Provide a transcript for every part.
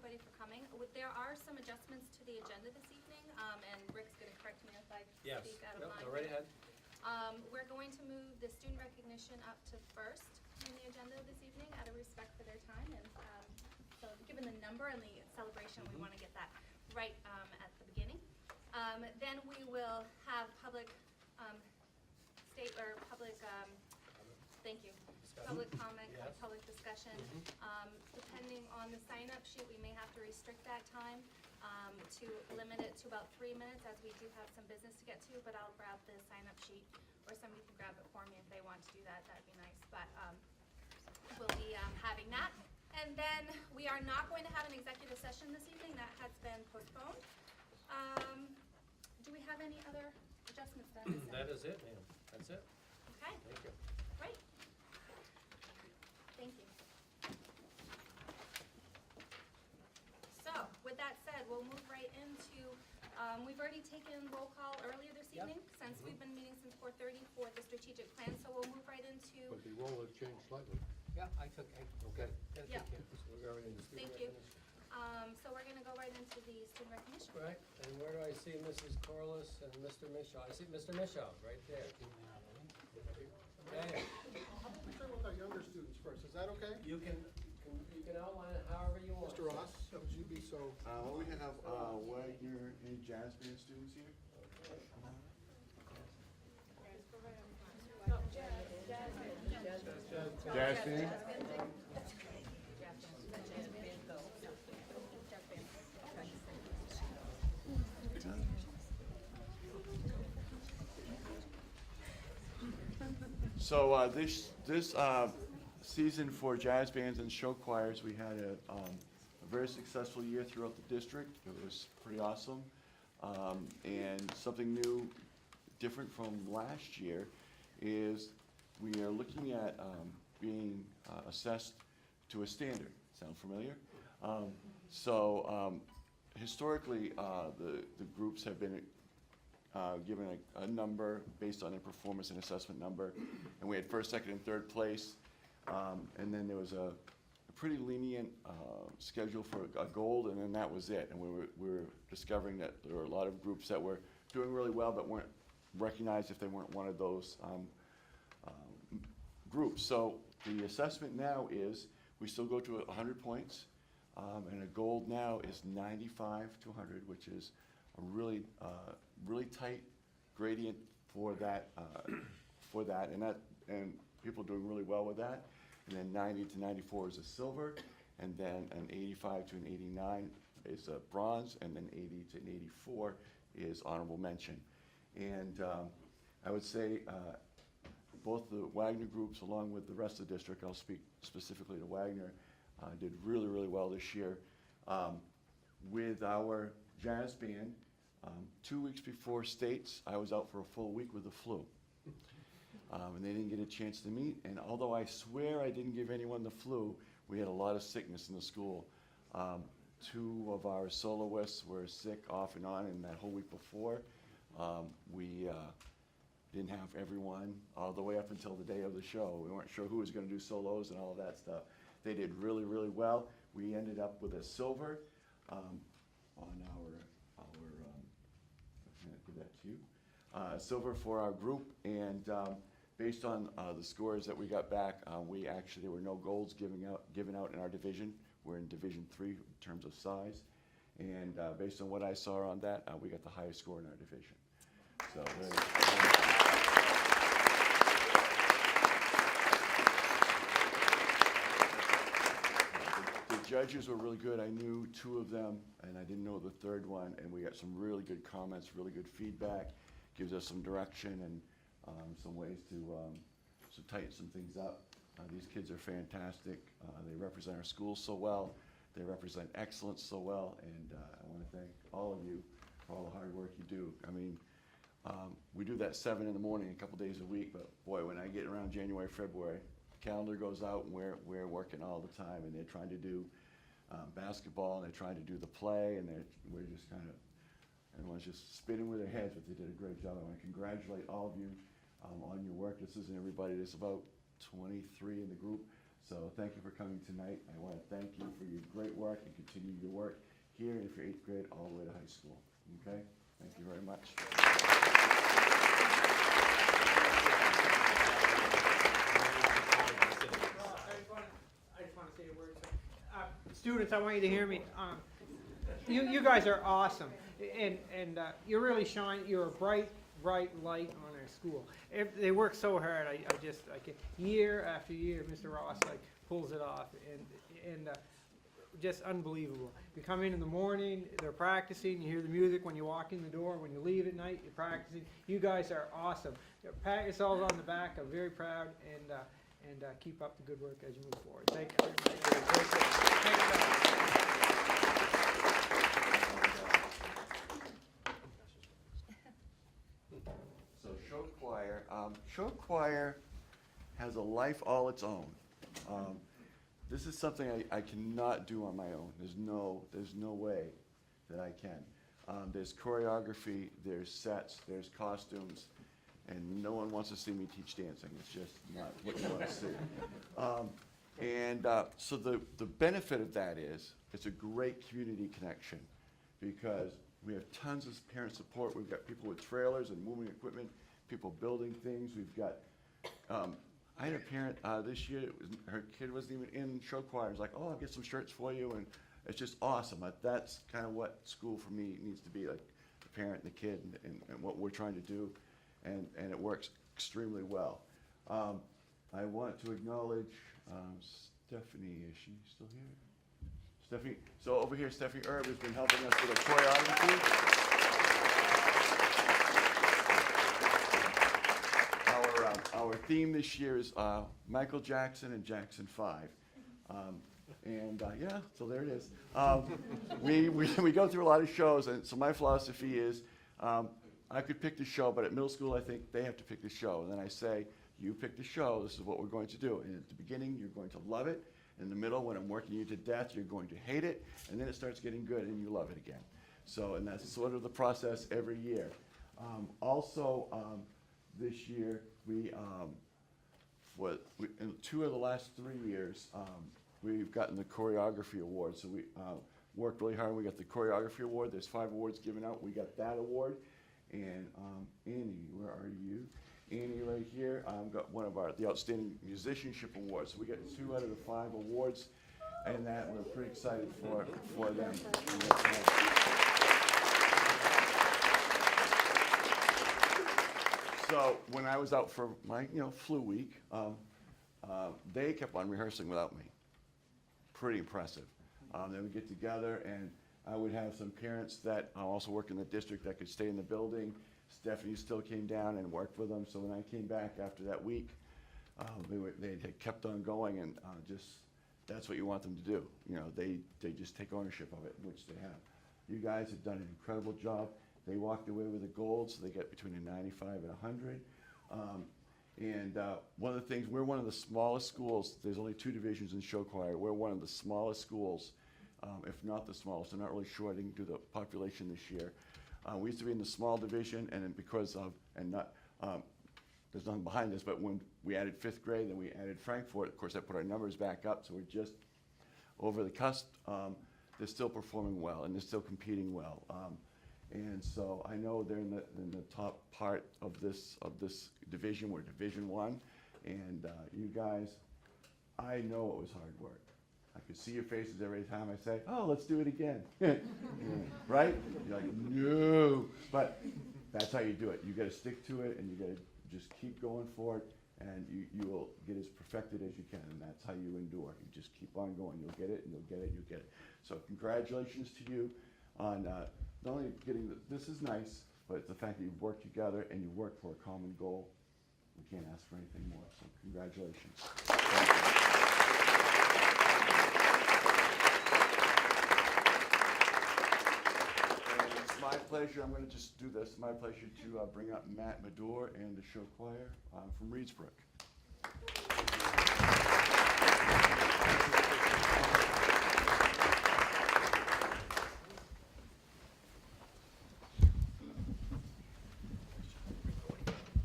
everybody for coming. There are some adjustments to the agenda this evening, and Rick's going to correct me if I Yes. speak out of Yep, line. go right ahead. We're going to move the student recognition up to first in the agenda this evening out of respect for their time. And so given the number and the celebration, we want to get that right at the beginning. Then we will have public thank you. Discussion. Public comment, Yes. public discussion. Depending on the sign-up sheet, we may have to restrict that time to limit it to about 3 minutes, as we do have some business to get to, but I'll grab the sign-up sheet, or somebody can grab it for me if they want to do that, that'd be nice, but we'll be having that. And then we are not going to have an executive session this evening, that has been postponed. Do we have any other adjustments that That is it, ma'am. That's it. Okay, Thank you. great. Thank you. So, with that said, we'll move right into, we've already taken roll call earlier this Yep. evening, since we've been meeting since 4:30 for the strategic plan, so we'll move right into, But the role has changed slightly. Yeah, I took, Okay. Yeah. So we're going into student Thank you. recognition. so we're gonna go right into the student recognition. right, and where do I see Mrs. Corliss and Mr. Mishaw? I see Mr. Mishaw right there. Yeah, yeah. How about we start with our younger students first, is that okay? You can outline it however you want. Mr. Ross, would you be so, Well, we have Wagner and jazz band students here. Jazz band? So this season for jazz bands and show choirs, we had a very successful year throughout the district. It was pretty awesome. And something new, different from last year, is we are looking at being assessed to a standard. Sound familiar? Historically, the groups have been given a number based on their performance and assessment number, and we had first, second, and third place. And then there was a pretty lenient schedule for a gold, and then that was it. And we were discovering that there were a lot of groups that were doing really well but weren't recognized if they weren't one of those groups. So the assessment now is we still go to 100 points, and a gold now is 95 to 100, which is a really really tight gradient for that and people are doing really well with that. And then 90 to 94 is a silver, and then an 85 to an 89 is a bronze, and then 80 to an 84 is honorable mention. And I would say both the Wagner groups, along with the rest of the district, I'll speak specifically to Wagner, did really, really well this year. With our jazz band, 2 weeks before states, I was out for a full week with the flu. And they didn't get a chance to meet, and although I swear I didn't give anyone the flu, we had a lot of sickness in the school. 2 of our soloists were sick off and on, and that whole week before, we didn't have everyone all the way up until the day of the show. We weren't sure who was gonna do solos and all of that stuff. They did really, really well. We ended up with a silver on our I'm gonna give that to you. Silver for our group, and based on the scores that we got back, there were no golds given out in our division. We're in Division 3 in terms of size, and based on what I saw on that, we got the highest score in our division. So the judges were really good. I knew 2 of them, and I didn't know the third one, and we got some really good comments, really good feedback, gives us some direction and some ways to tighten some things up. These kids are fantastic. They represent our schools so well. They represent excellence so well, and I want to thank all of you for all the hard work you do. I mean, we do that 7 in the morning a couple days a week, but boy, when I get around January, February, the calendar goes out and we're working all the time, and they're trying to do basketball, and they're trying to do the play, and we're just kind of, everyone's just spinning with their heads, but they did a great job. I want to congratulate all of you on your work. This isn't everybody. There's about 23 in the group. So thank you for coming tonight. I want to thank you for your great work and continue your work here and for 8th grade all the way to high school. Okay? Thank you very much. I just want to say a word. Students, I want you to hear me. You guys are awesome, and you really shine. You're a bright light on our school. They work so hard. I can, year after year, Mr. Ross pulls it off, and just unbelievable. You come in the morning, they're practicing. You hear the music when you walk in the door. When you leave at night, you're practicing. You guys are awesome. Pat yourselves on the back. I'm very proud, and keep up the good work as you move forward. Thank you. So show choir has a life all its own. This is something I cannot do on my own. There's no way that I can. There's choreography, there's sets, there's costumes, and no one wants to see me teach dancing. It's just not what you want to see. So the benefit of that is it's a great community connection because we have tons of parent support. We've got people with trailers and moving equipment, people building things. We've got, I had a parent this year, her kid wasn't even in show choir. It was like, oh, I'll get some shirts for you, and it's just awesome. That's kind of what school for me needs to be, like the parent and the kid and what we're trying to do, and it works extremely well. I want to acknowledge Stephanie. Is she still here? Stephanie, so over here, Stephanie Erb has been helping us with a choreography. Our theme this year is Michael Jackson and Jackson 5. Yeah, so there it is. We go through a lot of shows, and so my philosophy is I could pick the show, but at middle school I think they have to pick the show. And then I say, you pick the show, this is what we're going to do. And at the beginning, you're going to love it. In the middle, when I'm working you to death, you're going to hate it. And then it starts getting good, and you love it again. So, and that's sort of the process every year. This year, in 2 of the last 3 years, we've gotten the choreography award. So we worked really hard. We got the choreography award. There's 5 awards given out. We got that award. And Annie, where are you? Annie right here got one of the Outstanding Musicianship Awards. So we got 2 out of the 5 awards, and that we're pretty excited for them. So when I was out for my flu week, they kept on rehearsing without me. Pretty impressive. Then we get together, and I would have some parents that also work in the district that could stay in the building. Stephanie still came down and worked with them. So when I came back after that week, they had kept on going, and that's what you want them to do. They just take ownership of it, which they have. You guys have done an incredible job. They walked away with a gold, so they get between a 95 and 100. One of the things, we're one of the smallest schools. There's only 2 divisions in show choir. We're one of the smallest schools, if not the smallest. I'm not really sure. I didn't do the population this year. We used to be in the small division, and then because of, there's nothing behind this, but when we added 5th grade, then we added Frankfort, of course that put our numbers back up, so we're just over the cusp. They're still performing well, and they're still competing well. And so I know they're in the top part of this division. We're Division 1, and you guys, I know it was hard work. I could see your faces every time I say, oh, let's do it again. Right? You're like, no. But that's how you do it. You got to stick to it, and you got to just keep going for it, and you will get as perfected as you can, and that's how you endure. You just keep on going. You'll get it, and you'll get it, and you'll get it. So congratulations to you on not only getting this is nice, but it's the fact that you've worked together and you worked for a common goal. We can't ask for anything more, so congratulations. And it's my pleasure, I'm going to just do this, my pleasure to bring up Matt Madore and the show choir from Reedsbrook.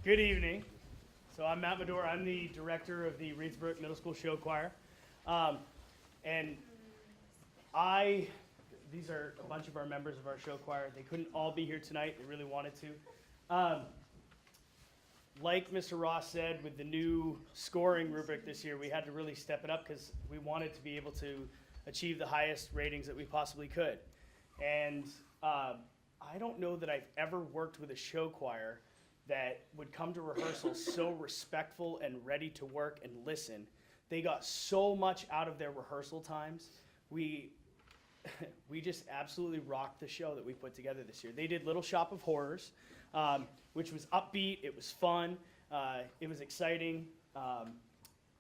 Good evening. So I'm Matt Madore. I'm the director of the Reedsbrook Middle School Show Choir. And these are a bunch of our members of our show choir. They couldn't all be here tonight. They really wanted to. Like Mr. Ross said, with the new scoring rubric this year, we had to really step it up because we wanted to be able to achieve the highest ratings that we possibly could. And I don't know that I've ever worked with a show choir that would come to rehearsal so respectful and ready to work and listen. They got so much out of their rehearsal times. We just absolutely rocked the show that we put together this year. They did Little Shop of Horrors, which was upbeat, it was fun, it was exciting.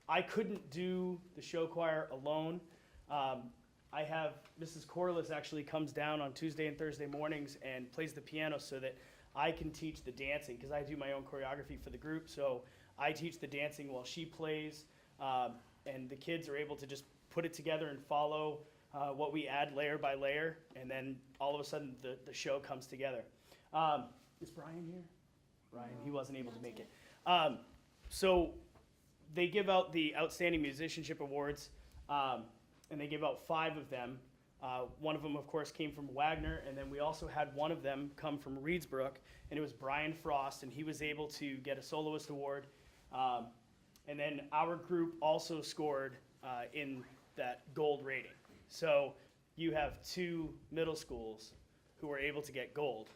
I couldn't do the show choir alone. I have Mrs. Corliss actually comes down on Tuesday and Thursday mornings and plays the piano so that I can teach the dancing, because I do my own choreography for the group, so I teach the dancing while she plays, and the kids are able to just put it together and follow what we add layer by layer, and then all of a sudden the show comes together. Is Brian here? Brian, he wasn't able to make it. So they give out the Outstanding Musicianship Awards, and they give out 5 of them. One of them, of course, came from Wagner, and then we also had one of them come from Reedsbrook, and it was Brian Frost, and he was able to get a soloist award. And then our group also scored in that gold rating. So you have 2 middle schools who were able to get gold.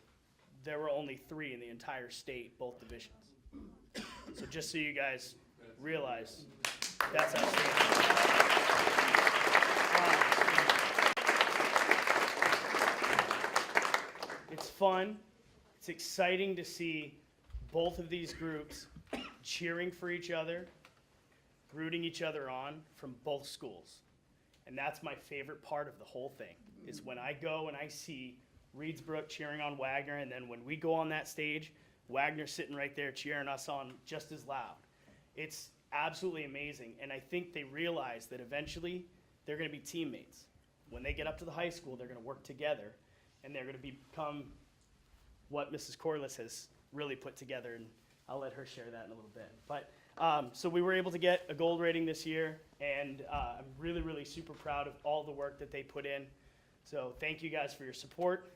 There were only 3 in the entire state, both divisions. So just so you guys realize, that's outstanding. It's fun. It's exciting to see both of these groups cheering for each other, rooting each other on from both schools. And that's my favorite part of the whole thing, is when I go and I see Reedsbrook cheering on Wagner, and then when we go on that stage, Wagner's sitting right there cheering us on just as loud. It's absolutely amazing, and I think they realize that eventually they're going to be teammates. When they get up to the high school, they're going to work together, and they're going to become what Mrs. Corliss has really put together, and I'll let her share that in a little bit. But so we were able to get a gold rating this year, and I'm really, really super proud of all the work that they put in. So thank you guys for your support,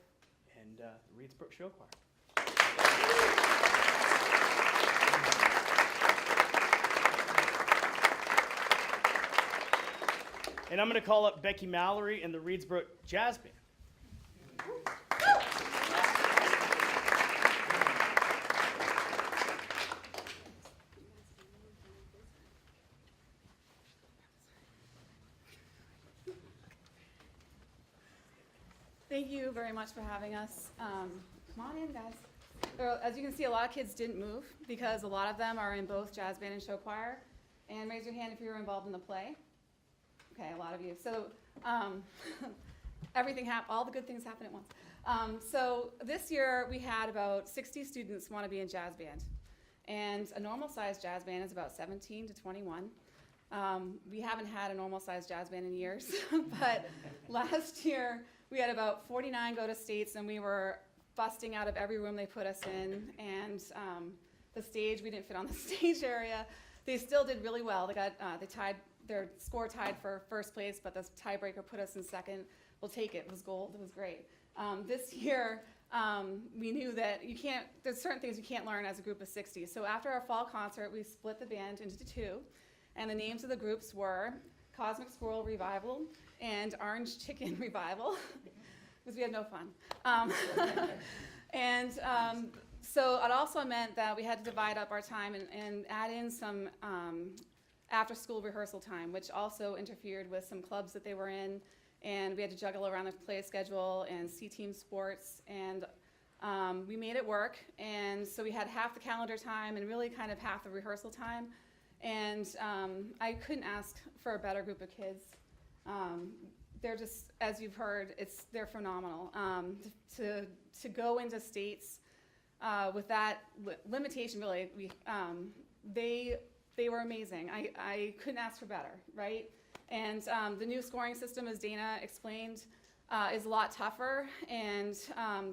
and the Reedsbrook Show Choir. And I'm going to call up Becky Mallory and the Reedsbrook Jazz Band. Thank you very much for having us. Come on in, guys. As you can see, a lot of kids didn't move because a lot of them are in both jazz band and show choir. And raise your hand if you were involved in the play. Okay, a lot of you. So all the good things happen at once. So this year we had about 60 students want to be in jazz band. And a normal sized jazz band is about 17 to 21. We haven't had a normal sized jazz band in years, but last year we had about 49 go to states, and we were busting out of every room they put us in. And the stage, we didn't fit on the stage area. They still did really well. Their score tied for first place, but the tiebreaker put us in second. We'll take it. It was gold. It was great. This year, we knew that there's certain things you can't learn as a group of 60. So after our fall concert, we split the band into 2, and the names of the groups were Cosmic Squirrel Revival and Orange Chicken Revival, because we had no fun. So it also meant that we had to divide up our time and add in some after-school rehearsal time, which also interfered with some clubs that they were in, and we had to juggle around the play schedule and C-team sports, and we made it work. And so we had half the calendar time and really kind of half the rehearsal time, and I couldn't ask for a better group of kids. They're just, as you've heard, they're phenomenal. To go into states with that limitation, really, they were amazing. I couldn't ask for better, right? And the new scoring system, as Dana explained, is a lot tougher. And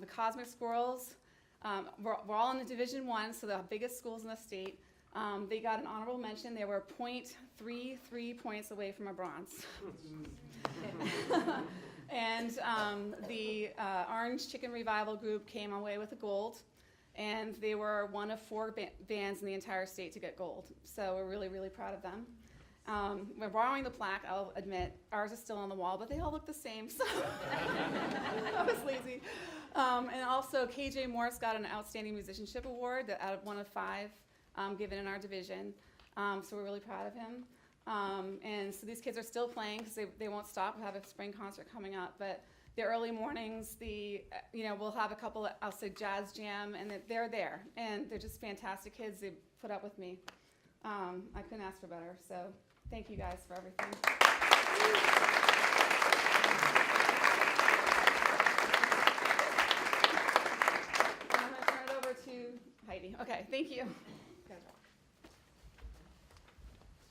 the Cosmic Squirrels, we're all in the Division I, so the biggest schools in the state. They got an honorable mention. They were .33 points away from a bronze. And the Orange Chicken Revival group came away with a gold, and they were one of 4 bands in the entire state to get gold. So we're really, really proud of them. We're borrowing the plaque, I'll admit. Ours is still on the wall, but they all look the same, so I was lazy. And also, KJ Morris got an Outstanding Musicianship Award out of one of 5 given in our division. So we're really proud of him. And so these kids are still playing because they won't stop. We'll have a spring concert coming up. But the early mornings, we'll have a couple, I'll say jazz jam, and they're there. And they're just fantastic kids. They put up with me. I couldn't ask for better. So thank you guys for everything. I'm going to turn it over to Heidi. Okay, thank you.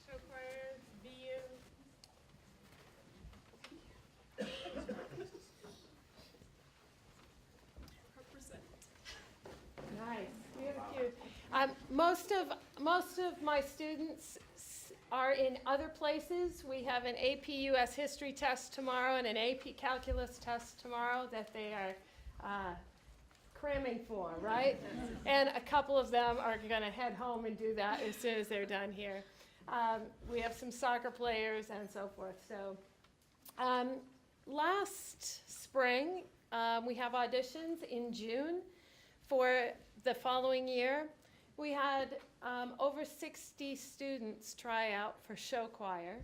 Show choir, VU. Nice, beautiful. Most of my students are in other places. We have an AP US history test tomorrow and an AP calculus test tomorrow that they are cramming for, right? And a couple of them are going to head home and do that as soon as they're done here. We have some soccer players and so forth. So last spring, we have auditions in June for the following year. We had over 60 students try out for show choir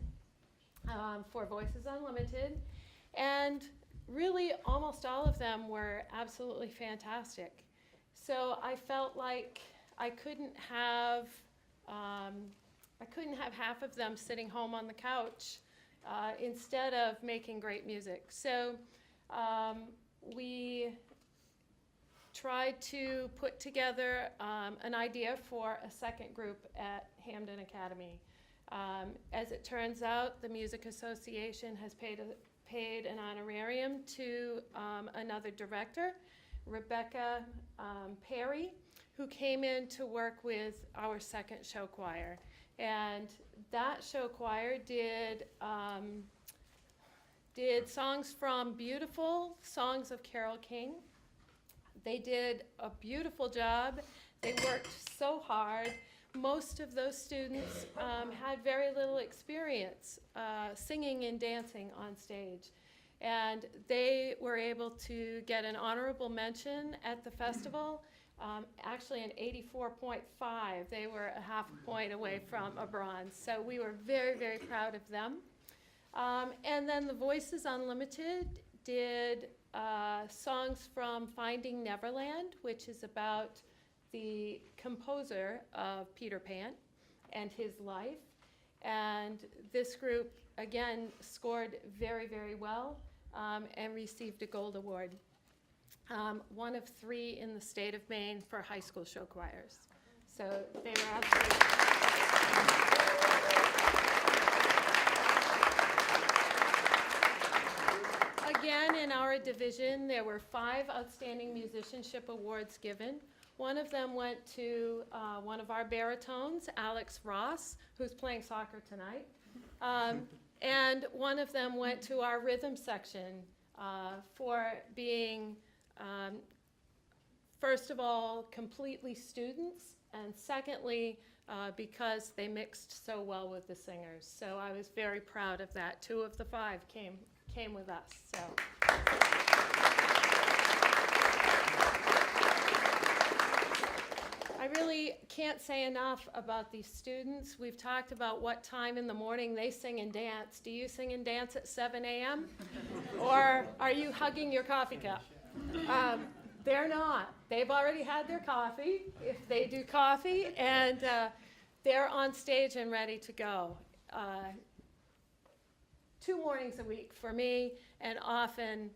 for Voices Unlimited, and really almost all of them were absolutely fantastic. So I felt like I couldn't have half of them sitting home on the couch instead of making great music. So we tried to put together an idea for a second group at Hamden Academy. As it turns out, the Music Association has paid an honorarium to another director, Rebecca Perry, who came in to work with our second show choir. And that show choir did songs from Beautiful, songs of Carole King. They did a beautiful job. They worked so hard. Most of those students had very little experience singing and dancing on stage. And they were able to get an honorable mention at the festival, actually an 84.5. They were a half a point away from a bronze. So we were very, very proud of them. And then the Voices Unlimited did songs from Finding Neverland, which is about the composer of Peter Pan and his life. And this group, again, scored very, very well and received a gold award. One of 3 in the state of Maine for high school show choirs. So they were absolutely... Again, in our division, there were 5 outstanding musicianship awards given. One of them went to one of our baritones, Alex Ross, who's playing soccer tonight. And one of them went to our rhythm section for being, first of all, completely students, and secondly, because they mixed so well with the singers. So I was very proud of that. 2 of the 5 came with us. So. I really can't say enough about these students. We've talked about what time in the morning they sing and dance. Do you sing and dance at 7 a.m.? Or are you hugging your coffee cup? They're not. They've already had their coffee, if they do coffee, and they're on stage and ready to go. 2 mornings a week for me, and often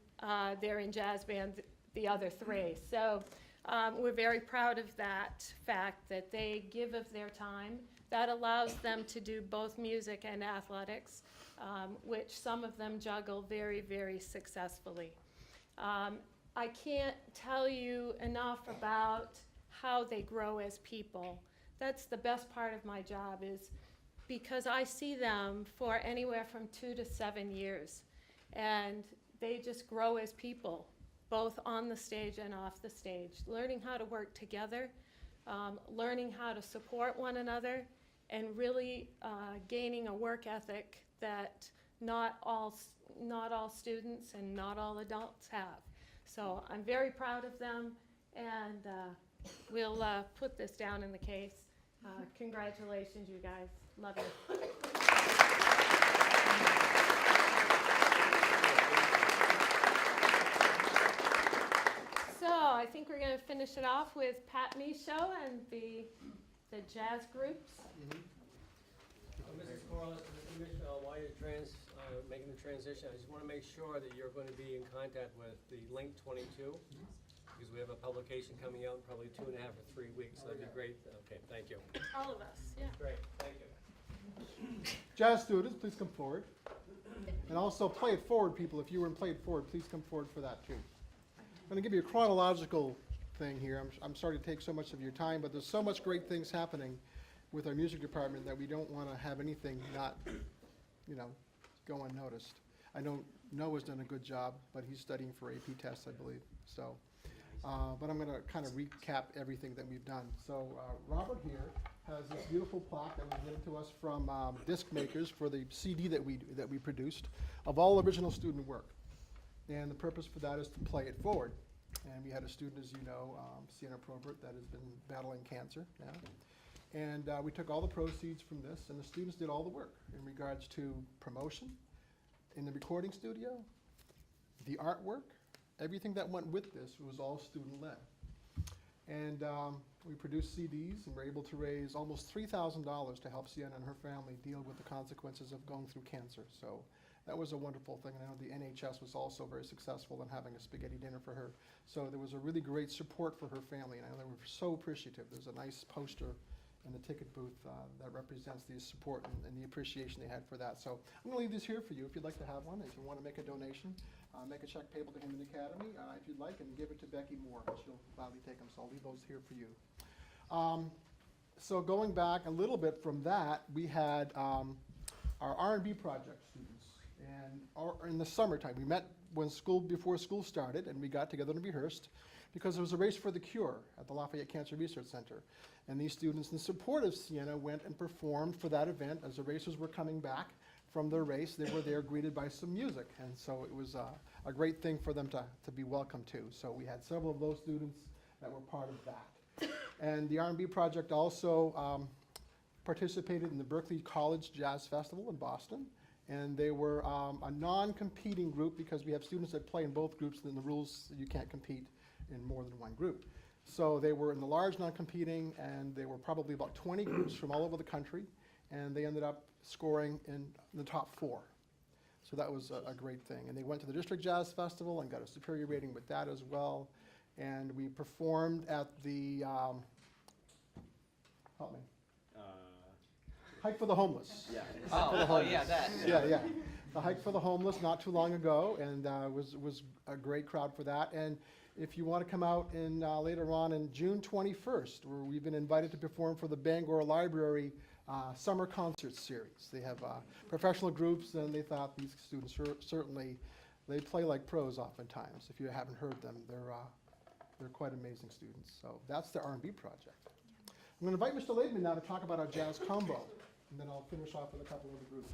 they're in jazz band the other 3. So we're very proud of that fact that they give of their time. That allows them to do both music and athletics, which some of them juggle very, very successfully. I can't tell you enough about how they grow as people. That's the best part of my job, is because I see them for anywhere from 2 to 7 years. And they just grow as people, both on the stage and off the stage, learning how to work together, learning how to support one another, and really gaining a work ethic that not all students and not all adults have. So I'm very proud of them, and we'll put this down in the case. Congratulations, you guys. Love you. So I think we're going to finish it off with Pat Michaud and the jazz groups. Mrs. Corliss and Mr. Michelle, while you're making the transition, I just want to make sure that you're going to be in contact with the Link 22, because we have a publication coming out in probably 2.5 or 3 weeks, so that'd be great. Okay, thank you. All of us, yeah. Great, thank you. Jazz students, please come forward. And also Play It Forward people, if you were in Play It Forward, please come forward for that too. I'm going to give you a chronological thing here. I'm sorry to take so much of your time, but there's so much great things happening with our music department that we don't want to have anything not, go unnoticed. I know Noah's done a good job, but he's studying for AP tests, I believe. So, but I'm going to kind of recap everything that we've done. So Robert here has this beautiful plaque that was given to us from Disc Makers for the CD that we produced of all original student work. And the purpose for that is to play it forward. And we had a student, as you know, Sienna Probert, that has been battling cancer now. And we took all the proceeds from this, and the students did all the work in regards to promotion in the recording studio, the artwork, everything that went with this was all student-led. And we produced CDs, and were able to raise almost $3,000 to help Sienna and her family deal with the consequences of going through cancer. So that was a wonderful thing. And I know the NHS was also very successful in having a spaghetti dinner for her. So there was a really great support for her family, and I know they were so appreciative. There's a nice poster in the ticket booth that represents the support and the appreciation they had for that. So I'm going to leave this here for you if you'd like to have one. If you want to make a donation, make a check payable to Hinman Academy if you'd like, and give it to Becky Moore. She'll gladly take them, so I'll leave those here for you. So going back a little bit from that, we had our R&B project students. And in the summertime, we met before school started, and we got together and rehearsed because there was a race for the cure at the Lafayette Cancer Research Center. And these students, in support of Sienna, went and performed for that event. As the racers were coming back from their race, they were there greeted by some music. And so it was a great thing for them to be welcomed to. So we had several of those students that were part of that. And the R&B project also participated in the Berklee College Jazz Festival in Boston. And they were a non-competing group because we have students that play in both groups, and the rules, you can't compete in more than one group. So they were in the large non-competing, and they were probably about 20 groups from all over the country, and they ended up scoring in the top 4. So that was a great thing. And they went to the District Jazz Festival and got a superior rating with that as well. And we performed at the, help me. Hike for the Homeless. Yeah. Yeah, that. Yeah. The Hike for the Homeless not too long ago, and was a great crowd for that. And if you want to come out in later on in June 21st, where we've been invited to perform for the Bangor Library Summer Concert Series. They have professional groups, and they thought these students certainly, they play like pros oftentimes. If you haven't heard them, they're quite amazing students. So that's the R&B project. I'm going to invite Mr. Laidman now to talk about our jazz combo, and then I'll finish off with a couple of the groups.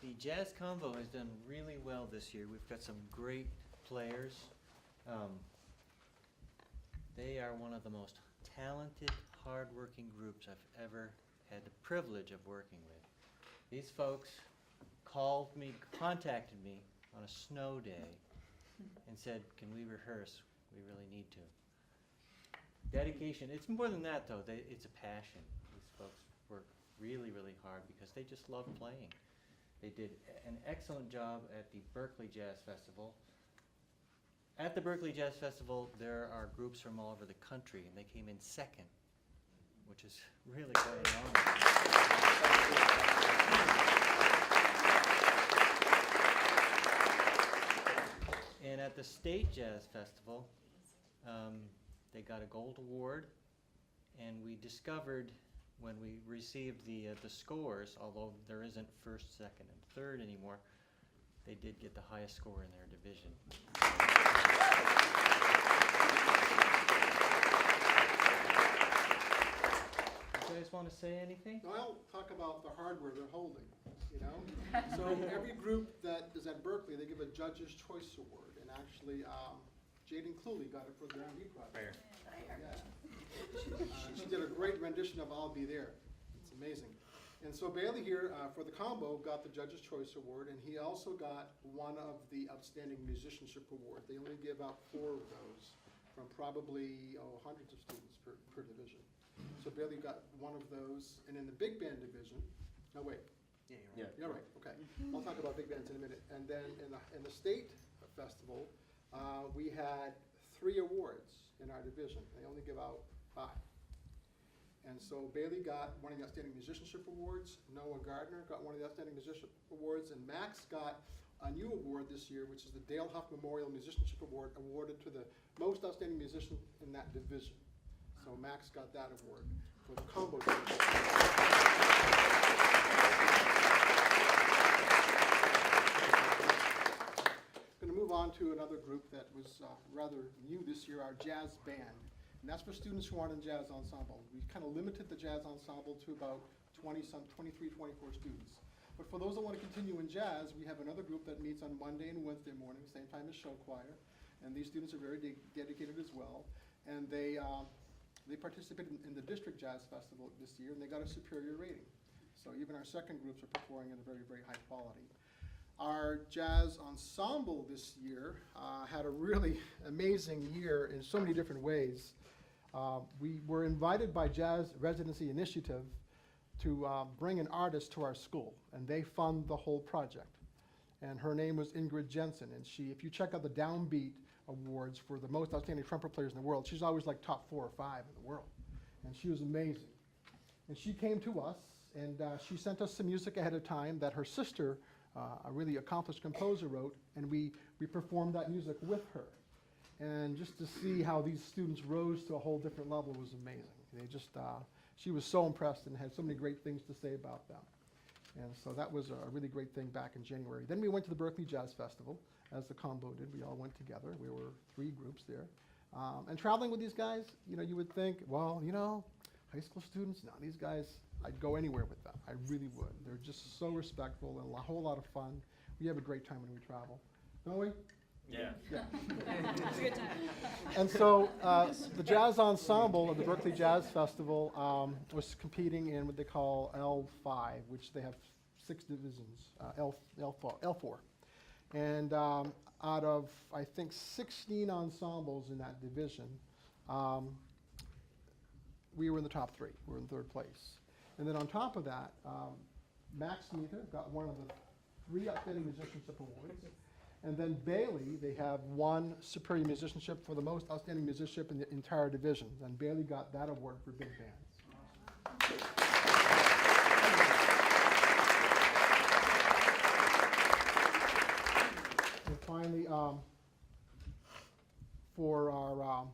The Jazz Combo has done really well this year. We've got some great players. They are one of the most talented, hard-working groups I've ever had the privilege of working with. These folks contacted me on a snow day and said, can we rehearse? We really need to. Dedication, it's more than that though, it's a passion. These folks work really, really hard because they just love playing. They did an excellent job at the Berklee Jazz Festival. At the Berklee Jazz Festival, there are groups from all over the country, and they came in second, which is really quite an honor. And at the State Jazz Festival, they got a gold award and we discovered when we received the scores, although there isn't first, second, and third anymore, they did get the highest score in their division. You guys want to say anything? I'll talk about the hardware they're holding, you know? So every group that is at Berkeley, they give a Judge's Choice Award, and actually, Jaden Cluley got it for the R&D project. Yeah. She did a great rendition of I'll Be There. It's amazing. And so Bailey here, for the combo, got the Judge's Choice Award, and he also got one of the Outstanding Musicianship Award. They only give out 4 of those from probably, hundreds of students per division. So Bailey got one of those, and in the big band division, no wait. Yeah. You're right, okay. I'll talk about big bands in a minute. And then in the state festival, we had 3 awards in our division. They only give out 5. And so Bailey got one of the Outstanding Musicianship Awards, Noah Gardner got one of the Outstanding Musicianship Awards, and Max got a new award this year, which is the Dale Huff Memorial Musicianship Award, awarded to the most outstanding musician in that division. So Max got that award for the combo team. Going to move on to another group that was rather new this year, our jazz band. And that's for students who aren't in jazz ensemble. We kind of limited the jazz ensemble to about 23, 24 students. But for those that want to continue in jazz, we have another group that meets on Monday and Wednesday morning, same time as show choir. And these students are very dedicated as well. And they participated in the District Jazz Festival this year, and they got a superior rating. So even our second groups are performing at a very, very high quality. Our jazz ensemble this year had a really amazing year in so many different ways. We were invited by Jazz Residency Initiative to bring an artist to our school, and they fund the whole project. And her name was Ingrid Jensen, and if you check out the Downbeat Awards for the most outstanding trumpet players in the world, she's always like top 4 or 5 in the world. And she was amazing. And she came to us, and she sent us some music ahead of time that her sister, a really accomplished composer, wrote, and we performed that music with her. And just to see how these students rose to a whole different level was amazing. They just, she was so impressed and had so many great things to say about them. And so that was a really great thing back in January. Then we went to the Berkeley Jazz Festival, as the combo did. We all went together. We were 3 groups there. And traveling with these guys, you would think, well, high school students, no, these guys, I'd go anywhere with them. I really would. They're just so respectful and a whole lot of fun. We have a great time when we travel. Don't we? Yeah. It's a good time. And so the jazz ensemble of the Berkeley Jazz Festival was competing in what they call L5, which they have 6 divisions, L4. And out of, I think, 16 ensembles in that division, we were in the top 3. We were in 3rd place. And then on top of that, Max Smeater got one of the 3 Outstanding Musicianship Awards. And then Bailey, they have 1 Superior Musicianship for the most outstanding musicianship in the entire division. And Bailey got that award for big bands. And finally, for our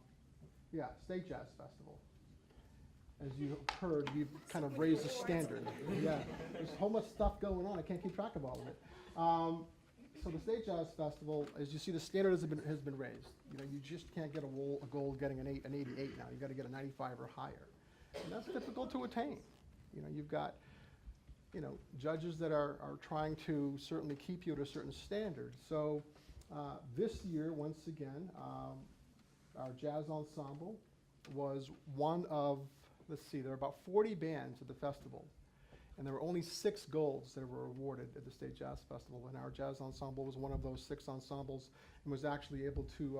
State Jazz Festival, as you heard, we've kind of raised the standard. Yeah, there's so much stuff going on, I can't keep track of all of it. So the State Jazz Festival, as you see, the standard has been raised. You just can't get a gold getting an 88 now. You've got to get a 95 or higher. And that's difficult to attain. You've got, judges that are trying to certainly keep you at a certain standard. So this year, once again, our jazz ensemble was one of, let's see, there are about 40 bands at the festival. And there were only 6 golds that were awarded at the State Jazz Festival, and our jazz ensemble was one of those 6 ensembles and was actually able to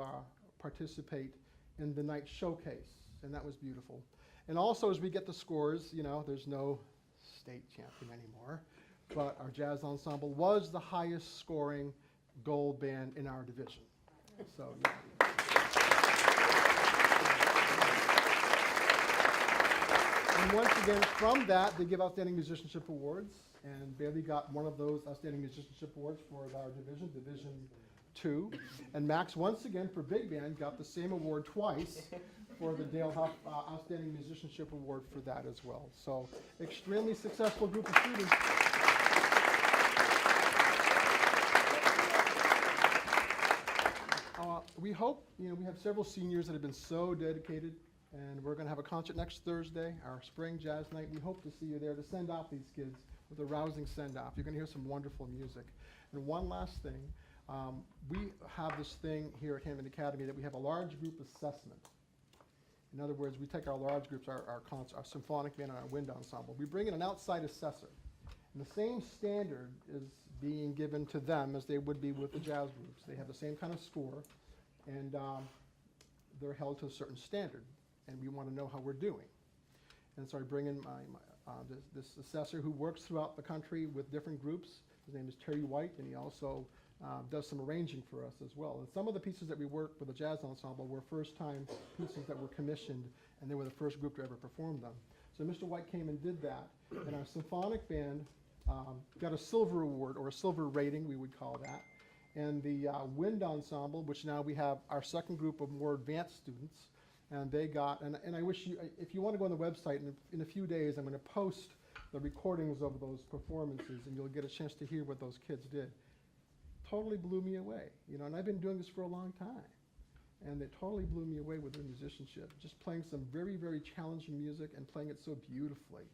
participate in the night showcase, and that was beautiful. And also, as we get the scores, there's no state champion anymore, but our jazz ensemble was the highest scoring gold band in our division. So, yeah. And once again, from that, they give Outstanding Musicianship Awards, and Bailey got one of those Outstanding Musicianship Awards for our division, Division 2. And Max, once again, for big band, got the same award twice for the Dale Huff Outstanding Musicianship Award for that as well. So extremely successful group of students. We hope, we have several seniors that have been so dedicated, and we're going to have a concert next Thursday, our spring jazz night. We hope to see you there to send off these kids with a rousing send-off. You're going to hear some wonderful music. And one last thing, we have this thing here at Hammond Academy that we have a large group assessment. In other words, we take our large groups, our symphonic band and our wind ensemble. We bring in an outside assessor. And the same standard is being given to them as they would be with the jazz groups. They have the same kind of score, and they're held to a certain standard. And we want to know how we're doing. And so I bring in this assessor who works throughout the country with different groups. His name is Terry White, and he also does some arranging for us as well. And some of the pieces that we work with the jazz ensemble were first-time pieces that were commissioned, and they were the first group to ever perform them. So Mr. White came and did that, and our symphonic band got a silver award, or a silver rating, we would call that. And the wind ensemble, which now we have our second group of more advanced students, and they got, and I wish you, if you want to go on the website, in a few days, I'm going to post the recordings of those performances, and you'll get a chance to hear what those kids did. Totally blew me away, and I've been doing this for a long time. And it totally blew me away with their musicianship, just playing some very, very challenging music and playing it so beautifully.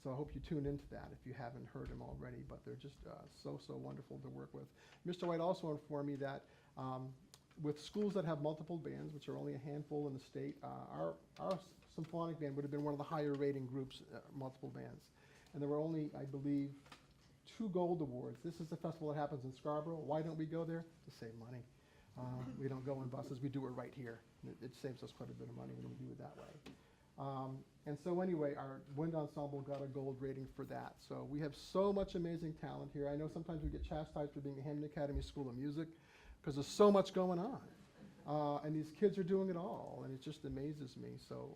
So I hope you tune into that if you haven't heard them already, but they're just so wonderful to work with. Mr. White also informed me that with schools that have multiple bands, which are only a handful in the state, our symphonic band would have been one of the higher rating groups, multiple bands. And there were only, I believe, 2 gold awards. This is a festival that happens in Scarborough. Why don't we go there? To save money. We don't go in buses, we do it right here. It saves us quite a bit of money when we do it that way. And so anyway, our wind ensemble got a gold rating for that. So we have so much amazing talent here. I know sometimes we get chastised for being the Hammond Academy School of Music because there's so much going on. And these kids are doing it all, and it just amazes me. So,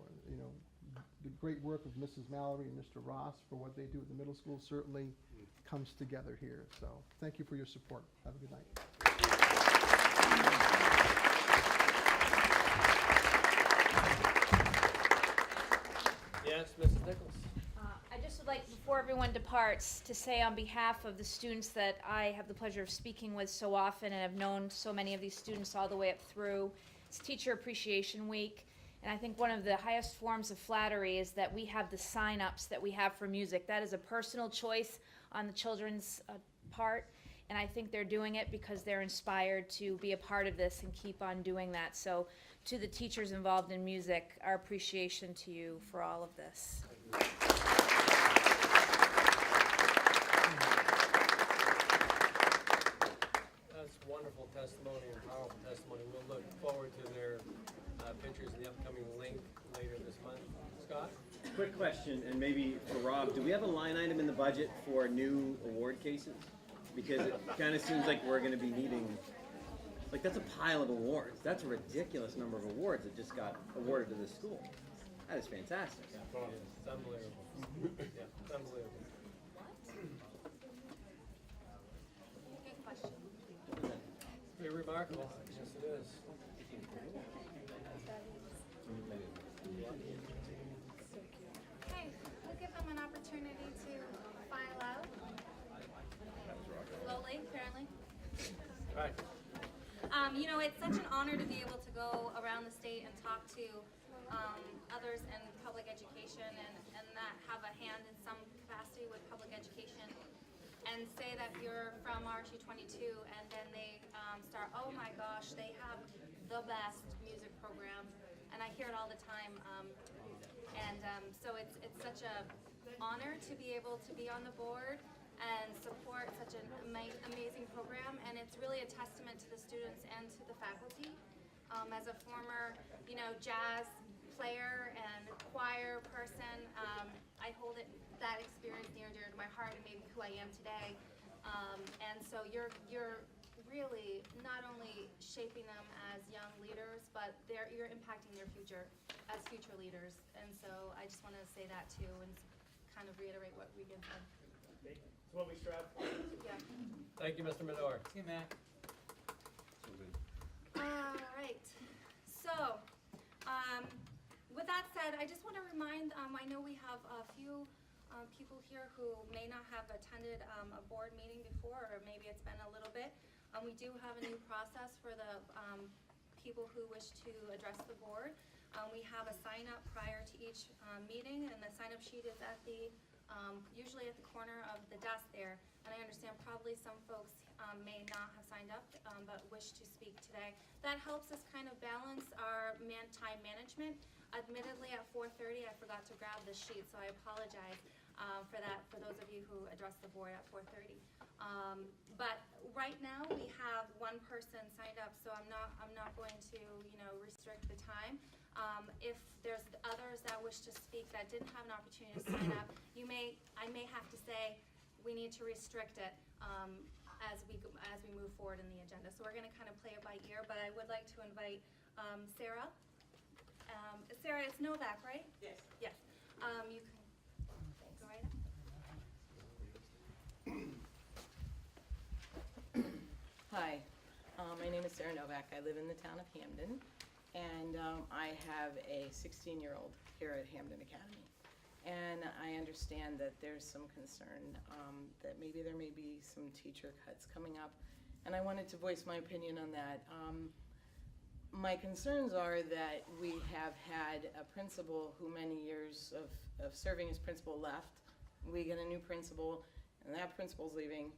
the great work of Mrs. Mallory and Mr. Ross for what they do at the middle school certainly comes together here. So thank you for your support. Have a good night. Yes, Mrs. Nichols? I just would like, before everyone departs, to say on behalf of the students that I have the pleasure of speaking with so often and have known so many of these students all the way up through, it's Teacher Appreciation Week. And I think one of the highest forms of flattery is that we have the sign-ups that we have for music. That is a personal choice on the children's part. And I think they're doing it because they're inspired to be a part of this and keep on doing that. So to the teachers involved in music, our appreciation to you for all of this. That's wonderful testimony and powerful testimony. We'll look forward to their pictures in the upcoming link later this month. Scott? Quick question, and maybe for Rob, do we have a line item in the budget for new award cases? Because it kind of seems like we're going to be needing, like that's a pile of awards. That's a ridiculous number of awards that just got awarded to this school. That is fantastic. It's unbelievable. Yeah, it's unbelievable. Good question. Pretty remarkable. Yes, it is. Okay, we'll give them an opportunity to file out. Slowly, apparently. Right. It's such an honor to be able to go around the state and talk to others in public education and that have a hand in some capacity with public education and say that you're from RSU 22 and then they start, oh my gosh, they have the best music program. And I hear it all the time. So it's such an honor to be able to be on the board and support such an amazing program, and it's really a testament to the students and to the faculty. As a former, jazz player and choir person, I hold that experience near and dear to my heart and maybe who I am today. And so you're really not only shaping them as young leaders, but you're impacting their future as future leaders. And so I just want to say that too and kind of reiterate what Regan said. It's what we strive for. Yeah. Thank you, Mr. Medor. Hey, Mac. All right. So, said, I just want to remind, I know we have a few people here who may not have attended a board meeting before, or maybe it's been a little bit. We do have a new process for the people who wish to address the board. We have a sign-up prior to each meeting, and the sign-up sheet is at the, usually at the corner of the desk there. And I understand probably some folks may not have signed up, but wish to speak today. That helps us kind of balance our time management. Admittedly, at 4:30, I forgot to grab the sheet, so I apologize for that, for those of you who addressed the board at 4:30. But right now, we have one person signed up, so I'm not going to, restrict the time. If there's others that wish to speak that didn't have an opportunity to sign up, I may have to say, we need to restrict it as we move forward in the agenda. So we're going to kind of play it by ear, but I would like to invite Sarah. Sarah, it's Novak, right? Yes. Yes. You can go right ahead. Hi, my name is Sarah Novak. I live in the town of Hamden, and I have a 16-year-old here at Hamden Academy. And I understand that there's some concern that maybe there may be some teacher cuts coming up, and I wanted to voice my opinion on that. My concerns are that we have had a principal who many years of serving as principal left. We get a new principal, and that principal's leaving,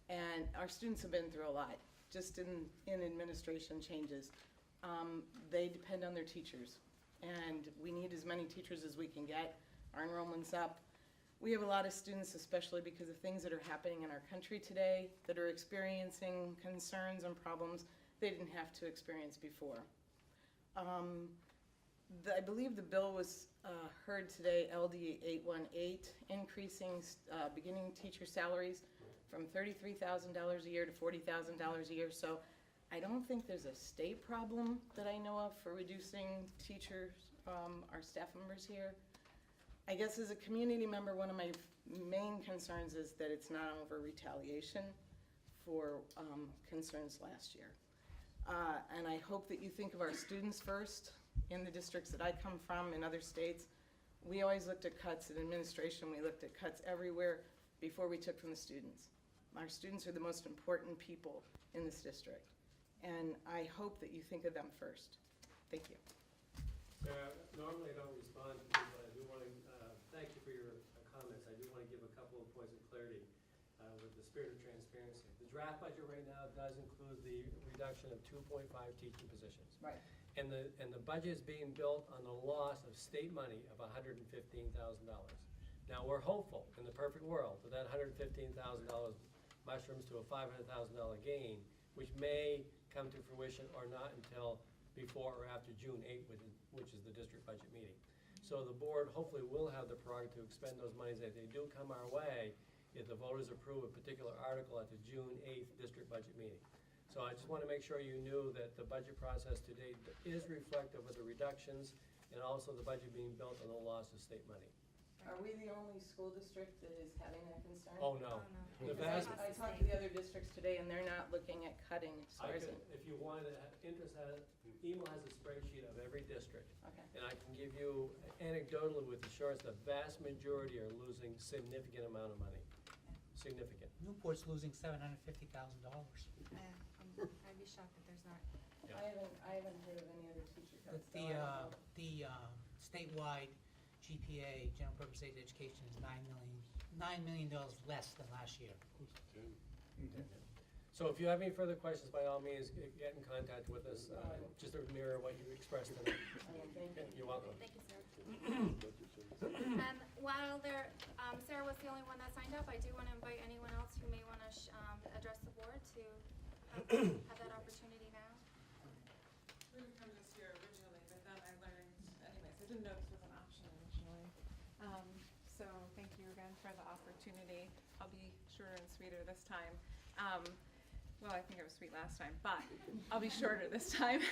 and our students have been through a lot, just in administration changes. They depend on their teachers, and we need as many teachers as we can get. Our enrollment's up. We have a lot of students, especially because of things that are happening in our country today, that are experiencing concerns and problems they didn't have to experience before. I believe the bill was heard today, LD 818, increasing beginning teacher salaries from $33,000 a year to $40,000 a year. So I don't think there's a state problem that I know of for reducing teachers, our staff members here. I guess as a community member, one of my main concerns is that it's not over retaliation for concerns last year. And I hope that you think of our students first in the districts that I come from in other states. We always looked at cuts in administration. We looked at cuts everywhere before we took from the students. Our students are the most important people in this district. And I hope that you think of them first. Thank you. Sarah, normally I don't respond to people, but I do want to thank you for your comments. I do want to give a couple of points of clarity with the spirit of transparency. The draft budget right now does include the reduction of 2.5 teaching positions. Right. And the budget is being built on the loss of state money of $115,000. Now, we're hopeful in the perfect world that $115,000 mushrooms to a $500,000 gain, which may come to fruition or not until before or after June 8th, which is the district budget meeting. So the board hopefully will have the prerogative to expend those monies if they do come our way, if the voters approve a particular article at the June 8th district budget meeting. So I just want to make sure you knew that the budget process to date is reflective of the reductions and also the budget being built on the loss of state money. Are we the only school district that is having that concern? Oh, no. The Because vast, I talked to the other districts today, and they're not looking at cutting as far I as can, if you want to, email has a spreadsheet of every district. Okay. And I can give you anecdotally with assurance, the vast majority are losing significant amount of money. Significant. Newport's losing $750,000. I'd be shocked if there's not. I haven't heard of any other teacher cuts. The statewide GPA, general purpose aid education, is $9 million less than last year. So if you have any further questions, by all means, get in contact with us, just to mirror what you expressed tonight. Thank you. You're welcome. Thank you, Sarah. And while Sarah was the only one that signed up, I do want to invite anyone else who may want to address the board to have that opportunity now. We would come this year originally, but then I learned, anyways, I didn't know this was an option originally. So thank you again for the opportunity. I'll be shorter and sweeter this time. Well, I think I was sweet last time, but I'll be shorter this time.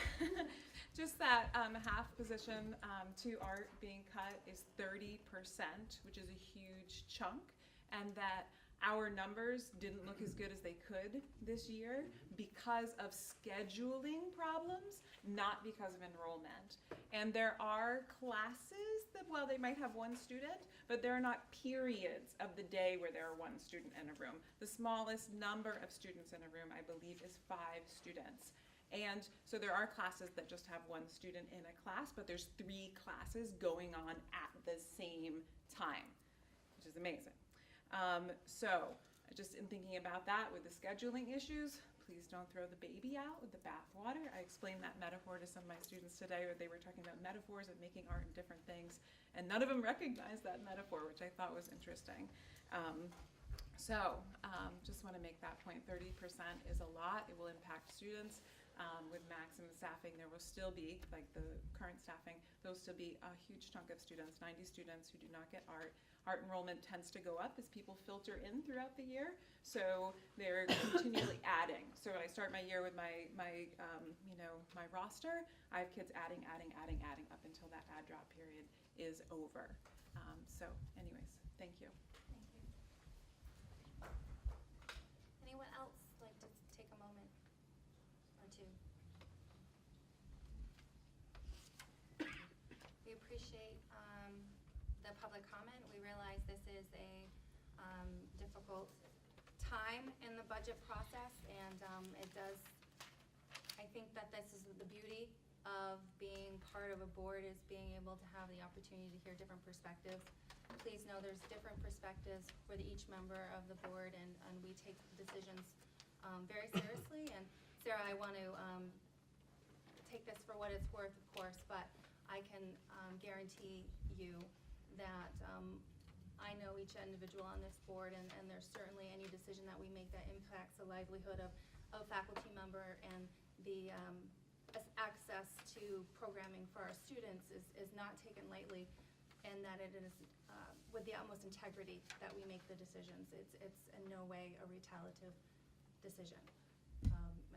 Just that half position to art being cut is 30%, which is a huge chunk, and that Our numbers didn't look as good as they could this year because of scheduling problems, not because of enrollment. And there are classes that, well, they might have one student, but there are not periods of the day where there are one student in a room. The smallest number of students in a room, I believe, is 5 students. And so there are classes that just have one student in a class, but there's 3 classes going on at the same time, which is amazing. So just in thinking about that with the scheduling issues, please don't throw the baby out with the bathwater. I explained that metaphor to some of my students today, where they were talking about metaphors of making art and different things, and none of them recognized that metaphor, which I thought was interesting. Just want to make that point. 30% is a lot. It will impact students. With maximum staffing, there will still be, like the current staffing, there will still be a huge chunk of students, 90 students who do not get art. Art enrollment tends to go up as people filter in throughout the year, so they're continually adding. So when I start my year with my roster, I have kids adding up until that add drop period is over. Anyways, thank you. Thank you. Anyone else like to take a moment or two? We appreciate the public comment. We realize this is a difficult time in the budget process, and it does, I think that this is the beauty of being part of a board, is being able to have the opportunity to hear different perspectives. Please know there's different perspectives for each member of the board, and we take decisions very seriously. And Sarah, I want to take this for what it's worth, of course, but I can guarantee you that I know each individual on this board, and there's certainly any decision that we make that impacts the livelihood of a faculty member and the access to programming for our students is not taken lightly, and that it is with the utmost integrity that we make the decisions. It's in no way a retaliative decision.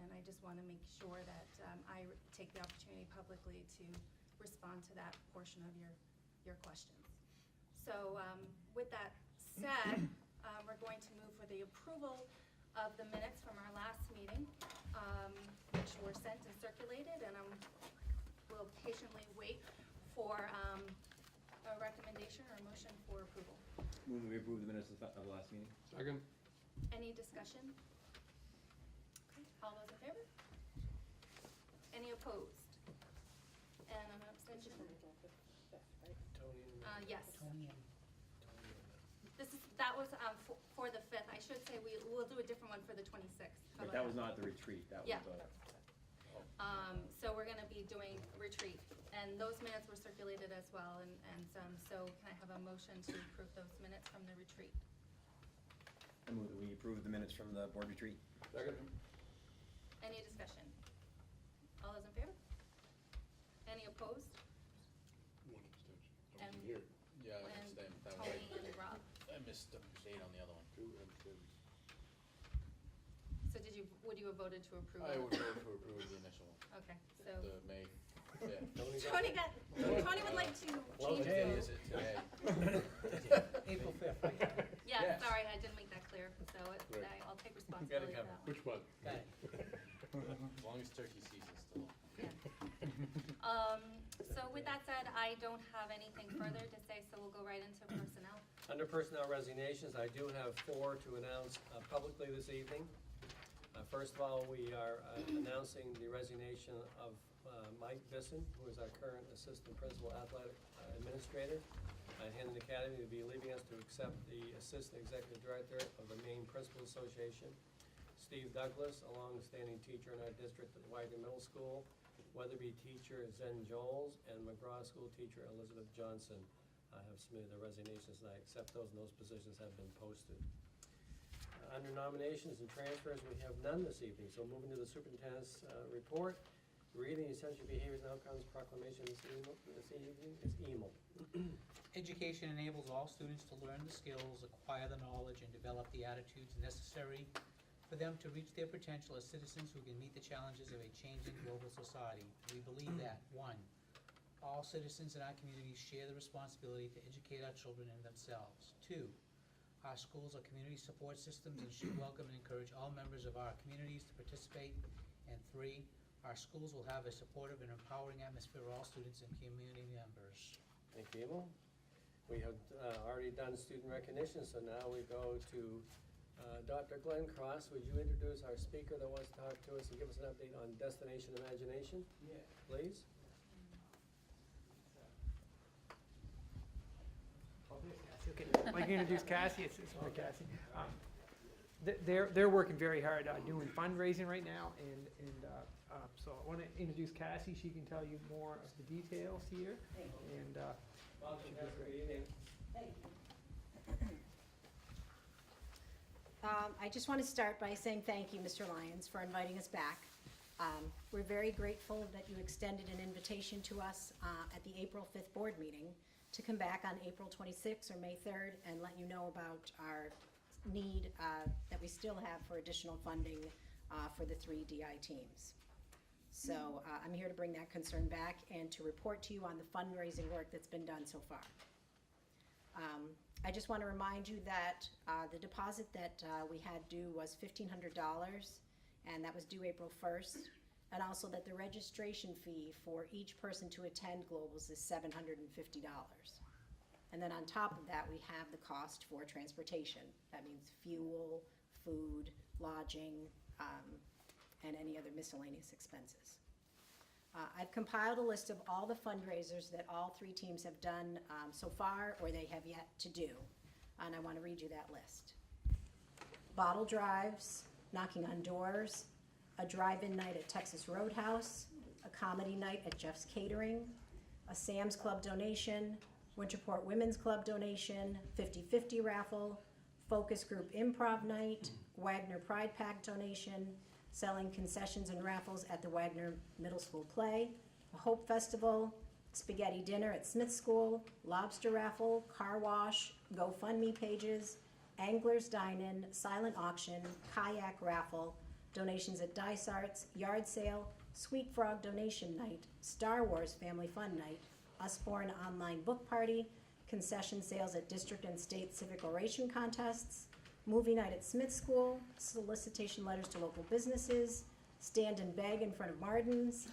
And I just want to make sure that I take the opportunity publicly to respond to that portion of your questions. So with that said, we're going to move for the approval of the minutes from our last meeting, which were sent and circulated, and we'll patiently wait for a recommendation or a motion for approval. Move we approve the minutes of the last meeting. Second. Any discussion? Okay, all those in favor? Any opposed? And an abstention? Yes. That was for the 5th. I should say we'll do a different one for the 26th. How But about that was not the retreat, that was Yeah. the. So we're gonna be doing retreat, and those minutes were circulated as well, and so can I have a motion to approve those minutes from the retreat? I move that we approve the minutes from the board retreat. Second. Any discussion? All those in favor? Any opposed? One abstention. I And wasn't here. Yeah, I And understand. That was Tony and Rob. I missed the date on the other one. So would you have voted to approve? I it? would vote to approve the initial, Okay, so the May 5th. Tony would like to What change day it. is it today? April 5th, right? Yeah, Yes. sorry, I didn't make that clear, so I'll take responsibility for cover. that. Which one? Got it. As long as turkey season's still Yeah. on. So with that said, I don't have anything further to say, so we'll go right into personnel. Under personnel resignations, I do have 4 to announce publicly this evening. First of all, we are announcing the resignation of Mike Bisson, who is our current Assistant Principal Athletic Administrator at Hampton Academy. He'll be leaving us to accept the Assistant Executive Director of the Maine Principals Association. Steve Douglas, a long-standing teacher in our district at Widener Middle School. Weatherby teacher Zen Joles, and McGraw School teacher Elizabeth Johnson have submitted their resignations, and I accept those, and those positions have been posted. Under nominations and transfers, we have none this evening, so moving to the superintendent's report. Reading Essential Behaviors and Outcomes Proclamation this evening is EML. Education enables all students to learn the skills, acquire the knowledge, and develop the attitudes necessary for them to reach their potential as citizens who can meet the challenges of a changing global society. We believe that, 1, all citizens in our community share the responsibility to educate our children and themselves. 2, Our schools are community support systems and should welcome and encourage all members of our communities to participate. And 3, our schools will have a supportive and empowering atmosphere for all students and community members. Thank you, Emil. We have already done student recognition, so now we go to Dr. Glenn Cross. Would you introduce our speaker that wants to talk to us and give us an update on Destination Imagination? Yeah. Please. Okay, I'd like to introduce Cassie. It's over Cassie. They're working very hard doing fundraising right now, and so I want to introduce Cassie. She can tell you more of the details here. And Welcome, Cassie. Good evening. I just want to start by saying thank you, Mr. Lyons, for inviting us back. We're very grateful that you extended an invitation to us at the April 5th board meeting to come back on April 26th or May 3rd and let you know about our need that we still have for additional funding for the 3 DI teams. So I'm here to bring that concern back and to report to you on the fundraising work that's been done so far. I just want to remind you that the deposit that we had due was $1,500, and that was due April 1st, and also that the registration fee for each person to attend Globals is $750. And then on top of that, we have the cost for transportation. That means fuel, food, lodging, and any other miscellaneous expenses. I've compiled a list of all the fundraisers that all 3 teams have done so far or they have yet to do, and I want to read you that list. Bottle drives, knocking on doors, a drive-in night at Texas Roadhouse, a comedy night at Jeff's Catering, a Sam's Club donation, Winterport Women's Club donation, 50-50 raffle, focus group improv night, Wagner Pride Pack donation, selling concessions and raffles at the Wagner Middle School play, a Hope Festival, spaghetti dinner at Smith School, lobster raffle, car wash, GoFundMe pages, Anglers Dine-In, silent auction, kayak raffle, donations at Dysart's, yard sale, Sweet Frog donation night, Star Wars family fun night, Usborne online book party, concession sales at district and state civic oration contests, movie night at Smith School, solicitation letters to local businesses, stand and beg in front of Martin's,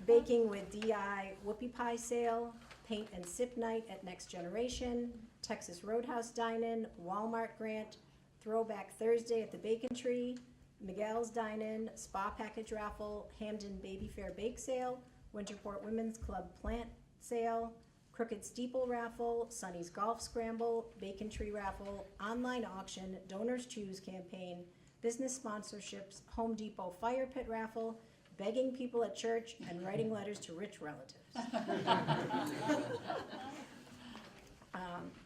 baking with DI whoopie pie sale, paint and sip night at Next Generation, Texas Roadhouse Dine-In, Walmart grant, Throwback Thursday at the Bacon Tree, Miguel's Dine-In, spa package raffle, Hamden Baby Fair bake sale, Winterport Women's Club plant sale, Crooked Steeple raffle, Sonny's Golf Scramble, Bacon Tree raffle, online auction, Donors Choose campaign, business sponsorships, Home Depot fire pit raffle, begging people at church, and writing letters to rich relatives.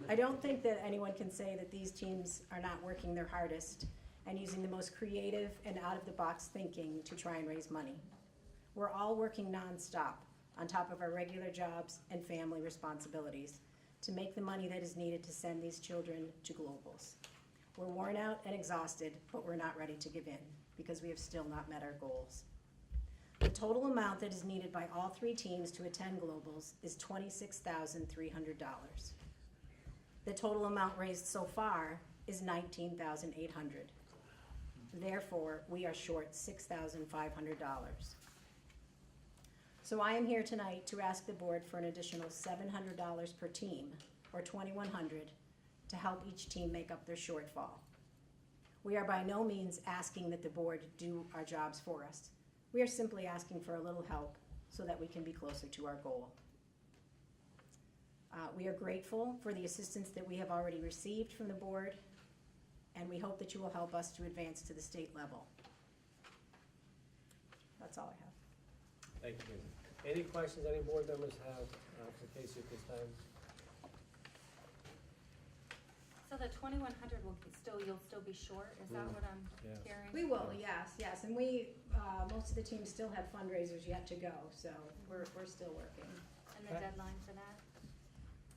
I don't think that anyone can say that these teams are not working their hardest and using the most creative and out-of-the-box thinking to try and raise money. We're all working nonstop on top of our regular jobs and family responsibilities to make the money that is needed to send these children to Globals. We're worn out and exhausted, but we're not ready to give in because we have still not met our goals. The total amount that is needed by all 3 teams to attend Globals is $26,300. The total amount raised so far is $19,800. Therefore, we are short $6,500. So I am here tonight to ask the board for an additional $700 per team, or $2,100, to help each team make up their shortfall. We are by no means asking that the board do our jobs for us. We are simply asking for a little help so that we can be closer to our goal. We are grateful for the assistance that we have already received from the board, and we hope that you will help us to advance to the state level. That's all I have. Thank you. Any questions any board members have for Casey at this time? So the 2,100 you'll still be short, is that what I'm Yes. hearing? We will, yes, and we, most of the teams still have fundraisers yet to go, so we're still working. And the deadline for that?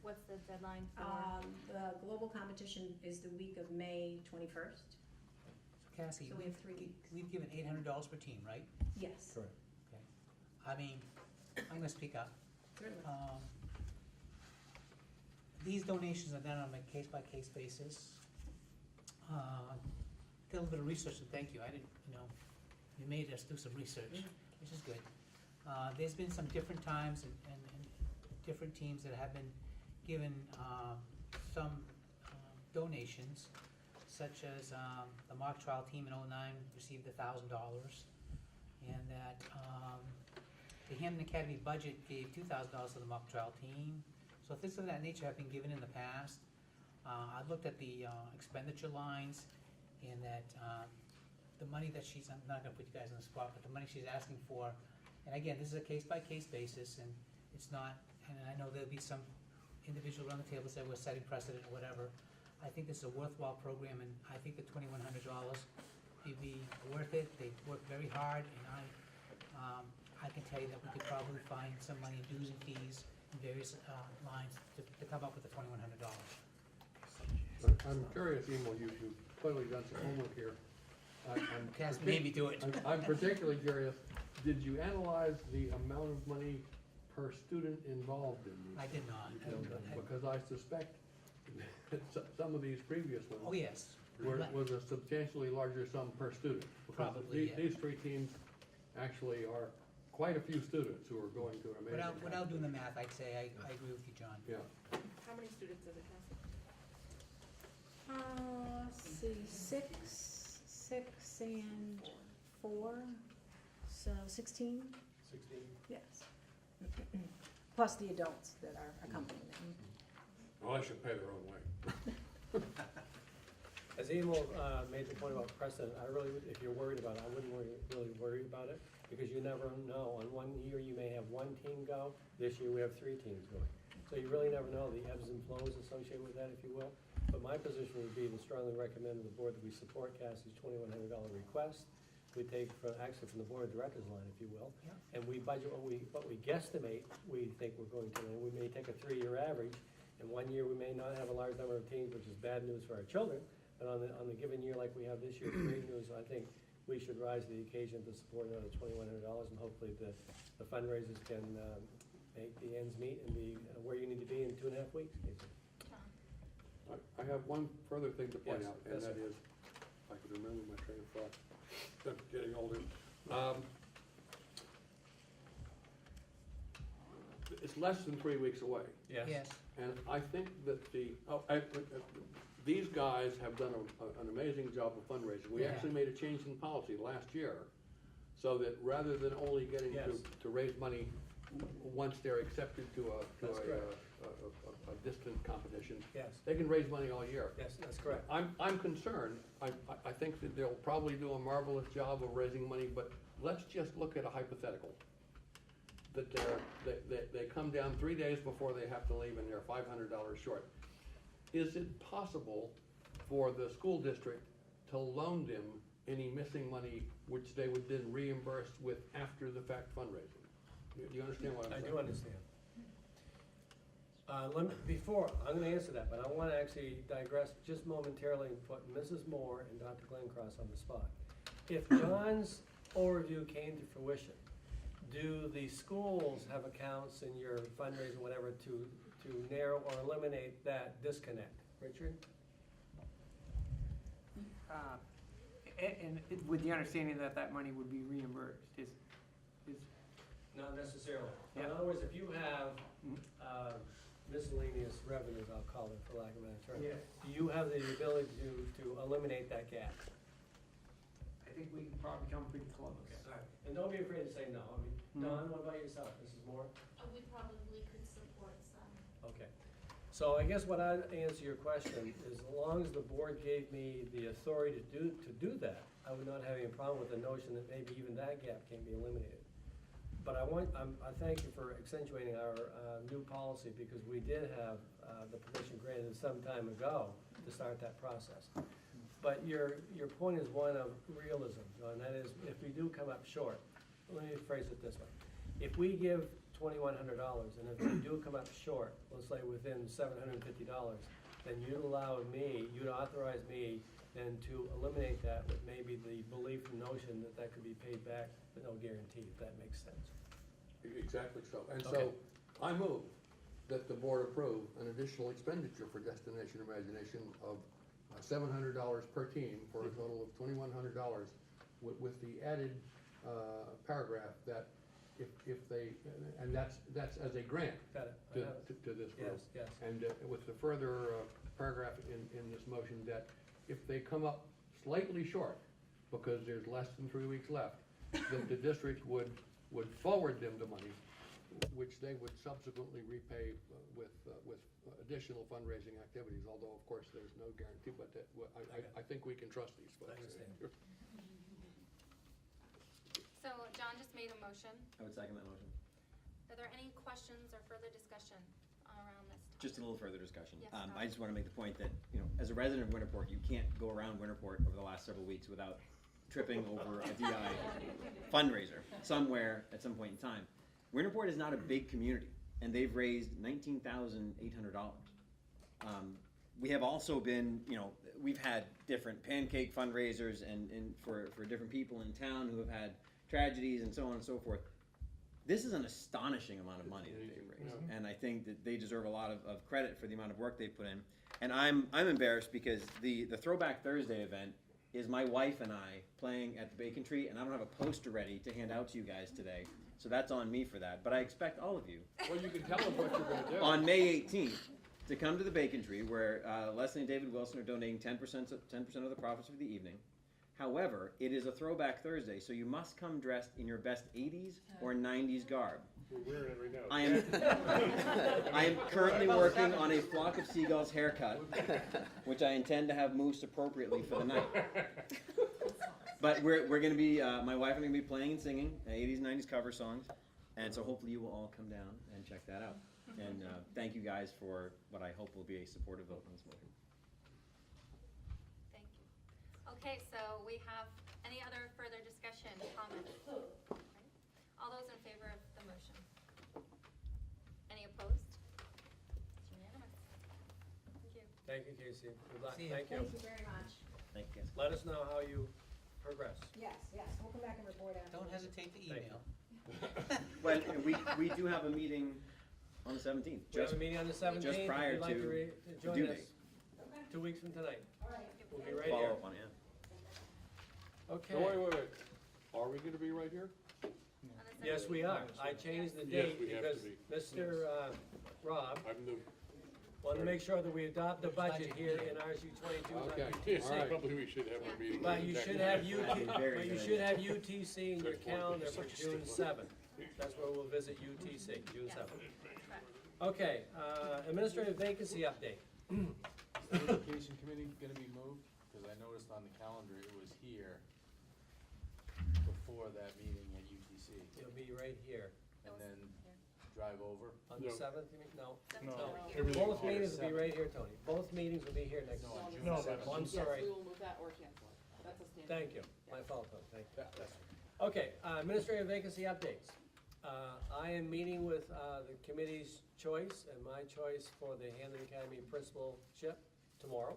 What's the deadline for? The global competition is the week of May 21st. Cassie, So we have 3 weeks. we've given $800 per team, right? Yes. Correct. Okay. I mean, I'm gonna speak up. Certainly. these donations are done on a case-by-case basis. Did a little bit of research, and thank you, I didn't, you made us do some research, which is good. There's been some different times and different teams that have been given some donations, such as the mock trial team in '09 received $1,000, and that the Hampton Academy budget gave $2,000 to the mock trial team. So things of that nature have been given in the past. I looked at the expenditure lines, and that the money that she's, I'm not gonna put you guys on the spot, but the money she's asking for, and again, this is a case-by-case basis, and it's not, and I know there'll be some individual around the table say we're setting precedent or whatever. I think this is a worthwhile program, and I think the $2,100 would be worth it. They work very hard, and I can tell you that we could probably find some money in dues and fees in various lines to come up with the $2,100. I'm curious, Emil, you've clearly done some homework here. Yes, maybe do it. I'm particularly curious, did you analyze the amount of money per student involved in these? I did not. Because I suspect that some of these previous ones. Oh, yes. Was a substantially larger sum per student. Because Probably, yeah. These three teams actually are quite a few students who are going to an amazing. Without doing the math, I'd say I agree with you, John. Yeah. How many students does it have? Let's see, six and 4, so 16? 16? Yes. Plus the adults that are accompanying them. Well, they should pay their own way. As Emil made the point about precedent, I really, if you're worried about it, I wouldn't really worry about it, because you never know. On one year, you may have one team go. This year, we have 3 teams going. So you really never know the ebbs and flows associated with that, if you will. But my position would be to strongly recommend to the board that we support Cassie's $2,100 request. We take actually from the board of directors line, if you will. Yeah. And we budget what we guesstimate we think we're going to, and we may take a 3-year average. And one year, we may not have a large number of teams, which is bad news for our children. But on the given year like we have this year, it's great news. I think we should rise to the occasion to support another $2,100, and hopefully the fundraisers can make the ends meet and be where you need to be in 2.5 weeks. I have one further thing to point Yes, out, and yes, that sir. is, if I could remember my train of thought, I'm getting older. It's less than 3 weeks away. Yes. Yes. And I think that these guys have done an amazing job of fundraising. We Yeah. actually made a change in policy last year, so that rather than only getting Yes. to raise money once they're accepted to That's correct. a distant competition, Yes. they can raise money all year. Yes, that's correct. I'm concerned, I think that they'll probably do a marvelous job of raising money, but let's just look at a hypothetical. That they come down 3 days before they have to leave and they're $500 short. Is it possible for the school district to loan them any missing money which they would then reimburse with after the fact fundraising? Do you understand what I'm I saying? do understand. I'm gonna answer that, but I wanna actually digress just momentarily and put Mrs. Moore and Dr. Glencross on the spot. If John's overview came to fruition, do the schools have accounts in your fundraising, whatever, to narrow or eliminate that disconnect? Richard? And with the understanding that that money would be reimbursed, is Not necessarily. In Yeah. other words, if you have miscellaneous revenues, I'll call it for lack of a better term, Yeah. do you have the ability to eliminate that gap? I think we can probably come pretty close. All right. And don't be afraid to say no. I mean, Don, what about yourself? Mrs. Moore? We probably could support some. Okay. So I guess what I'd answer your question is, as long as the board gave me the authority to do that, I would not have any problem with the notion that maybe even that gap can be eliminated. But I thank you for accentuating our new policy, because we did have the permission granted some time ago to start that process. But your point is one of realism, and that is, if we do come up short, let me phrase it this way. If we give $2,100, and if we do come up short, let's say within $750, then you'd authorize me then to eliminate that with maybe the belief and notion that that could be paid back, but no guarantee, if that makes sense. Exactly so. And Okay. so, I move that the board approve an additional expenditure for Destination Imagination of $700 per team for a total of $2,100 with the added paragraph that if they, and that's as a grant Got it. I have it. to this group. Yes, yes. And with the further paragraph in this motion that if they come up slightly short, because there's less than 3 weeks left, that the district would forward them the money, which they would subsequently repay with additional fundraising activities, although of course there's no guarantee, but that, I think we can trust these folks. I understand. So John just made a motion. I would second that motion. Are there any questions or further discussion around this topic? Just a little further discussion. Yes, I Rob. just want to make the point that, you know, as a resident of Winterport, you can't go around Winterport over the last several weeks without tripping over a DI fundraiser somewhere at some point in time. Winterport is not a big community, and they've raised $19,800. We have also been, you know, we've had different pancake fundraisers and for different people in town who have had tragedies and so on and so forth. This is an astonishing amount of money that they've raised, and I think that they deserve a lot of credit for the amount of work they've put in. And I'm embarrassed because the Throwback Thursday event is my wife and I playing at the Bacon Tree, and I don't have a poster ready to hand out to you guys today, so that's on me for that. But I expect all of you Well, you can tell them what you're gonna do. on May 18th to come to the Bacon Tree, where Leslie and David Wilson are donating 10% of the profits for the evening. However, it is a Throwback Thursday, so you must come dressed in your best 80s or 90s garb. We're wearing it right now. I am currently working on a Flock of Seagulls haircut, which I intend to have mousse appropriately for the night. But we're going to be, my wife and I are going to be playing and singing 80s and 90s cover songs, and so hopefully you will all come down and check that out. And thank you guys for what I hope will be a supportive vote on this motion. Thank you. Okay, so we have any other further discussion, comments? Okay. All those in favor of the motion? Any opposed? It's unanimous. Thank you. Thank you, Casey. Good luck. See ya. Thank you. Thank you very much. Thank you guys. Let us know how you progress. Yes, we'll come back and report after. Don't hesitate to Thank email. Well, we do have a meeting on the 17th. We have a meeting on the 17th. just prior If you'd like to to the join due us, date. 2 weeks from tonight. All right. We'll be right Follow here. up on it. Yeah. Okay. So wait. Are we gonna be right here? On the Yes, 17th. we are. I changed the Yes, date we have because to be. Mr. Rob I'm the, wanted to make sure that we adopt the budget here in RSU 22, not okay. UTC. Probably we should have a meeting. But you should have Very but you good should idea. have UTC in your calendar for June 7th. That's where we'll visit UTC, June 7th. Okay, administrative vacancy update. Is the education committee gonna be moved? Cause I noticed on the calendar it was here before that meeting at UTC. It'll be right here. And then drive over? On the 7th, you mean? No. Everything Both here. meetings will be right here, Tony. Both meetings will be here next No, on week. June 7th. Oh, I'm sorry. will move that or cancel it. That's a standard. Thank you. My fault, Tony. Thank you. Okay, administrative vacancy updates. I am meeting with the committee's choice and my choice for the Hamden Academy principalship tomorrow.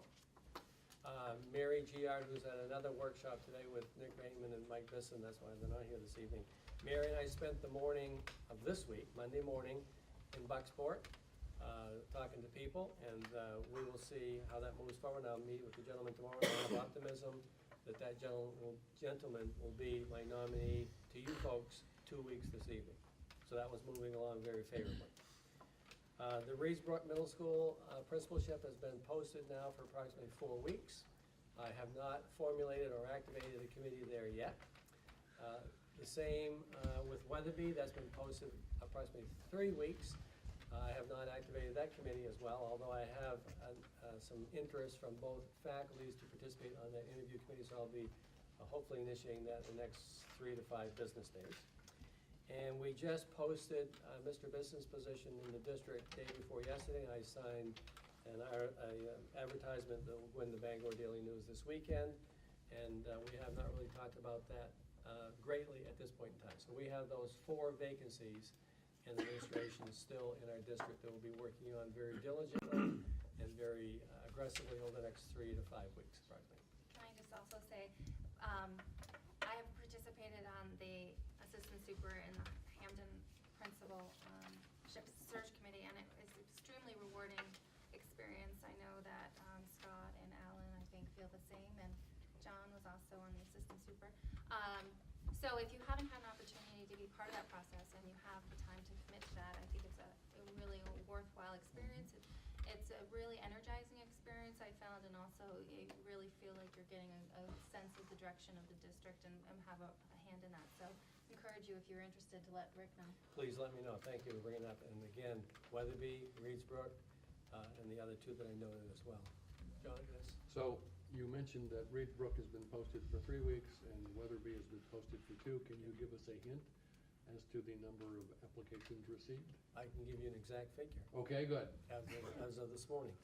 Mary Giard, who's at another workshop today with Nick Raymond and Mike Bisson, that's why they're not here this evening. Mary and I spent the morning of this week, Monday morning, in Bucksport, talking to people, and we will see how that moves forward. I'll meet with the gentleman tomorrow, and I have optimism that gentleman will be my nominee to you folks 2 weeks this evening. So that was moving along very favorably. The Reedsbrook Middle School principalship has been posted now for approximately 4 weeks. I have not formulated or activated a committee there yet. The same with Weatherby, that's been posted approximately 3 weeks. I have not activated that committee as well, although I have some interest from both faculties to participate on that interview committee, so I'll be hopefully initiating that in the next 3 to 5 business days. And we just posted Mr. Bisson's position in the district day before yesterday. I signed an advertisement that will win the Bangor Daily News this weekend, and we have not really talked about that greatly at this point in time. So we have those 4 vacancies in administration still in our district that we'll be working on very diligently and very aggressively over the next 3 to 5 weeks approximately. Can I just also say, I have participated on the assistant super in the Hamden principal search committee, and it was I know that Scott and Alan, I think, feel the same, and John was also on the assistant super. So if you haven't had an opportunity to be part of that process and you have the time to commit to that, I think it's a really worthwhile experience. It's a really energizing experience, I found, and also you really feel like you're getting a sense of the direction of the district and have a hand in that. So encourage you, if you're interested, to let Rick know. Please let me know. Thank you for bringing it up. And again, Weatherby, Reedsbrook, and the other two that I noted as well. John, yes? So you mentioned that Reed Brook has been posted for 3 weeks and Weatherby has been posted for 2. Can you give us a hint as to the number of applications received? I can give you an exact figure. Okay, good. As of this morning.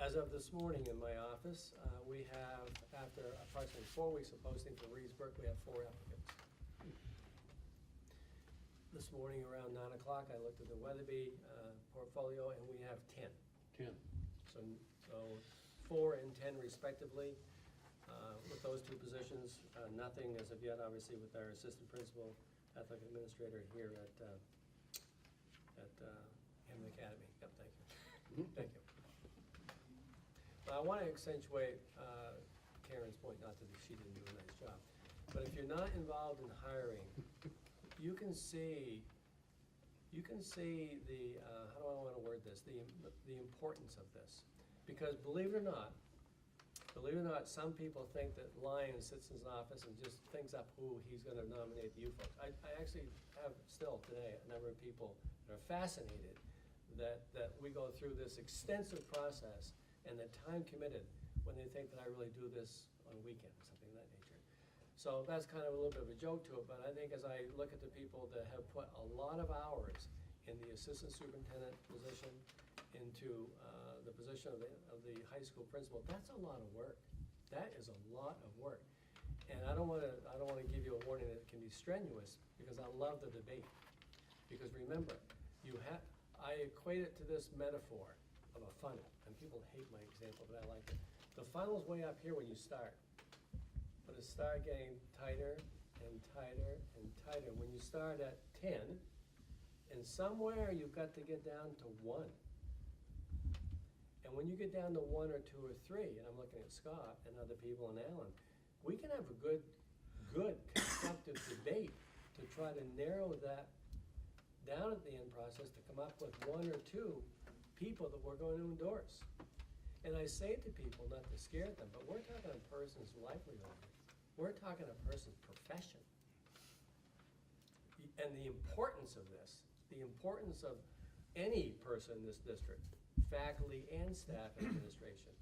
As of this morning in my office, we have, after approximately 4 weeks of posting for Reedsbrook, we have 4 applicants. This morning around 9 o'clock, I looked at the Weatherby portfolio and we have 10. 10. So 4 and 10 respectively. With those 2 positions, nothing as of yet, obviously, with our assistant principal, athletic administrator here at Hammond Academy. Yep, thank you. Thank you. I want to accentuate Karen's point, not that she didn't do a nice job, but if you're not involved in hiring, you can see the, how do I want to word this, the importance of this. Because believe it or not, some people think that Lyon sits in his office and just thinks up who he's going to nominate the youth folks. I actually have still today a number of people that are fascinated that we go through this extensive process and the time committed when they think that I really do this on a weekend, something of that nature. So that's kind of a little bit of a joke to it, but I think as I look at the people that have put a lot of hours in the assistant superintendent position, into the position of the high school principal, that's a lot of work. That is a lot of work. And I don't want to give you a warning that it can be strenuous, because I love the debate. Because remember, I equate it to this metaphor of a funnel, and people hate my example, but I like it. The funnel's way up here when you start, but it starts getting tighter and tighter and tighter. When you start at 10, and somewhere you've got to get down to 1. And when you get down to 1 or 2 or 3, and I'm looking at Scott and other people and Alan, we can have a good constructive debate to try to narrow that down at the end process to come up with 1 or 2 people that we're going to endorse. And I say to people, not to scare them, but we're talking a person's livelihood. We're talking a person's profession. And the importance of this, the importance of any person in this district, faculty and staff and administration,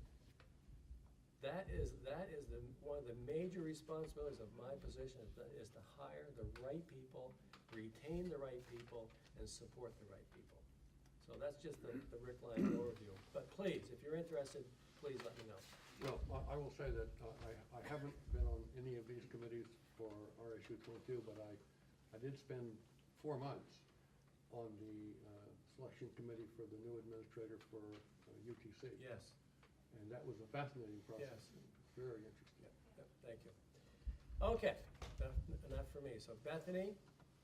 that is one of the major responsibilities of my position is to hire the right people, retain the right people, and support the right people. So that's just the Rick Lyon overview. But please, if you're interested, please let me know. Well, I will say that I haven't been on any of these committees for RSU 22, but I did spend 4 months on the selection committee for the new administrator for UTC. Yes. And that was a fascinating process. Yes. Very interesting. Yep, thank you. Okay, enough for me. So Bethany,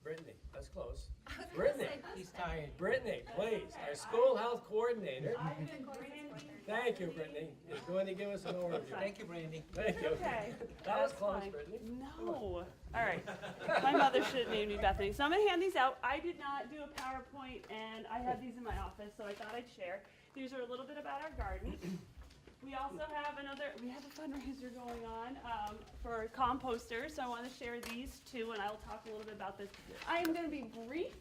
Brittany, that's close. Brittany. He's tired. Brittany, please, our school health coordinator. Thank you, Brittany, is going to give us an overview. Thank you, Brandy. Thank you. Okay. That was That's close, fine. Brittany. No. All right. My mother should have named me Bethany. So I'm going to hand these out. I did not do a PowerPoint, and I have these in my office, so I thought I'd share. These are a little bit about our garden. We also have we have a fundraiser going on for composters, so I want to share these too, and I'll talk a little bit about this. I am going to be brief.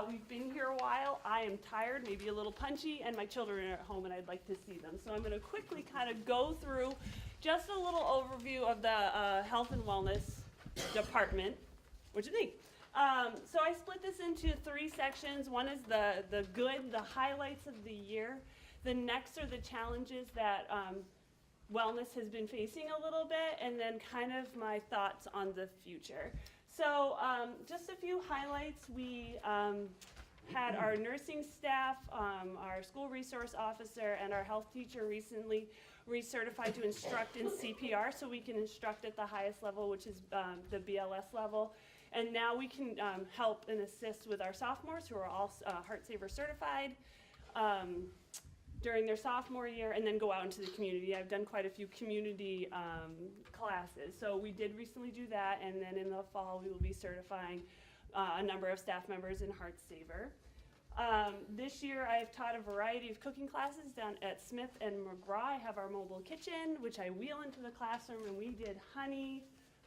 We've been here a while. I am tired, maybe a little punchy, and my children are at home, and I'd like to see them. So I'm going to quickly kind of go through just a little overview of the Health and Wellness Department. What do you think? So I split this into 3 sections. One is the good, the highlights of the year. The next are the challenges that wellness has been facing a little bit, and then kind of my thoughts on the future. So just a few highlights. We had our nursing staff, our school resource officer, and our health teacher recently recertified to instruct in CPR, so we can instruct at the highest level, which is the BLS level. And now we can help and assist with our sophomores who are all Heart Saver certified. during their sophomore year and then go out into the community. I've done quite a few community classes. So we did recently do that, and then in the fall we will be certifying a number of staff members in Heart Saver. This year I have taught a variety of cooking classes down at Smith and McGraw. I have our mobile kitchen, which I wheel into the classroom, and we did honey,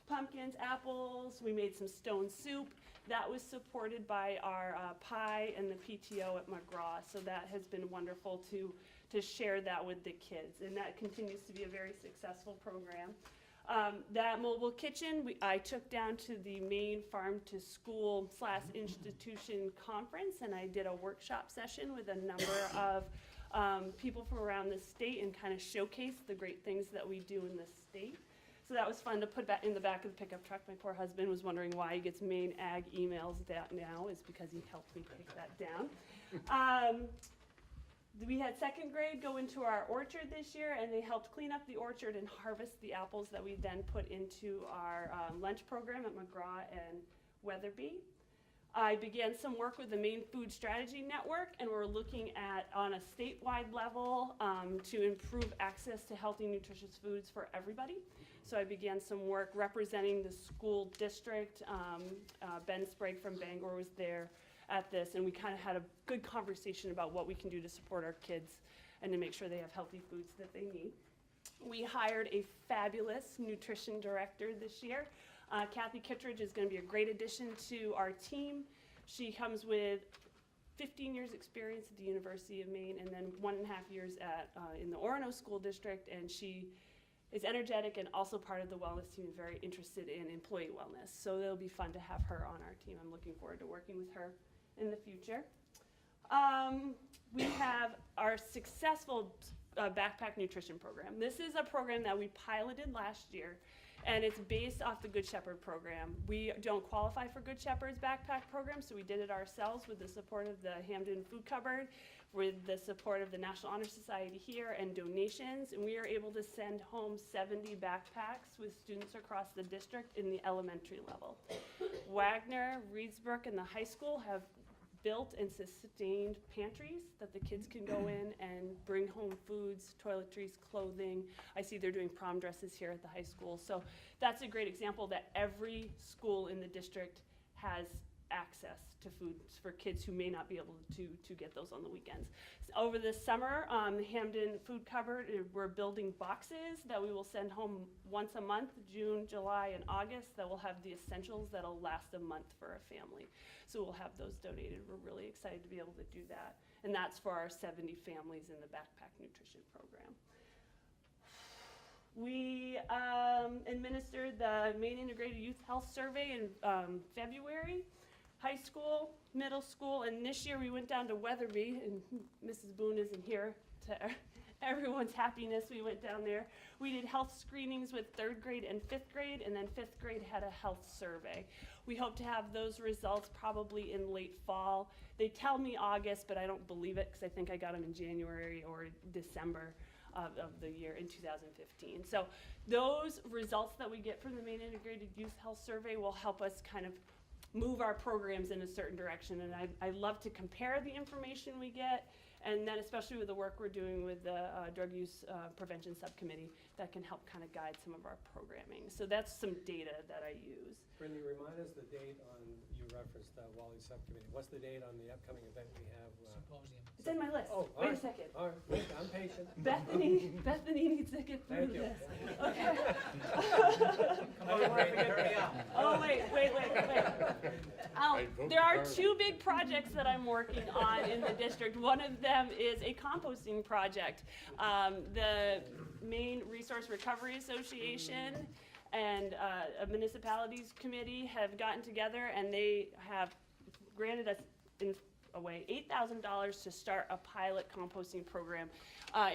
pumpkins, apples. We made some stone soup. That was supported by our pie and the PTO at McGraw, so that has been wonderful to share that with the kids, and that continues to be a very successful program. That mobile kitchen, I took down to the Maine Farm to School / institution conference, and I did a workshop session with a number of people from around the state and kind of showcased the great things that we do in the state. So that was fun to put back in the back of the pickup truck. My poor husband was wondering why he gets Maine Ag emails now, is because he helped me take that down. We had second grade go into our orchard this year, and they helped clean up the orchard and harvest the apples that we then put into our lunch program at McGraw and Weatherby. I began some work with the Maine Food Strategy Network, and we're looking at, on a statewide level, to improve access to healthy, nutritious foods for everybody. So I began some work representing the school district. Ben Sprague from Bangor was there at this, and we kind of had a good conversation about what we can do to support our kids and to make sure they have healthy foods that they need. We hired a fabulous nutrition director this year. Kathy Kittredge is going to be a great addition to our team. She comes with 15 years experience at the University of Maine and then 1.5 years in the Orono School District, and she is energetic and also part of the wellness team and very interested in employee wellness. So it'll be fun to have her on our team. I'm looking forward to working with her in the future. We have our successful backpack nutrition program. This is a program that we piloted last year, and it's based off the Good Shepherd program. We don't qualify for Good Shepherd's backpack program, so we did it ourselves with the support of the Hampden Food Cupboard, with the support of the National Honor Society here, and donations, and we are able to send home 70 backpacks with students across the district in the elementary level. Wagner, Reedsbrook, and the high school have built and sustained pantries that the kids can go in and bring home foods, toiletries, clothing. I see they're doing prom dresses here at the high school. So that's a great example that every school in the district has access to foods for kids who may not be able to get those on the weekends. So over the summer, the Hampden Food Cupboard, we're building boxes that we will send home once a month, June, July, and August, that will have the essentials that'll last a month for a family. So we'll have those donated. We're really excited to be able to do that. And that's for our 70 families in the backpack nutrition program. We administered the Maine Integrated Youth Health Survey in February. High school, middle school, and this year we went down to Weatherby, and Mrs. Boone isn't here to everyone's happiness. We went down there. We did health screenings with 3rd grade and 5th grade, and then 5th grade had a health survey. We hope to have those results probably in late fall. They tell me August, but I don't believe it because I think I got them in January or December of the year in 2015. So those results that we get from the Maine Integrated Youth Health Survey will help us kind of move our programs in a certain direction, and I love to compare the information we get, and then especially with the work we're doing with the Drug Use Prevention Subcommittee, that can help kind of guide some of our programming. So that's some data that I use. Brittany, remind us the date on, you referenced the Wally Subcommittee. What's the date on the upcoming event we have? Symposium. It's in my list. Oh, Wait a second. All right, wait, I'm patient. Bethany needs to get through Thank you. this. Okay. Come on, Brandon, hurry up. Oh, wait. There are 2 big projects that I'm working on in the district. One of them is a composting project. The Maine Resource Recovery Association and a municipalities committee have gotten together, and they have granted us $8,000 to start a pilot composting program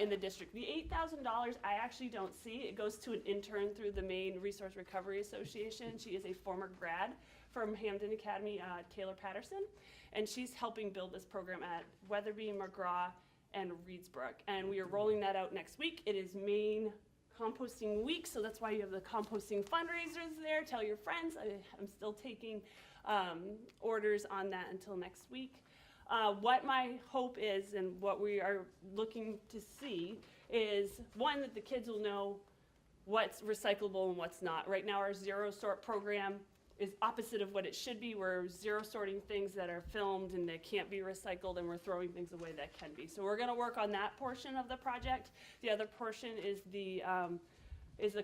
in the district. The $8,000 I actually don't see. It goes to an intern through the Maine Resource Recovery Association. She is a former grad from Hampden Academy, Taylor Patterson, and she's helping build this program at Weatherby, McGraw, and Reedsbrook. And we are rolling that out next week. It is Maine Composting Week, so that's why you have the composting fundraisers there. Tell your friends. I'm still taking orders on that until next week. What my hope is and what we are looking to see is, one, that the kids will know what's recyclable and what's not. Right now, our zero sort program is opposite of what it should be. We're zero sorting things that are filmed and that can't be recycled, and we're throwing things away that can be. So we're gonna work on that portion of the project. The other portion is the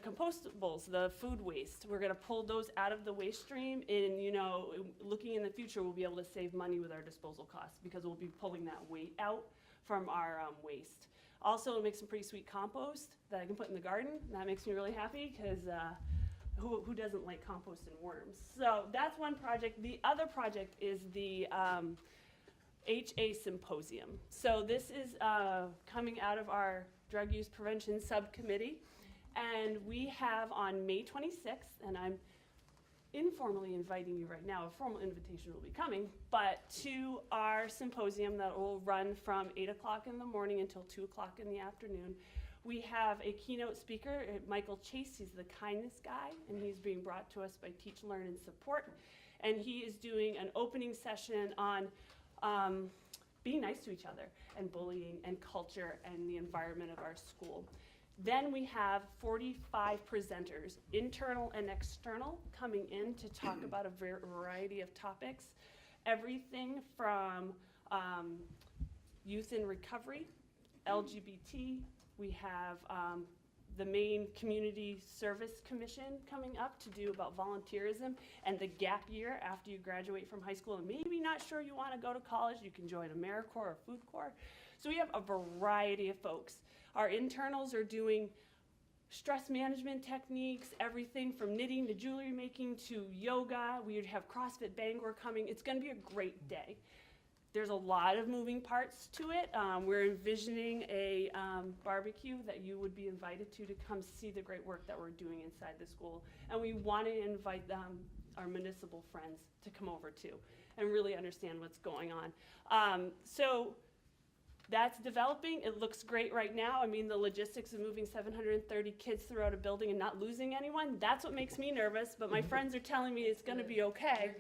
compostables, the food waste. We're gonna pull those out of the waste stream, and looking in the future, we'll be able to save money with our disposal costs because we'll be pulling that weight out from our waste. Also, it'll make some pretty sweet compost that I can put in the garden. That makes me really happy because who doesn't like compost and worms? So that's one project. The other project is the HA Symposium. So this is coming out of our Drug Use Prevention Subcommittee. And we have on May 26th, and I'm informally inviting you right now, a formal invitation will be coming, but to our symposium that will run from 8 o'clock in the morning until 2 o'clock in the afternoon. We have a keynote speaker, Michael Chase. He's the kindness guy, and he's being brought to us by Teach, Learn, and Support. And he is doing an opening session on being nice to each other and bullying and culture and the environment of our school. Then we have 45 presenters, internal and external, coming in to talk about a variety of topics. Everything from youth in recovery, LGBT. We have the Maine Community Service Commission coming up to do about volunteerism and the gap year after you graduate from high school and maybe not sure you want to go to college. You can join AmeriCorps or Food Corps. So we have a variety of folks. Our internals are doing stress management techniques, everything from knitting to jewelry making to yoga. We have CrossFit Bangor coming. It's going to be a great day. There's a lot of moving parts to it. We're envisioning a barbecue that you would be invited to come see the great work that we're doing inside the school. And we want to invite our municipal friends to come over too and really understand what's going on. So that's developing. It looks great right now. I mean, the logistics of moving 730 kids throughout a building and not losing anyone, that's what makes me nervous, but my friends are telling me it's gonna be okay.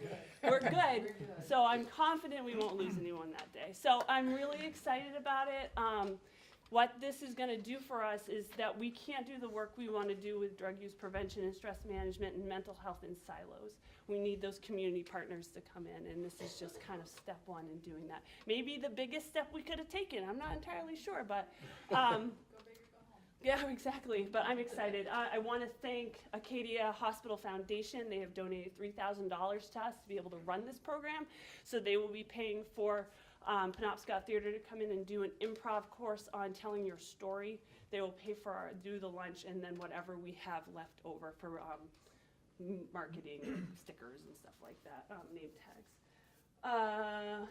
We're good. So I'm confident we won't lose anyone that day. So I'm really excited about it. What this is gonna do for us is that we can't do the work we wanna do with drug use prevention and stress management and mental health in silos. We need those community partners to come in, and this is just kind of step one in doing that. Maybe the biggest step we could have taken, I'm not entirely sure, but yeah, exactly, but I'm excited. I want to thank Acadia Hospital Foundation. They have donated $3,000 to us to be able to run this program, so they will be paying for Penobscot Theater to come in and do an improv course on telling your story. They will pay for do the lunch, and then whatever we have left over for marketing, stickers and stuff like that, name tags.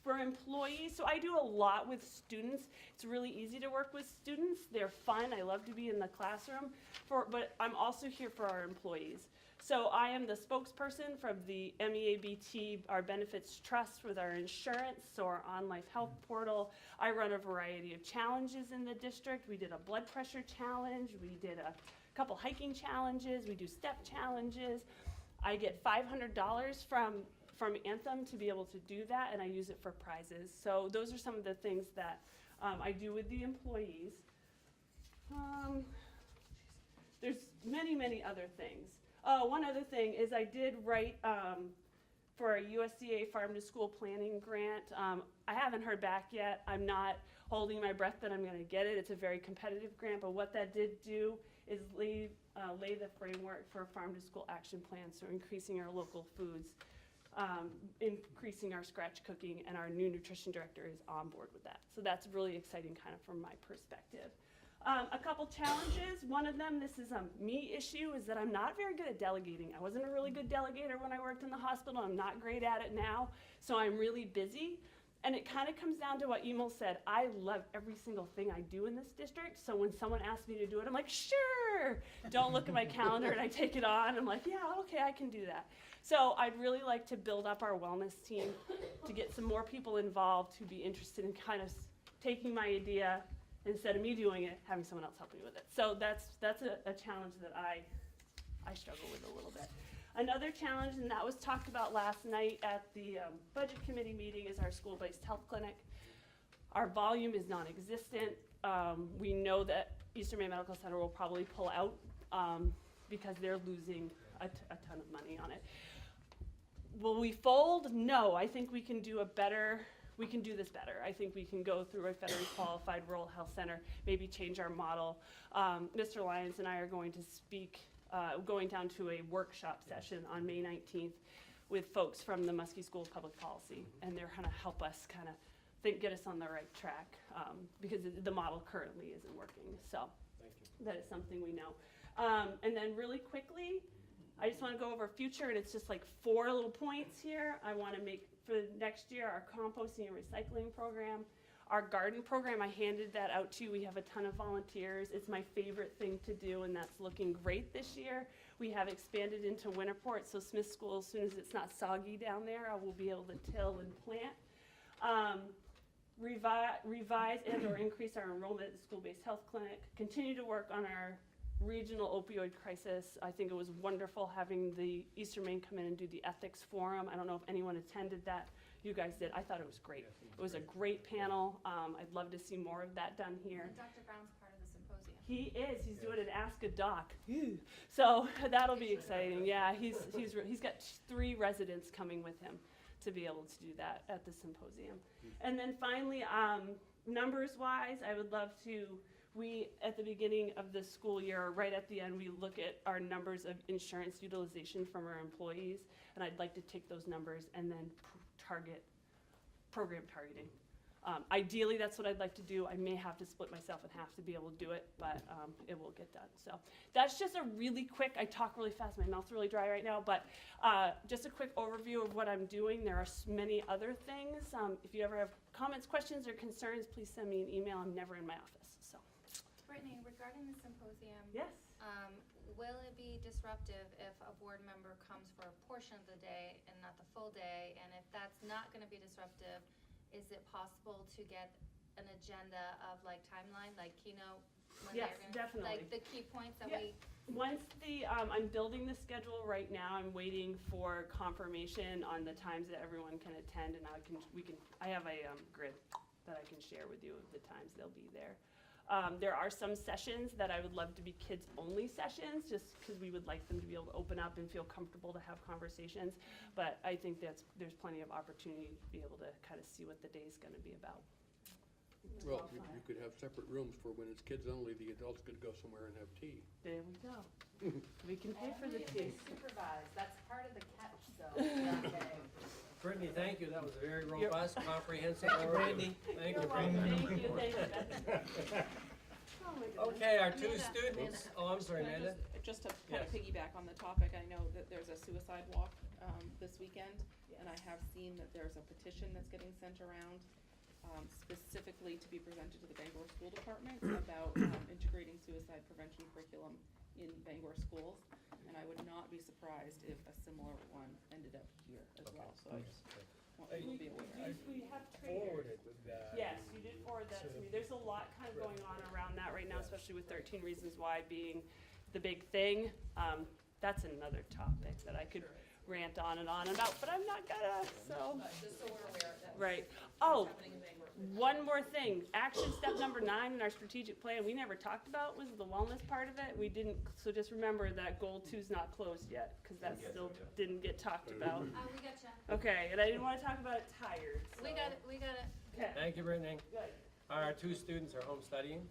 For employees, so I do a lot with students. It's really easy to work with students. They're fun. I love to be in the classroom, but I'm also here for our employees. So I am the spokesperson from the MEABT, our benefits trust with our insurance, so our on-life health portal. I run a variety of challenges in the district. We did a blood pressure challenge. We did a couple hiking challenges. We do step challenges. I get $500 from Anthem to be able to do that, and I use it for prizes. So those are some of the things that I do with the employees. There's many, many other things. One other thing is I did write for a USDA Farm to School Planning grant. I haven't heard back yet. I'm not holding my breath that I'm going to get it. It's a very competitive grant, but what that did do is lay the framework for a Farm to School action plan, so increasing our local foods, increasing our scratch cooking, and our new nutrition director is on board with that. So that's really exciting kind of from my perspective. A couple challenges. One of them, this is a me issue, is that I'm not very good at delegating. I wasn't a really good delegator when I worked in the hospital. I'm not great at it now, so I'm really busy. And it kind of comes down to what Emil said. I love every single thing I do in this district, so when someone asks me to do it, I'm like, sure! Don't look at my calendar, and I take it on. I'm like, yeah, okay, I can do that. So I'd really like to build up our wellness team to get some more people involved who'd be interested in kind of taking my idea, instead of me doing it, having someone else help me with it. So that's a challenge that I struggle with a little bit. Another challenge, and that was talked about last night at the budget committee meeting, is our school-based health clinic. Our volume is non-existent. We know that Eastern Maine Medical Center will probably pull out because they're losing a ton of money on it. Will we fold? No, I think we can do we can do this better. I think we can go through a federally qualified rural health center, maybe change our model. Mr. Lyons and I are going to speak, going down to a workshop session on May 19th with folks from the Muskie School of Public Policy, and they're gonna help us kind of get us on the right track, because the model currently isn't working. So that is something we know. And then really quickly, I just want to go over future, and it's just like 4 little points here. I want to make for next year our composting and recycling program, our garden program. I handed that out to you. We have a ton of volunteers. It's my favorite thing to do, and that's looking great this year. We have expanded into Winterport, so Smith School, as soon as it's not soggy down there, I will be able to till and plant. Revise and or increase our enrollment at the school-based health clinic. Continue to work on our regional opioid crisis. I think it was wonderful having the Eastern Maine come in and do the ethics forum. I don't know if anyone attended that. You guys did. I thought it was great. It was a great panel. I'd love to see more of that done here. Dr. Brown's part of the symposium. He is. He's doing an Ask a Doc. So that'll be exciting. Yeah, he's got 3 residents coming with him to be able to do that at the symposium. And then finally, numbers-wise, I would love to, at the beginning of the school year, right at the end, we look at our numbers of insurance utilization from our employees, and I'd like to take those numbers and then program targeting. Ideally, that's what I'd like to do. I may have to split myself in half to be able to do it, but it will get done. So that's just a really quick, I talk really fast, my mouth's really dry right now, but just a quick overview of what I'm doing. There are many other things. If you ever have comments, questions, or concerns, please send me an email. I'm never in my office, so. Brittany, regarding the symposium. Yes. Will it be disruptive if a board member comes for a portion of the day and not the full day? And if that's not gonna be disruptive, is it possible to get an agenda of like timeline, like keynote? When Yes, they're gonna, definitely. like the key points that Yeah. Once I'm building the schedule right now. I'm waiting for confirmation on the times that everyone can attend, and I have a grid that I can share with you of the times they'll be there. There are some sessions that I would love to be kids-only sessions, just because we would like them to be able to open up and feel comfortable to have conversations. But I think there's plenty of opportunity to be able to kind of see what the day's going to be about. Well, you could have separate rooms for when it's kids only, the adults could go somewhere and have tea. There we go. We can pay for the tea. Supervised, that's part of the catch, though. Brittany, thank you. That was a very robust, comprehensive Thank you, overview. Brandy. Thank you, You're Brittany. welcome. Thank you, Bethany. Oh my goodness. Okay, our 2 Amanda. students, oh, I'm sorry, Can I Amanda. just to kind Yes. of piggyback on the topic, I know that there's a suicide walk this weekend, and I have seen that there's a petition that's getting sent around specifically to be presented to the Bangor School Department about integrating suicide prevention curriculum in Bangor schools, and I would not be surprised if a similar one ended up here as well, so I just want people to be aware. We have trainers. Forwarded with that. Yes, you did forward that to me. There's a lot kind of going on around that right now, especially with 13 Reasons Why being the big thing. That's another topic that I could rant on and on about, but I'm not gonna, so. Just so we're aware of that. Right. Oh, one more thing. Action step number 9 in our strategic plan, we never talked about was the wellness part of it. We didn't, so just remember that goal 2's not closed yet, because that still didn't get talked about. We gotcha. Okay, and I didn't want to talk about it tired, We so- got it, we got it. Okay. Thank you, Brittany. Good. Our 2 students are home studying,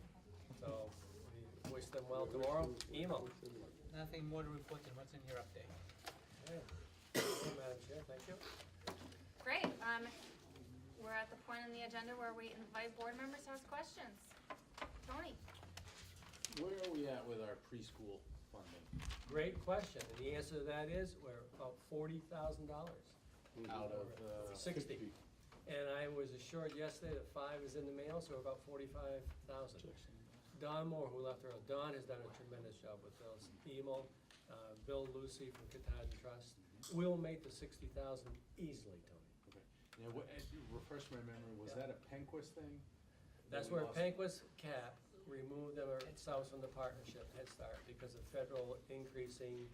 so we wish them well tomorrow. Emo. Nothing more to report than what's in your update. Okay. Madam Chair, thank you. Great, we're at the point in the agenda where we invite board members to ask questions. Tony? Where are we at with our preschool funding? Great question, and the answer to that is, we're about $40,000. Out of, 60. And I was assured yesterday that 5 is in the mail, so we're about 45,000. Don Moore, who left early, Don has done a tremendous job with those. Emo, Bill Lucy from Katahdin Trust. We'll make the 60,000 easily, Tony. Okay. Yeah, refresh my memory, was that a Penquist thing? That's where Penquist Cap removed themselves from the partnership, Head Start, because of federal increasing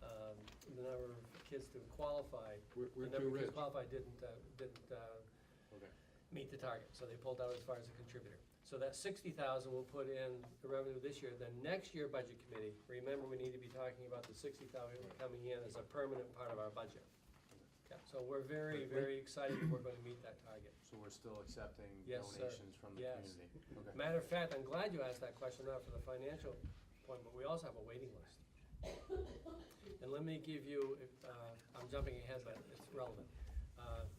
the number of kids to qualify. We're The number too of kids rich. qualified didn't Okay. meet the target, so they pulled out as far as a contributor. So that 60,000 we'll put in the revenue this year. Then next year, budget committee, remember, we need to be talking about the 60,000 coming in as a permanent part of our budget. Okay, so we're very, very excited that we're gonna meet that target. So we're still accepting Yes, sir. donations from the Yes. community? Okay. Matter of fact, I'm glad you asked that question, not for the financial point, but we also have a waiting list. And let me give you, I'm jumping ahead, but it's relevant.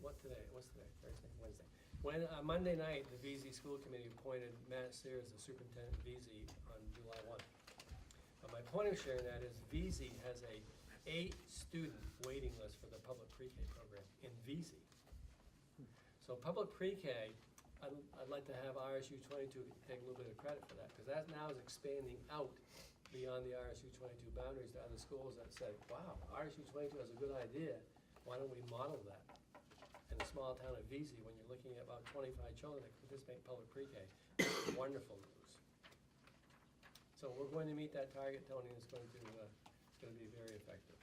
What's today? Thursday, Wednesday. When, Monday night, the VZ School Committee appointed Matt Sears as the superintendent of VZ on July 1. But my point of sharing that is VZ has a 8-student waiting list for the public pre-K program in VZ. So public pre-K, I'd like to have RSU 22 take a little bit of credit for that, because that now is expanding out beyond the RSU 22 boundaries to other schools that said, wow, RSU 22 has a good idea, why don't we model that? In a small town of VZ, when you're looking at about 25 children that participate in public pre-K, it's wonderful news. So we're going to meet that target, Tony, and it's going to be very effective.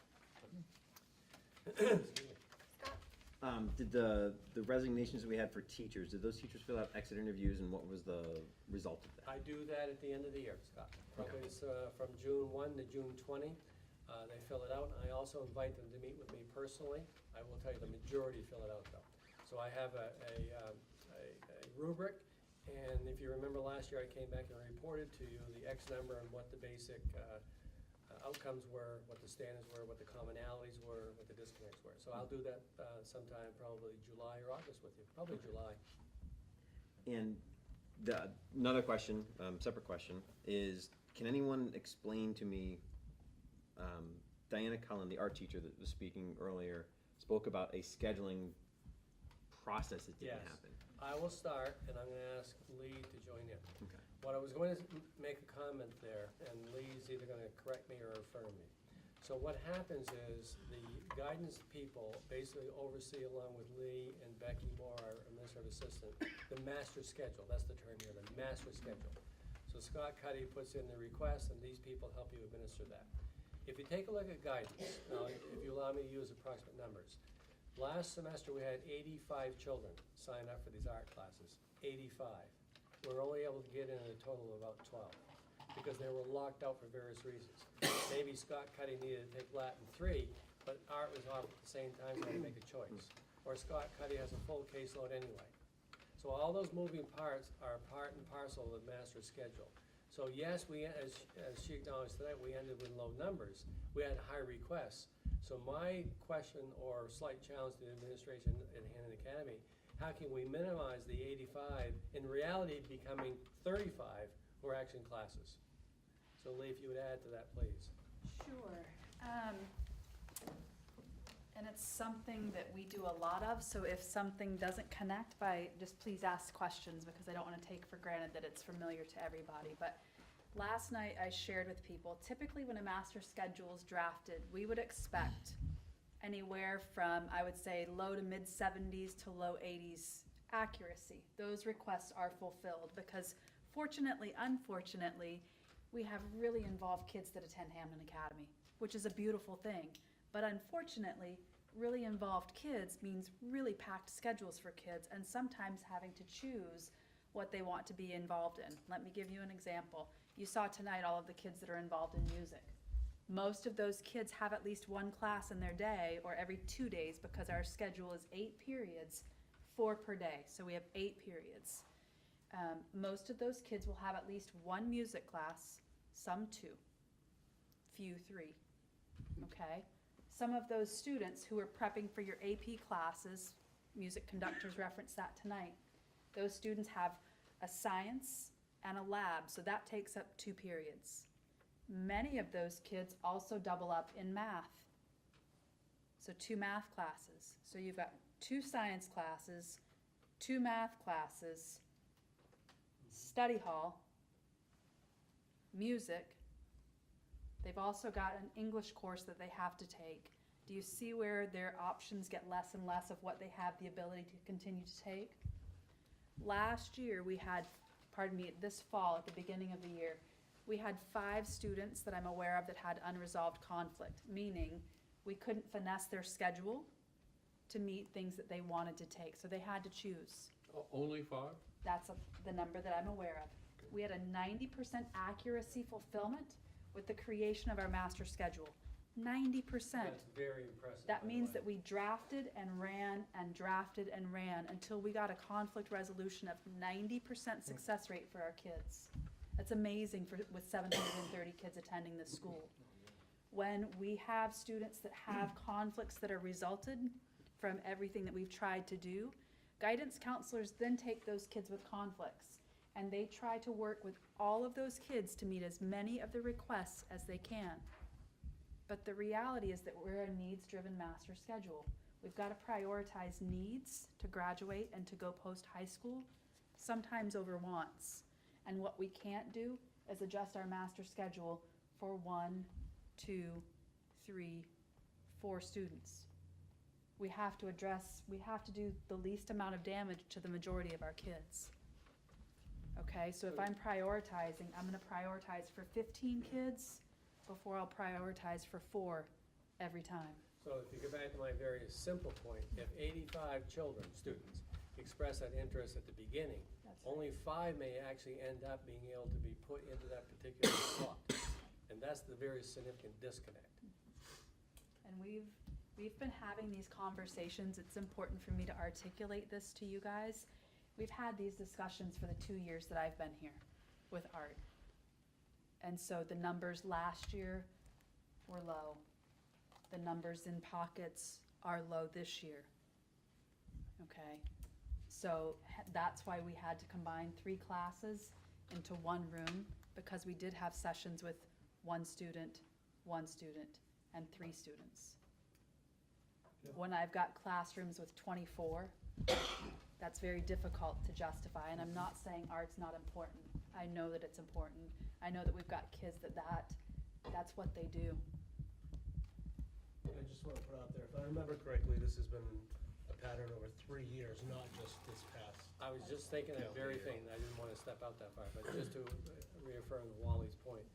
Excuse me. Did the resignations that we had for teachers, did those teachers fill out exit interviews, and what was the result of that? I do that at the end of the year, Scott. Probably it's from June 1 to June 20. They fill it out, and I also invite them to meet with me personally. I will tell you, the majority fill it out, though. So I have a rubric, and if you remember last year, I came back and reported to you the X number and what the basic outcomes were, what the standards were, what the commonalities were, what the disconnects were. So I'll do that sometime, probably July or August with you, probably July. And another question, separate question, is can anyone explain to me, Diana Cullen, the art teacher that was speaking earlier, spoke about a scheduling process that didn't Yes. happen. I will start, and I'm gonna ask Lee to join in. Okay. What I was going to make a comment there, and Lee's either gonna correct me or affirm me. So what happens is, the guidance people basically oversee, along with Lee and Becky Moore, our administrative assistant, the master schedule, that's the term here, the master schedule. So Scott Cuddy puts in the request, and these people help you administer that. If you take a look at guidance, now, if you allow me to use approximate numbers, last semester we had 85 children sign up for these art classes, 85. We're only able to get in a total of about 12, because they were locked out for various reasons. Maybe Scott Cuddy needed to take Latin 3, but art was off at the same time, so I had to make a choice. Or Scott Cuddy has a full caseload anyway. So all those moving parts are part and parcel of the master schedule. So yes, as she acknowledged today, we ended with low numbers. We had high requests. So my question or slight challenge to the administration at Hampton Academy, how can we minimize the 85, in reality becoming 35 who are action classes? So Lee, if you would add to that, please. Sure. And it's something that we do a lot of, so if something doesn't connect, just please ask questions, because I don't want to take for granted that it's familiar to everybody. But last night I shared with people, typically when a master schedule is drafted, we would expect anywhere from, I would say, low to mid 70s to low 80s accuracy. Those requests are fulfilled because fortunately, unfortunately, we have really involved kids that attend Hampton Academy, which is a beautiful thing. But unfortunately, really involved kids means really packed schedules for kids, and sometimes having to choose what they want to be involved in. Let me give you an example. You saw tonight all of the kids that are involved in music. Most of those kids have at least one class in their day or every 2 days, because our schedule is 8 periods, 4 per day. So we have 8 periods. Most of those kids will have at least one music class, some 2, few 3, okay? Some of those students who are prepping for your AP classes, music conductors referenced that tonight, those students have a science and a lab, so that takes up 2 periods. Many of those kids also double up in math, so 2 math classes. So you've got 2 science classes, 2 math classes, study hall, music. They've also got an English course that they have to take. Do you see where their options get less and less of what they have the ability to continue to take? Last year we had, this fall at the beginning of the year, We had 5 students that I'm aware of that had unresolved conflict, meaning we couldn't finesse their schedule to meet things that they wanted to take, so they had to choose. Only 5? That's the number that I'm aware of. We had a 90% accuracy fulfillment with the creation of our master schedule. 90%. That's very impressive. That by the means way. that we drafted and ran and drafted and ran until we got a conflict resolution of 90% success rate for our kids. That's amazing with 730 kids attending this school. When we have students that have conflicts that are resulted from everything that we've tried to do, guidance counselors then take those kids with conflicts and they try to work with all of those kids to meet as many of the requests as they can. But the reality is that we're a needs-driven master schedule. We've got to prioritize needs to graduate and to go post-high school, sometimes over wants. And what we can't do is adjust our master schedule for 1, 2, 3, 4 students. We have to do the least amount of damage to the majority of our kids. Okay, so if I'm prioritizing, I'm gonna prioritize for 15 kids before I'll prioritize for 4 every time. So if you go back to my very simple point, if 85 children, students, express that interest at the beginning, only 5 may actually end up being able to be put into that particular slot. And that's the very significant disconnect. And we've been having these conversations. It's important for me to articulate this to you guys. We've had these discussions for the 2 years that I've been here with Art. And so the numbers last year were low. The numbers in pockets are low this year. Okay? So that's why we had to combine 3 classes into 1 room, because we did have sessions with 1 student, and 3 students. When I've got classrooms with 24, that's very difficult to justify, and I'm not saying art's not important. I know that it's important. I know that we've got kids that's what they do. I just want to put out there, if I remember correctly, this has been a pattern over 3 years, not just this past. I was just thinking that very thing. I didn't want to step out that far, but just to reaffirm Wally's point,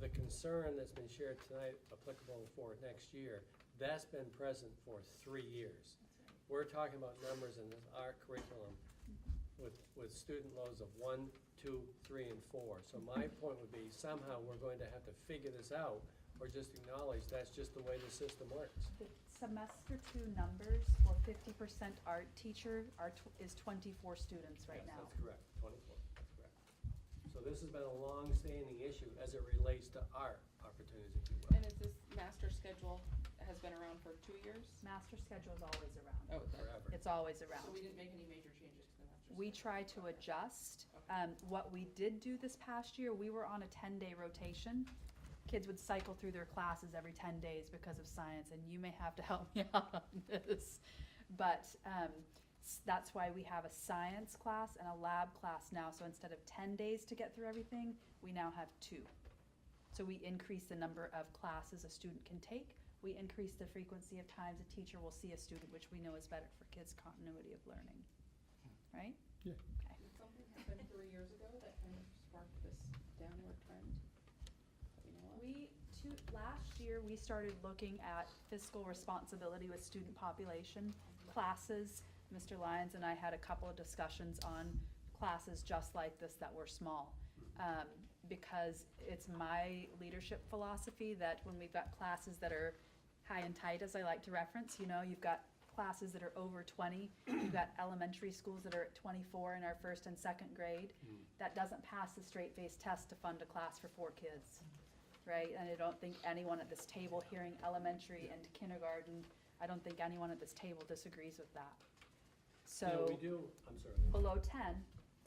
the concern that's been shared tonight applicable for next year, that's been present for 3 years. We're talking about numbers in our curriculum with student loads of 1, 2, 3, and 4. So my point would be somehow we're going to have to figure this out or just acknowledge that's just the way the system works. The semester 2 numbers for 50% art teacher is 24 students right Yes, now. that's correct, 24, that's correct. So this has been a long-standing issue as it relates to art opportunities, if you will. And is this master schedule has been around for 2 years? Master schedule is always around. Oh, it's Forever. It's always around. So we didn't make any major changes to the master schedule? We try to adjust. What we did do this past year, we were on a 10-day rotation. Kids would cycle through their classes every 10 days because of science, and you may have to help me out on this. But that's why we have a science class and a lab class now. So instead of 10 days to get through everything, we now have 2. So we increase the number of classes a student can take. We increase the frequency of times a teacher will see a student, which we know is better for kids' continuity of learning. Right? Yeah. Okay. Did something happen 3 years ago that kind of sparked this downward trend? that we know of? Last year, we started looking at fiscal responsibility with student population classes. Mr. Lyons and I had a couple of discussions on classes just like this that were small. Because it's my leadership philosophy that when we've got classes that are high and tight, as I like to reference, you've got classes that are over 20, you've got elementary schools that are at 24 in our 1st and 2nd grade. That doesn't pass the straight-face test to fund a class for 4 kids, right? And I don't think anyone at this table hearing elementary and kindergarten, I don't think anyone at this table disagrees with that. So. No, we do, I'm sorry. Below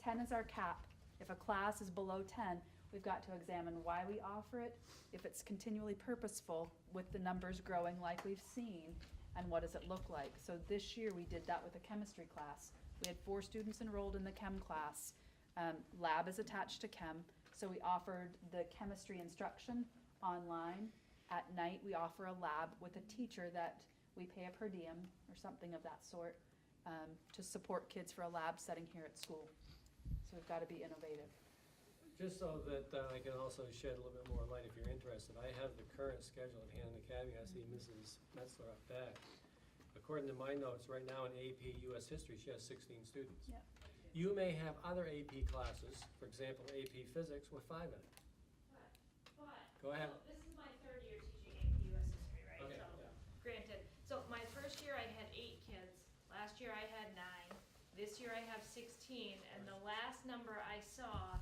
10 is our cap. If a class is below 10, we've got to examine why we offer it, if it's continually purposeful with the numbers growing like we've seen, and what does it look like. So this year we did that with a chemistry class. We had 4 students enrolled in the chem class. Lab is attached to chem, so we offered the chemistry instruction online. At night we offer a lab with a teacher that we pay a per diem or something of that sort to support kids for a lab setting here at school. So we've got to be innovative. Just so that I can also shed a little bit more light if you're interested, I have the current schedule at Hannon Academy. I see Mrs. Metzler up back. According to my notes, right now in AP US History, she has 16 students. Yep. You may have other AP classes, for example, AP Physics with 5 in it. Go ahead. So this is my third year teaching AP US history, right? Okay, So, yeah. granted, so my first year I had 8 kids, last year I had 9, this year I have 16, and the last number I saw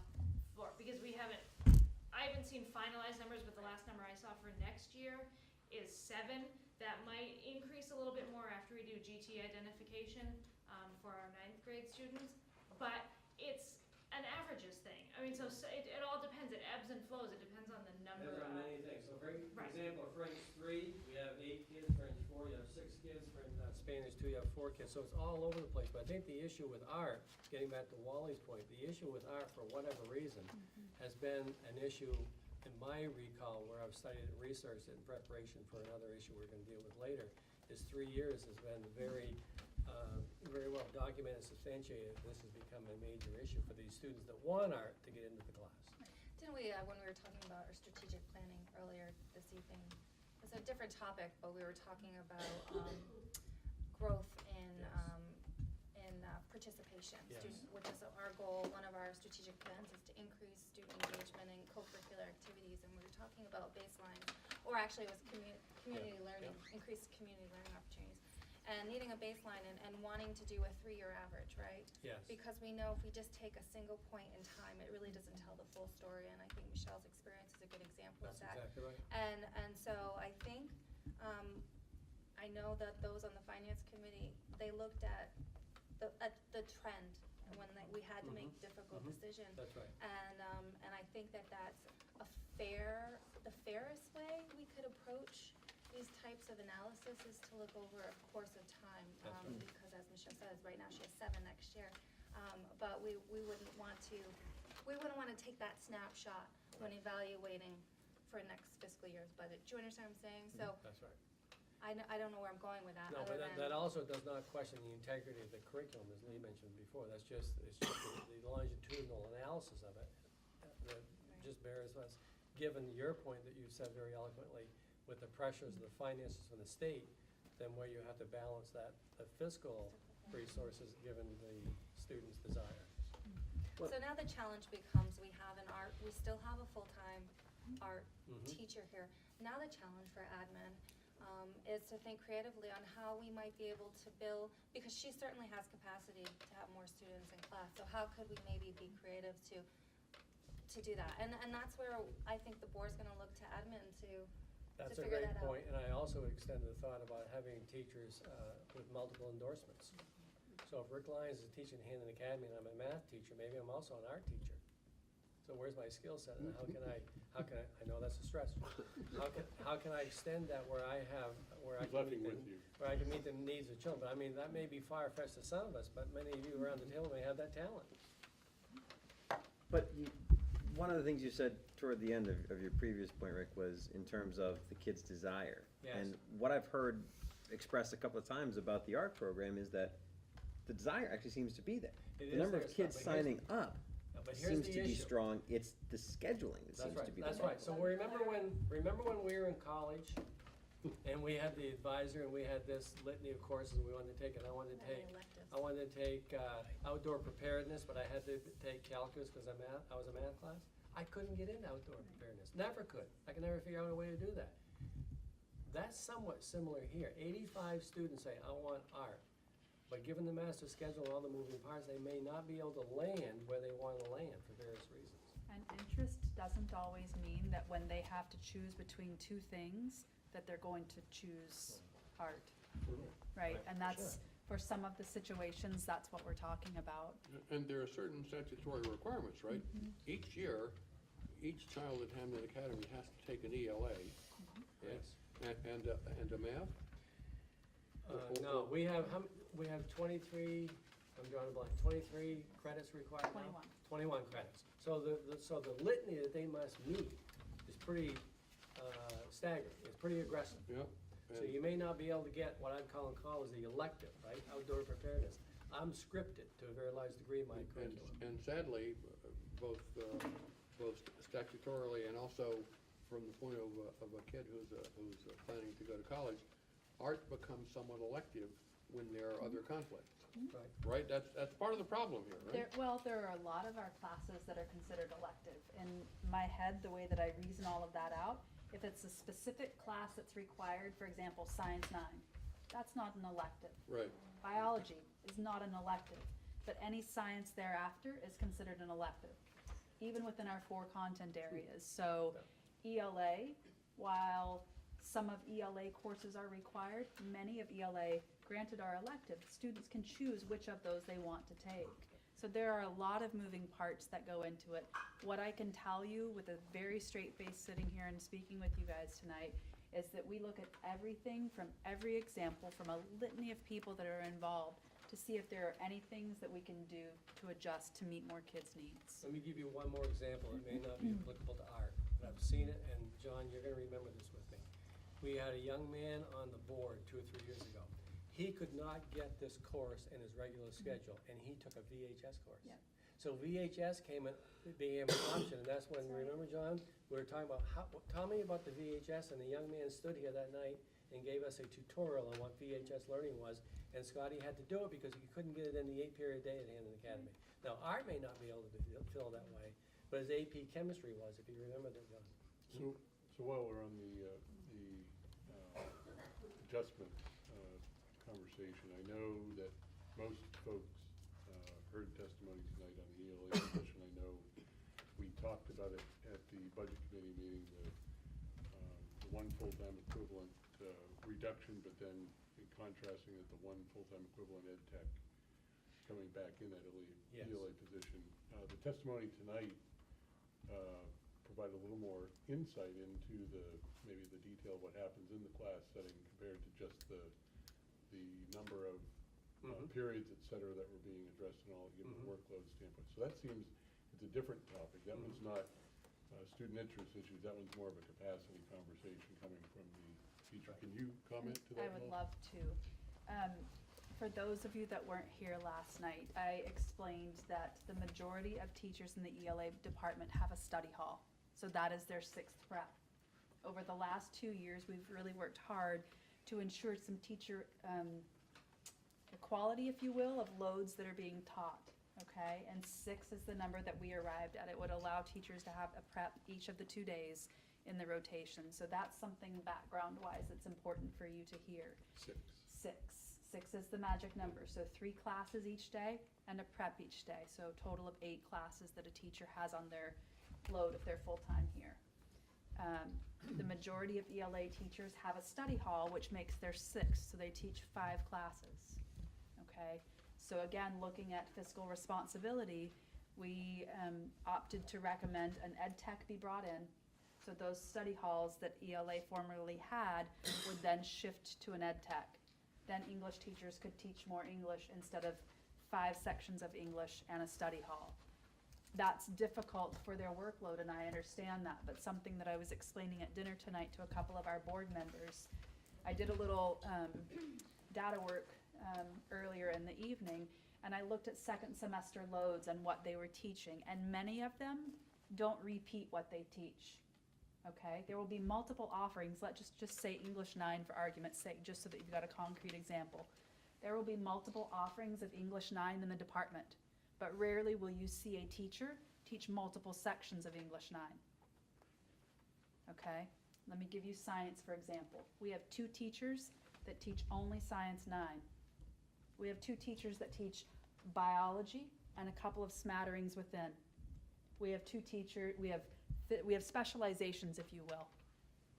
for, because I haven't seen finalized numbers, but the last number I saw for next year is 7. That might increase a little bit more after we do GT identification for our 9th grade students, but it's an averages thing. I mean, so it all depends, it ebbs and flows, it depends on the number There are of. many things. So for Right. example, for French 3, we have 8 kids, French 4, you have 6 kids, for Spanish 2, you have 4 kids. So it's all over the place. But I think the issue with art, getting back to Wally's point, the issue with art, for whatever reason, has been an issue in my recall where I've studied and researched it in preparation for another issue we're gonna deal with later, is 3 years has been very well documented, substantiated. This has become a major issue for these students that want art to get into the class. Didn't we, when we were talking about our strategic planning earlier this evening, it's a different topic, but we were talking about growth in participation, Yes. which is our goal. One of our strategic plans is to increase student engagement in co-curricular activities, and we were talking about baselines, or actually it was community learning, increased community learning opportunities, and needing a baseline and wanting to do a 3-year average, right? Yes. Because we know if we just take a single point in time, it really doesn't tell the full story, and I think Michelle's experience is a good example That's of that. exactly right. And so I think, I know that those on the finance committee, they looked at the trend when we had to make difficult decisions. That's right. And I think that that's the fairest way we could approach these types of analysis is to look over a course of time. That's right. Because as Michelle says, right now she has 7 next year. But we wouldn't want to take that snapshot when evaluating for next fiscal year's budget. Do you understand what I'm saying? So That's right. I don't know where I'm going with that, No, other but than. that also does not question the integrity of the curriculum, as Lee mentioned before. It's just the longitudinal analysis of it that just bears us, given your point that you said very eloquently, with the pressures of the finances from the state, then where you have to balance the fiscal resources given the student's desire. So now the challenge becomes, we still have a full-time art teacher here. Now the challenge for admin is to think creatively on how we might be able to build, because she certainly has capacity to have more students in class. So how could we maybe be creative to do that? And that's where I think the board's gonna look to admin to That's a figure great that out. point, and I also extended the thought about having teachers with multiple endorsements. So if Rick Lyons is teaching Hannon Academy and I'm a math teacher, maybe I'm also an art teacher. So where's my skill set, and how can I, I know that's a stretch. How can I extend that where I can meet the needs of children? But I mean, that may be far-fetched to some of us, but many of you around the table may have that talent. But one of the things you said toward the end of your previous point, Rick, was in terms of the kids' desire. Yes. And what I've heard expressed a couple of times about the art program is that the desire actually seems to be there. It The is number there, of kids but here's- signing up but here's seems the to be issue. strong. It's the scheduling that That's seems right, to be the that's problem. right. So remember when we were in college, and we had the advisor, and we had this litany of courses we wanted to take, and I wanted to take outdoor preparedness, but I had to take calculus because I was a math class. I couldn't get into outdoor preparedness, never could. I could never figure out a way to do that. That's somewhat similar here. 85 students say, I want art. But given the master schedule and all the moving parts, they may not be able to land where they want to land for various reasons. And interest doesn't always mean that when they have to choose between 2 things, that they're going to choose art, right? And that's, for some of the situations, that's what we're talking about. And there are certain statutory requirements, right? Each year, each child at Hamden Academy has to take an ELA. Yes. And a math? No, we have 23, I'm drawing a blank, 23 credits required now? 21 credits. So the litany that they must meet is pretty staggering, it's pretty aggressive. Yep. So you may not be able to get what I'd call the elective, right, outdoor preparedness. I'm scripted to a very large degree in my curriculum. And sadly, both both statutorily and also from the point of a kid who's planning to go to college, art becomes somewhat elective when there are other conflicts. Right? That's part of the problem here, right? There are a lot of our classes that are considered elective. In my head, the way that I reason all of that out, if it's a specific class that's required, for example, Science 9, that's not an elective. Right. Biology is not an elective, but any science thereafter is considered an elective, even within our 4 content areas. So ELA, while some of ELA courses are required, many of ELA, granted, are elective. Students can choose which of those they want to take. So there are a lot of moving parts that go into it. What I can tell you with a very straight face sitting here and speaking with you guys tonight is that we look at everything from every example, from a litany of people that are involved, to see if there are any things that we can do to adjust to meet more kids' needs. Let me give you one more example. It may not be applicable to art, but I've seen it, and John, you're gonna remember this with me. We had a young man on the board 2 or 3 years ago. He could not get this course in his regular schedule, and he took a VHS course. Yeah. So VHS became an option, and that's when, remember, John, we were talking about, tell me about the VHS, and the young man stood here that night and gave us a tutorial on what VHS learning was, and Scotty had to do it because he couldn't get it in the 8-period day at Hampton Academy. Now, art may not be able to fill that way, but his AP chemistry was, if you remember that, John. So while we're on the adjustment conversation, I know that most folks heard testimony tonight on the ELA position. I know we talked about it at the budget committee meeting, the 1 full-time equivalent reduction, but then in contrasting it, the 1 full-time equivalent ed tech coming back in that ELA position. The testimony tonight provide a little more insight into maybe the detail of what happens in the class setting compared to just the number of periods, et cetera, that were being addressed and all, given the workload standpoint. So that seems, it's a different topic. That one's not student interest issues. That one's more of a capacity conversation coming from the teacher. Can you comment to that? I would love to. For those of you that weren't here last night, I explained that the majority of teachers in the ELA department have a study hall. So that is their 6th prep. Over the last 2 years, we've really worked hard to ensure some teacher equality, if you will, of loads that are being taught, okay? And 6 is the number that we arrived at. It would allow teachers to have a prep each of the 2 days in the rotation. So that's something background-wise that's important for you to hear. 6. 6 is the magic number. So 3 classes each day and a prep each day. So a total of 8 classes that a teacher has on their load if they're full-time here. The majority of ELA teachers have a study hall, which makes their 6, so they teach 5 classes, okay? So again, looking at fiscal responsibility, we opted to recommend an ed tech be brought in. So those study halls that ELA formerly had would then shift to an ed tech. Then English teachers could teach more English instead of 5 sections of English and a study hall. That's difficult for their workload, and I understand that, but something that I was explaining at dinner tonight to a couple of our board members, I did a little data work earlier in the evening, and I looked at 2nd semester loads and what they were teaching, and many of them don't repeat what they teach, okay? There will be multiple offerings. Let's just say English 9 for argument's sake, just so that you've got a concrete example. There will be multiple offerings of English 9 in the department, but rarely will you see a teacher teach multiple sections of English 9. Okay? Let me give you science, for example. We have 2 teachers that teach only Science 9. We have 2 teachers that teach biology and a couple of smatterings within. We have 2 teachers, we have specializations, if you will.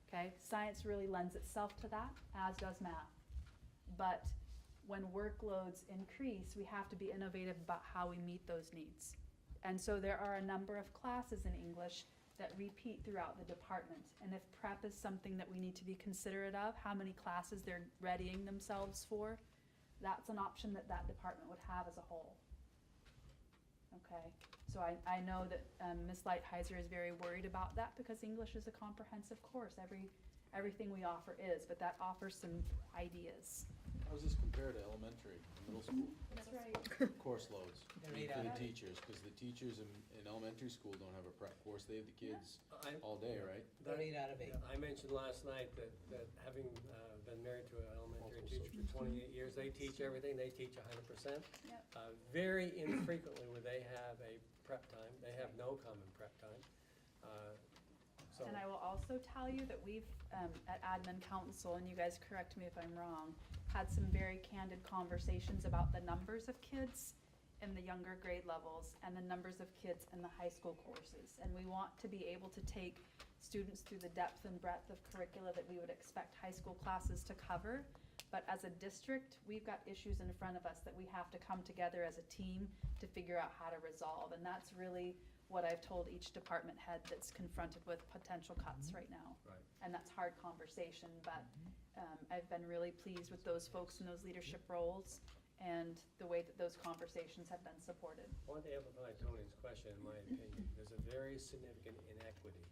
Okay? Science really lends itself to that, as does math. But when workloads increase, we have to be innovative about how we meet those needs. And so there are a number of classes in English that repeat throughout the department. And if prep is something that we need to be considerate of, how many classes they're readying themselves for, that's an option that that department would have as a whole. Okay, so I know that Ms. Lighthizer is very worried about that because English is a comprehensive course. Everything we offer is, but that offers some ideas. How does this compare to elementary, middle school? That's right. Course loads? They're mean, 8 for out the of 8. teachers, because the teachers in elementary school don't have a prep course, they have the kids I- all day, right? They're 8 out of 8. I mentioned last night that having been married to an elementary teacher for 28 years, they teach everything, they teach 100%. Yep. Very infrequently would they have a prep time, they have no common prep time. So, And I will also tell you that we've, at Admin Council, and you guys correct me if I'm wrong, had some very candid conversations about the numbers of kids in the younger grade levels and the numbers of kids in the high school courses. And we want to be able to take students through the depth and breadth of curricula that we would expect high school classes to cover. But as a district, we've got issues in front of us that we have to come together as a team to figure out how to resolve. And that's really what I've told each department head that's confronted with potential cuts right now. Right. And that's hard conversation, but I've been really pleased with those folks in those leadership roles and the way that those conversations have been supported. I want to amplify Tony's question, in my opinion. There's a very significant inequity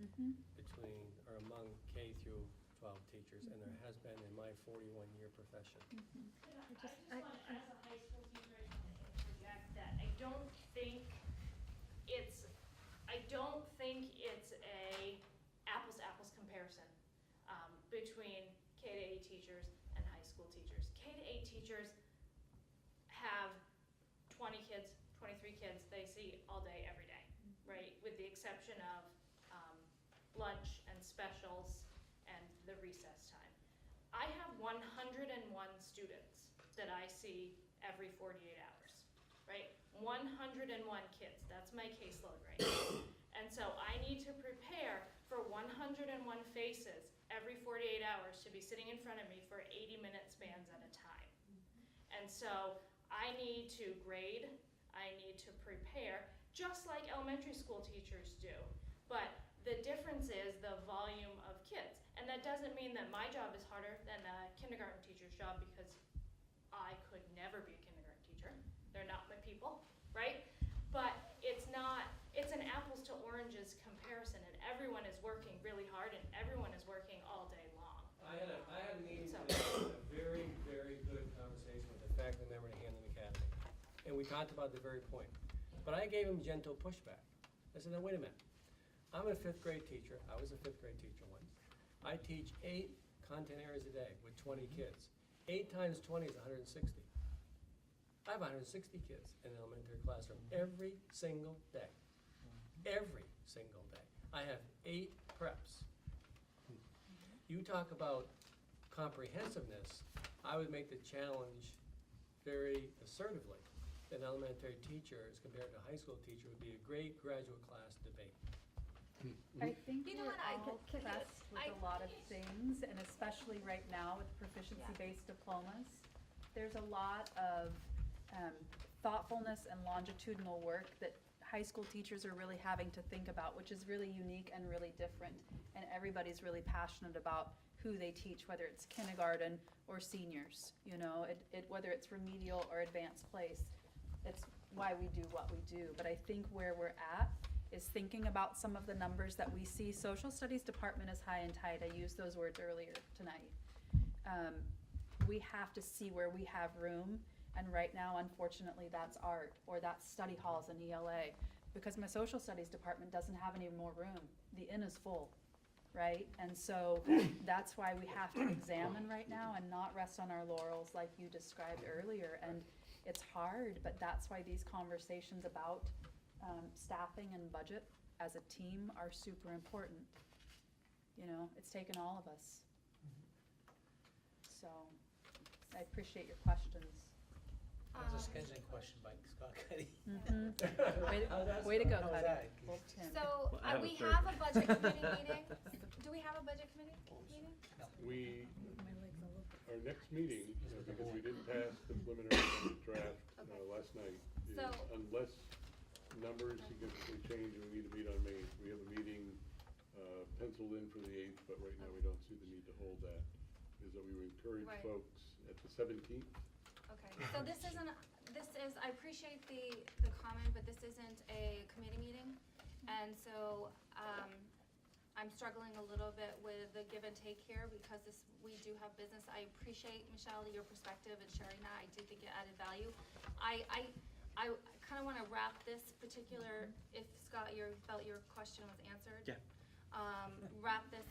between, or among K through 12 teachers, and there has been in my 41-year profession. As a high school teacher, I just want to interject that I don't think it's a apples-to-apples comparison between K to 8 teachers and high school teachers. K to 8 teachers have 20 kids, 23 kids they see all day, every day, right? With the exception of lunch and specials and the recess time. I have 101 students that I see every 48 hours, right? 101 kids, that's my caseload right now. And so I need to prepare for 101 faces every 48 hours to be sitting in front of me for 80-minute spans at a time. And so I need to grade, I need to prepare, just like elementary school teachers do. But the difference is the volume of kids. And that doesn't mean that my job is harder than a kindergarten teacher's job, because I could never be a kindergarten teacher. They're not my people, right? But it's an apples to oranges comparison, and everyone is working really hard and everyone is working all day long. I had a meeting today, a very, very good conversation with a faculty member at Hamden Academy. And we talked about the very point. But I gave him gentle pushback. I said, now wait a minute. I'm a 5th grade teacher. I was a 5th grade teacher once. I teach 8 content areas a day with 20 kids. 8 times 20 is 160. I have 160 kids in an elementary classroom every single day. Every single day. I have 8 preps. You talk about comprehensiveness, I would make the challenge very assertively. An elementary teacher as compared to a high school teacher would be a great graduate class debate. I think You know we're what, I all could- pressed with a lot of things, and especially right now with proficiency-based diplomas. There's a lot of thoughtfulness and longitudinal work that high school teachers are really having to think about, which is really unique and really different. And everybody's really passionate about who they teach, whether it's kindergarten or seniors, you know, whether it's remedial or advanced place. It's why we do what we do. But I think where we're at is thinking about some of the numbers that we see. Social studies department is high and tight. I used those words earlier tonight. We have to see where we have room. And right now, unfortunately, that's art or that's study halls and ELA, because my social studies department doesn't have any more room. The inn is full, right? And so that's why we have to examine right now and not rest on our laurels like you described earlier. And it's hard, but that's why these conversations about staffing and budget as a team are super important. You know, it's taken all of us. So I appreciate your questions. That's a scheduling question by Scott Cuddy. Way to go, How was Cuddy. that? Well, Tim. So, Well, I have a we third. have a budget committee meeting. Do we have a budget committee meeting? We, our next meeting, because we didn't pass the preliminary budget draft last night, is So- unless numbers significantly change and we need to meet on May 8th. We have a meeting penciled in for the 8th, but right now we don't see the need to hold that. Is that we would encourage Right. folks at the 17th. Okay, so this is, I appreciate the comment, but this isn't a committee meeting. And so, I'm struggling a little bit with the give and take here because we do have business. I appreciate, Michelle, your perspective, and Sherry and I do think it added value. I kind of wanna wrap this particular, if Scott, felt your question was answered. Yeah. Wrap this,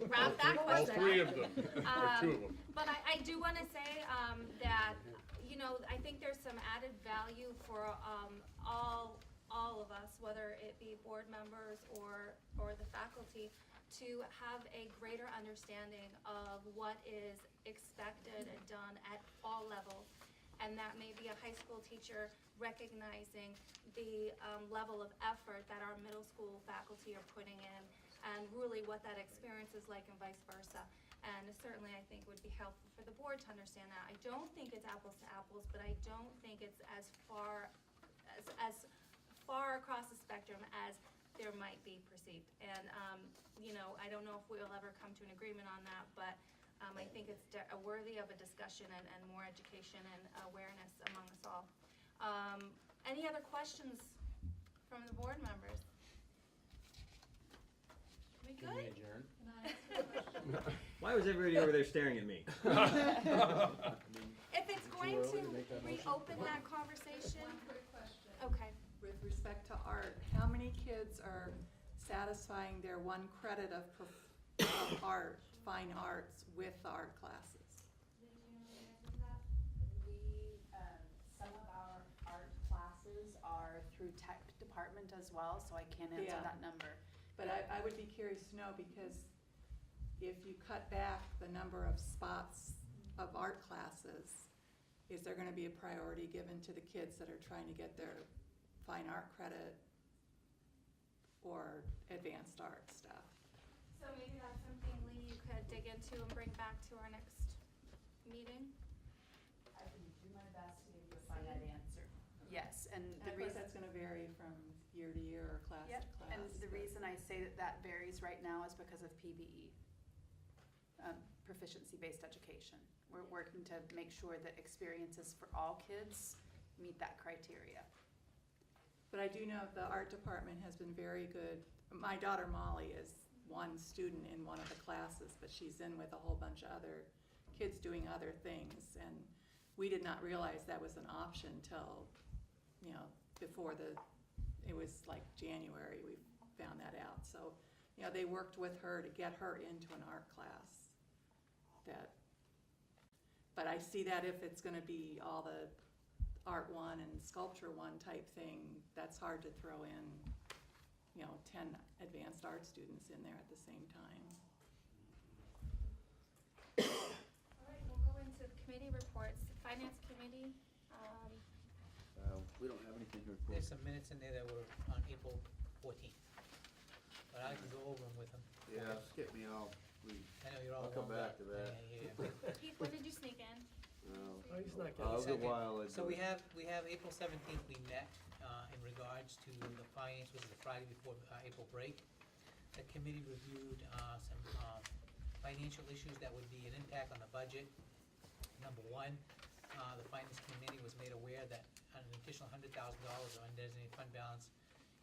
wrap that All question three up. of them, or two of them. But I do wanna say, that, you know, I think there's some added value for, all of us, whether it be board members or the faculty, to have a greater understanding of what is expected and done at all levels. And that may be a high school teacher recognizing the level of effort that our middle school faculty are putting in, and really what that experience is like and vice versa. And certainly I think would be helpful for the board to understand that. I don't think it's apples to apples, but I don't think it's as far across the spectrum as there might be perceived. And, you know, I don't know if we'll ever come to an agreement on that, but I think it's worthy of a discussion and more education and awareness among us all. Any other questions from the board members? We Can we good? adjourn? Can I ask you a question? Why was everybody over there staring at me? If it's going early to to make that motion? reopen that conversation, One quick question. okay. With respect to art, how many kids are satisfying their 1 credit of art, fine arts, with the art classes? Some of our art classes are through tech department as well, so I can't answer Yeah. that number. But I would be curious to know, because if you cut back the number of spots of art classes, is there gonna be a priority given to the kids that are trying to get their fine art credit or advanced art stuff? So maybe that's something, Lee, you could dig into and bring back to our next meeting? I can do my best to give you a finite answer. Yes, and And the of course, reason. that's gonna vary from year to year or class Yep, to class. and the but- reason I say that that varies right now is because of PBE, proficiency-based education. We're working to make sure that experiences for all kids meet that criteria. But I do know the art department has been very good. My daughter Molly is one student in one of the classes, but she's in with a whole bunch of other kids doing other things. And we did not realize that was an option till, you know, before it was like January, we found that out. So, you know, they worked with her to get her into an art class. But I see that if it's gonna be all the Art 1 and Sculpture 1 type thing, that's hard to throw in, you know, 10 advanced art students in there at the same time. All right, we'll go into committee reports. Finance committee, We don't have anything to There's some minutes in there that were on April 14th, but I can go over them with them. Yeah, skip me off, please. I know you're all I'll come warmed back up. to that. Yeah. Keith, when did you sneak in? No. Oh, he's not I'll getting go while I So do we it. have April 17th, we met in regards to the finance, which is the Friday before April break. The committee reviewed some financial issues that would be an impact on the budget. Number one, the finance committee was made aware that an additional $100,000 of undesignated fund balance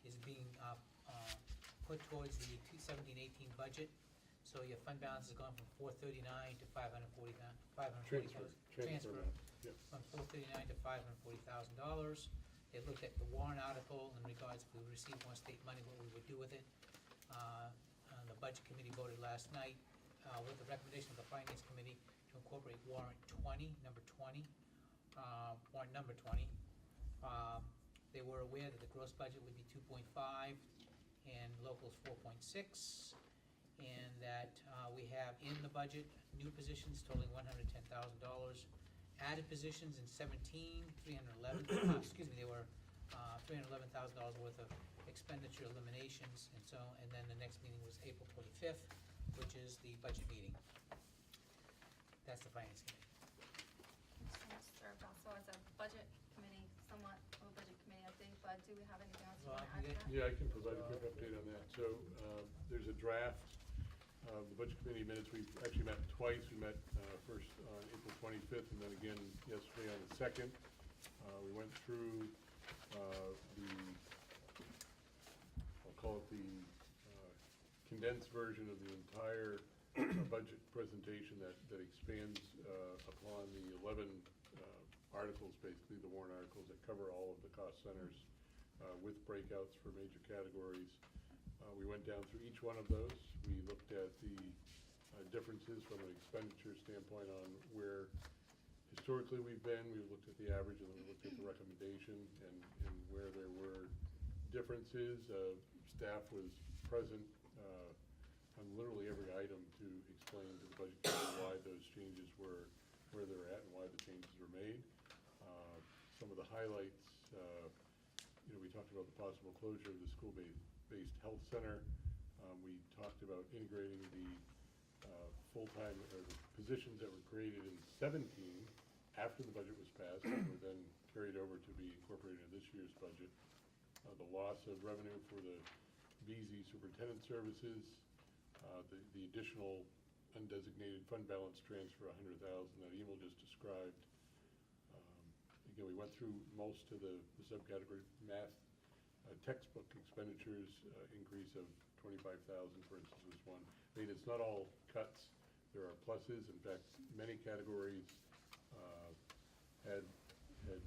is being put towards the 2017-18 budget. So your fund balance has gone from $439 to Transfer amount, yep. from $439 to $540,000. They looked at the warrant article in regards if we received more state money, what we would do with it. The budget committee voted last night with the recommendation of the finance committee to incorporate warrant 20, number 20, warrant number 20. They were aware that the gross budget would be 2.5 and locals 4.6. And that we have in the budget new positions totaling $110,000. Added positions in 17, 311, they were $311,000 worth of expenditure eliminations. And then the next meeting was April 25th, which is the budget meeting. That's the finance committee. Served also as a budget committee, somewhat of a budget committee update, but do we have anything else you want to add to that? Yeah, I can provide a quick update on that. So, there's a draft of the budget committee minutes. We've actually met twice. We met first on April 25th and then again yesterday on the 2nd. We went through I'll call it the condensed version of the entire budget presentation that expands upon the 11 articles, basically, the warrant articles that cover all of the cost centers with breakouts for major categories. We went down through each one of those. We looked at the differences from an expenditure standpoint on where historically we've been. We looked at the average, and then we looked at the recommendation and where there were differences. Staff was present on literally every item to explain to the budget committee why those changes were where they're at and why the changes were made. Some of the highlights, we talked about the possible closure of the school-based health center. We talked about integrating the full-time, or the positions that were created in 17 after the budget was passed, and were then carried over to be incorporated in this year's budget. The loss of revenue for the BZ superintendent services, the additional undesignated fund balance transfer, $100,000 that Emil just described. Again, we went through most of the subcategory. Math textbook expenditures increase of $25,000, for instance, was one. I mean, it's not all cuts. There are pluses. In fact, many categories had as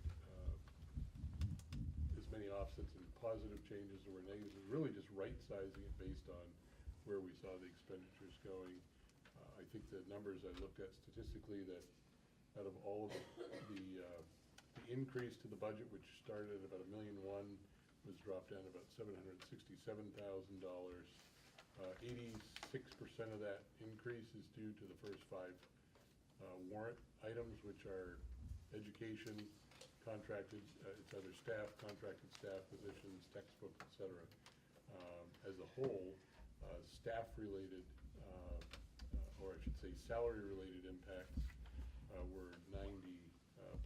many offsets and positive changes as were negatives. It was really just right-sizing it based on where we saw the expenditures going. I think the numbers I looked at statistically, that out of all of the increase to the budget, which started at about $1.1 million, was dropped down to about $767,000. 86% of that increase is due to the first 5 warrant items, which are education, contracted, it's either staff, contracted staff positions, textbooks, etc. As a whole, staff-related, or I should say salary-related impacts were 90+%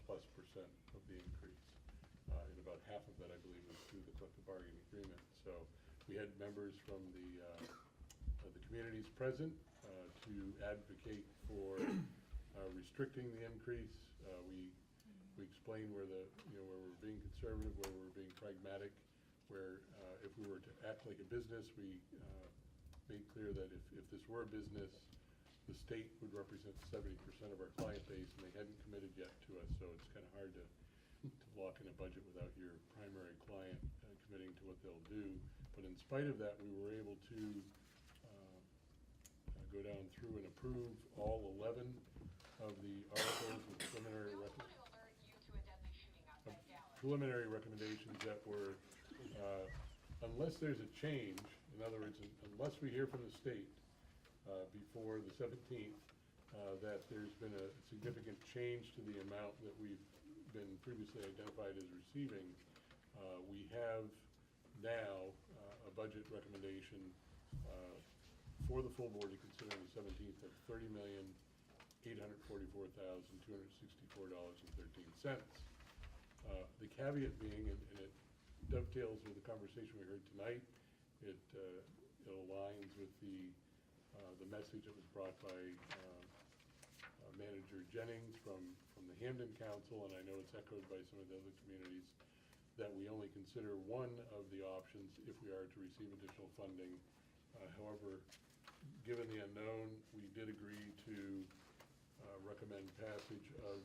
of the increase. And about half of that, I believe, was through the collective bargaining agreement. So we had members from the communities present to advocate for restricting the increase. We explained where where we're being conservative, where we're being pragmatic, where if we were to act like a business, we made clear that if this were a business, the state would represent 70% of our client base, and they hadn't committed yet to us, so it's kind of hard to lock in a budget without your primary client committing to what they'll do. But in spite of that, we were able to go down through and approve all 11 of the articles with preliminary recommendations that were, unless there's a change, in other words, unless we hear from the state before the 17th, that there's been a significant change to the amount that we've been previously identified as receiving, we have now a budget recommendation for the full board to consider on the 17th of $30,844,264.13. The caveat being, and it dovetails with the conversation we heard tonight, it aligns with the message that was brought by Manager Jennings from the Hampden Council, and I know it's echoed by some of the other communities, that we only consider one of the options if we are to receive additional funding. However, given the unknown, we did agree to recommend passage of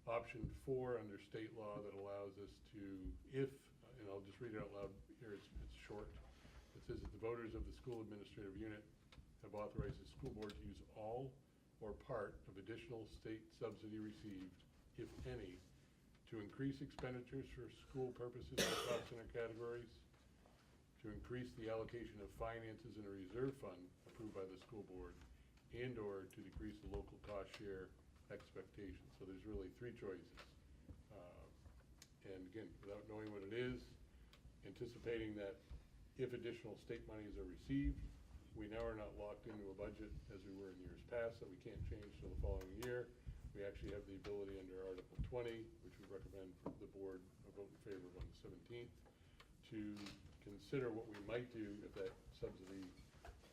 Option 4 under state law that allows us to, and I'll just read it out loud here, it's short. It says that the voters of the school administrative unit have authorized the school board to use all or part of additional state subsidy received, if any, to increase expenditures for school purposes in the cost center categories, to increase the allocation of finances in a reserve fund approved by the school board, and/or to decrease the local cost share expectations. So there's really 3 choices. And again, without knowing what it is, anticipating that if additional state monies are received, we now are not locked into a budget as we were in years past that we can't change till the following year. We actually have the ability under Article 20, which we recommend the board vote in favor of on the 17th, to consider what we might do if that subsidy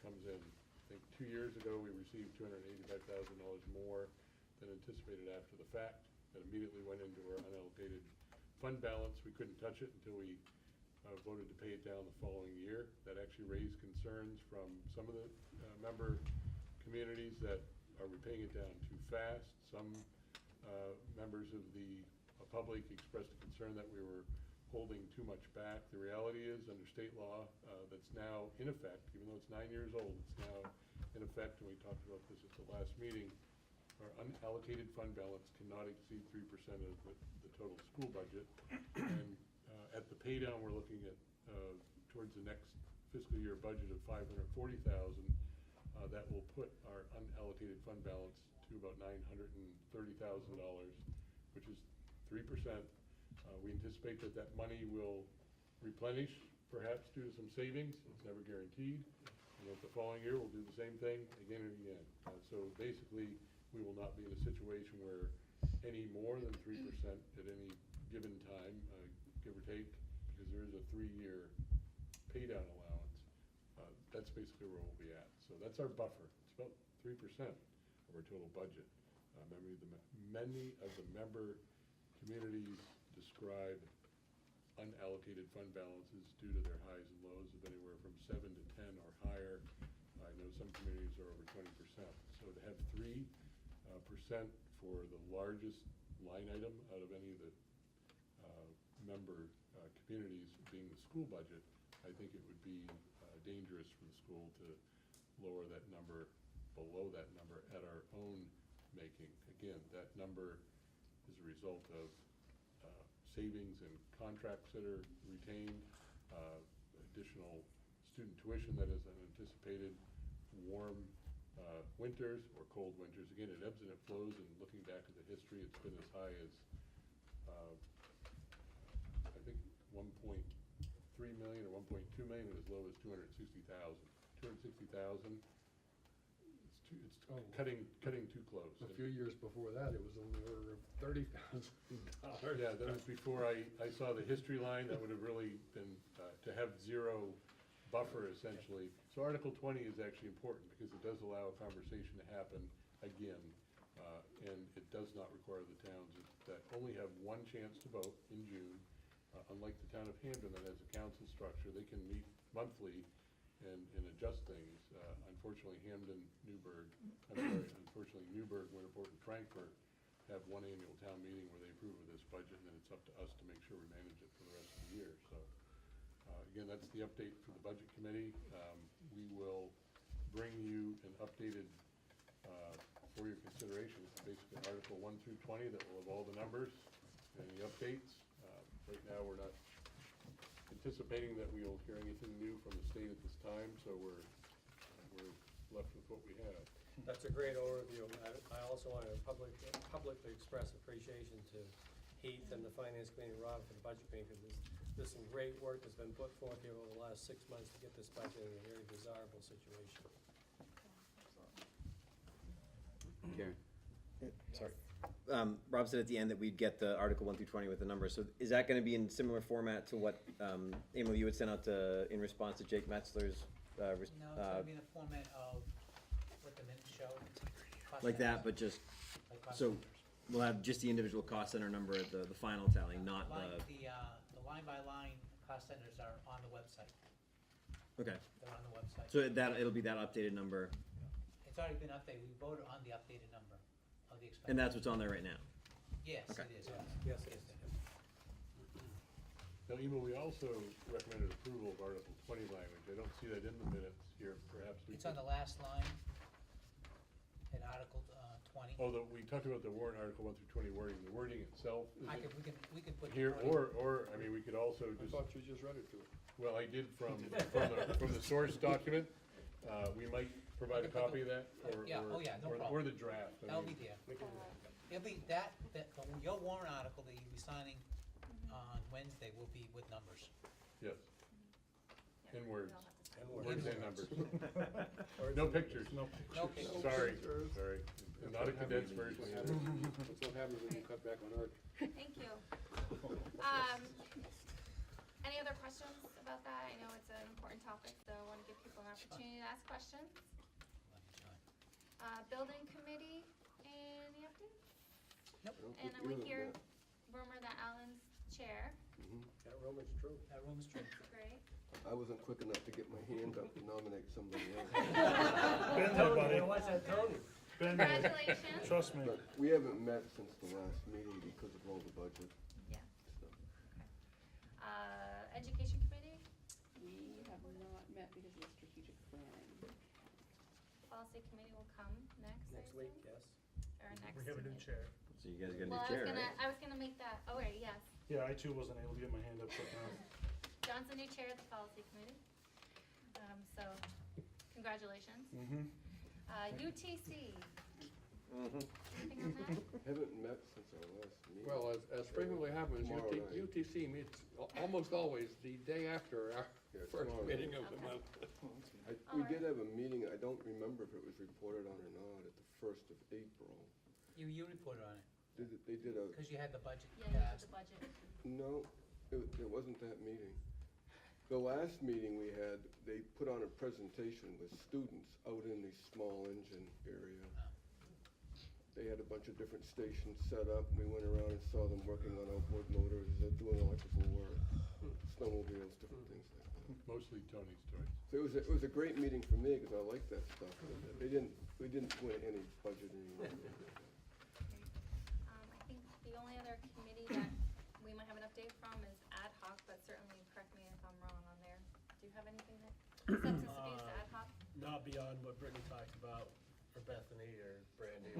comes in. I think 2 years ago, we received $285,000 more than anticipated after the fact. That immediately went into our unallocated fund balance. We couldn't touch it until we voted to pay it down the following year. That actually raised concerns from some of the member communities that are we paying it down too fast. Some members of the public expressed a concern that we were holding too much back. The reality is, under state law, that's now in effect, even though it's 9 years old, it's now in effect, and we talked about this at the last meeting, our unallocated fund balance cannot exceed 3% of the total school budget. And at the pay down, we're looking at towards the next fiscal year budget of $540,000. That will put our unallocated fund balance to about $930,000, which is 3%. We anticipate that that money will replenish, perhaps due to some savings. It's never guaranteed. And the following year, we'll do the same thing again and again. So basically, we will not be in a situation where any more than 3% at any given time, give or take, because there is a 3-year pay down allowance. That's basically where we'll be at. So that's our buffer. It's about 3% of our total budget. Many of the member communities describe unallocated fund balances due to their highs and lows of anywhere from 7 to 10 or higher. I know some communities are over 20%. So to have 3% for the largest line item out of any of the member communities being the school budget, I think it would be dangerous for the school to lower that number below that number at our own making. Again, that number is a result of savings and contracts that are retained, additional student tuition that is unanticipated, warm winters or cold winters. Again, it ebbs and it flows, and looking back at the history, it's been as high as I think 1.3 million or 1.2 million, and as low as 260,000. 260,000. It's cutting too close. A few years before that, it was on the order of $30,000. Yeah, that was before I saw the history line. That would have really been to have zero buffer, essentially. So Article 20 is actually important because it does allow a conversation to happen again, and it does not require the towns that only have one chance to vote in June. Unlike the town of Hamden that has a council structure, they can meet monthly and adjust things. Unfortunately, Newburgh, Winterport, and Frankfurt have one annual town meeting where they approve of this budget, and then it's up to us to make sure we manage it for the rest of the year. So, again, that's the update for the Budget Committee. We will bring you an updated, for your consideration, basically Article 1 through 20 that will have all the numbers and the updates. Right now, we're not anticipating that we will hear anything new from the state at this time, so we're left with what we have. That's a great overview. I also want to publicly express appreciation to Heath and the Finance Committee, Rob, for the Budget Committee, because there's some great work that's been put forth here over the last 6 months to get this budget in a very desirable situation. Karen? Sorry. Rob said at the end that we'd get the Article 1 through 20 with the numbers. So is that going to be in similar format to what, Emily, you had sent out in response to Jake Metzler's? No, it's gonna be in the format of what the minutes show. cost Like that, centers. but just, Like cost so centers. we'll have just the individual cost center number at the final tally, not Line- the, The line-by-line cost centers are on the website. okay. They're on the website. So it'll be that updated number, It's already been updated. We voted on the updated number of the expense. and that's what's on there right now? Yes, Okay. it is. Yes, it is. Now, Emma, we also recommended approval of Article 20 language. I don't see that in the minutes here. Perhaps we It's could. on the last line in Article 20. Oh, we talked about the warrant Article 1 through 20 wording. The wording itself is We could put. here, the wording- or, I mean, we could also I just. thought you just read it to us. Well, I did from the source document. We might provide a copy of that, or no or problem. the draft. I That'll mean, be there. It'll be your warrant article that you'll be signing on Wednesday will be with numbers. Yes. In words. And Words words. and numbers. No pictures. No pictures. Sorry. And not a condensed version. That's what happens when you cut back on art. Thank you. Any other questions about that? I know it's an important topic, so I want to give people an opportunity to ask questions. Building committee, any updates? Nope. And then we hear rumor that Alan's chair. That room is true. That room is true. Great. I wasn't quick enough to get my hand up to nominate somebody else. Been there, buddy. What's that, Tony? Been there. Congratulations. Trust me. But we haven't met since the last meeting because of all the budget Yeah. stuff. Education committee, We have not met because of the strategic planning. policy committee will come next. I Next week, assume? yes. Or next. We have a new meeting. chair. So you guys got a Well, new chair, right? I was gonna make that, oh, right, yes. Yeah, I too wasn't able to get my hand up quick enough. John's the new chair of the policy committee. So, congratulations. Mm-hmm. UTC, Mm-hmm. anything on that? Haven't met since our last meeting. Well, as frequently happens, Tomorrow night. UTC meets almost always the day after our Yeah, first tomorrow meeting night. of the Okay. month. We did have a meeting, I don't remember if it was reported on or not, at the 1st of April. You reported on it, They did a, because you had the budget Yeah, you did passed. the budget. no, it wasn't that meeting. The last meeting we had, they put on a presentation with students out in the small engine area. They had a bunch of different stations set up, and we went around and saw them working on outboard motors, doing electrical work, snowmobiles, different things like that. Mostly Tony's choice. So it was a great meeting for me, because I like that stuff. We didn't win any budgeting. I think the only other committee that we might have an update from is ad hoc, but certainly correct me if I'm wrong on there. Do you have anything that, substance abuse ad hoc? Not beyond what Brittany talked about, or Bethany, or Brandy.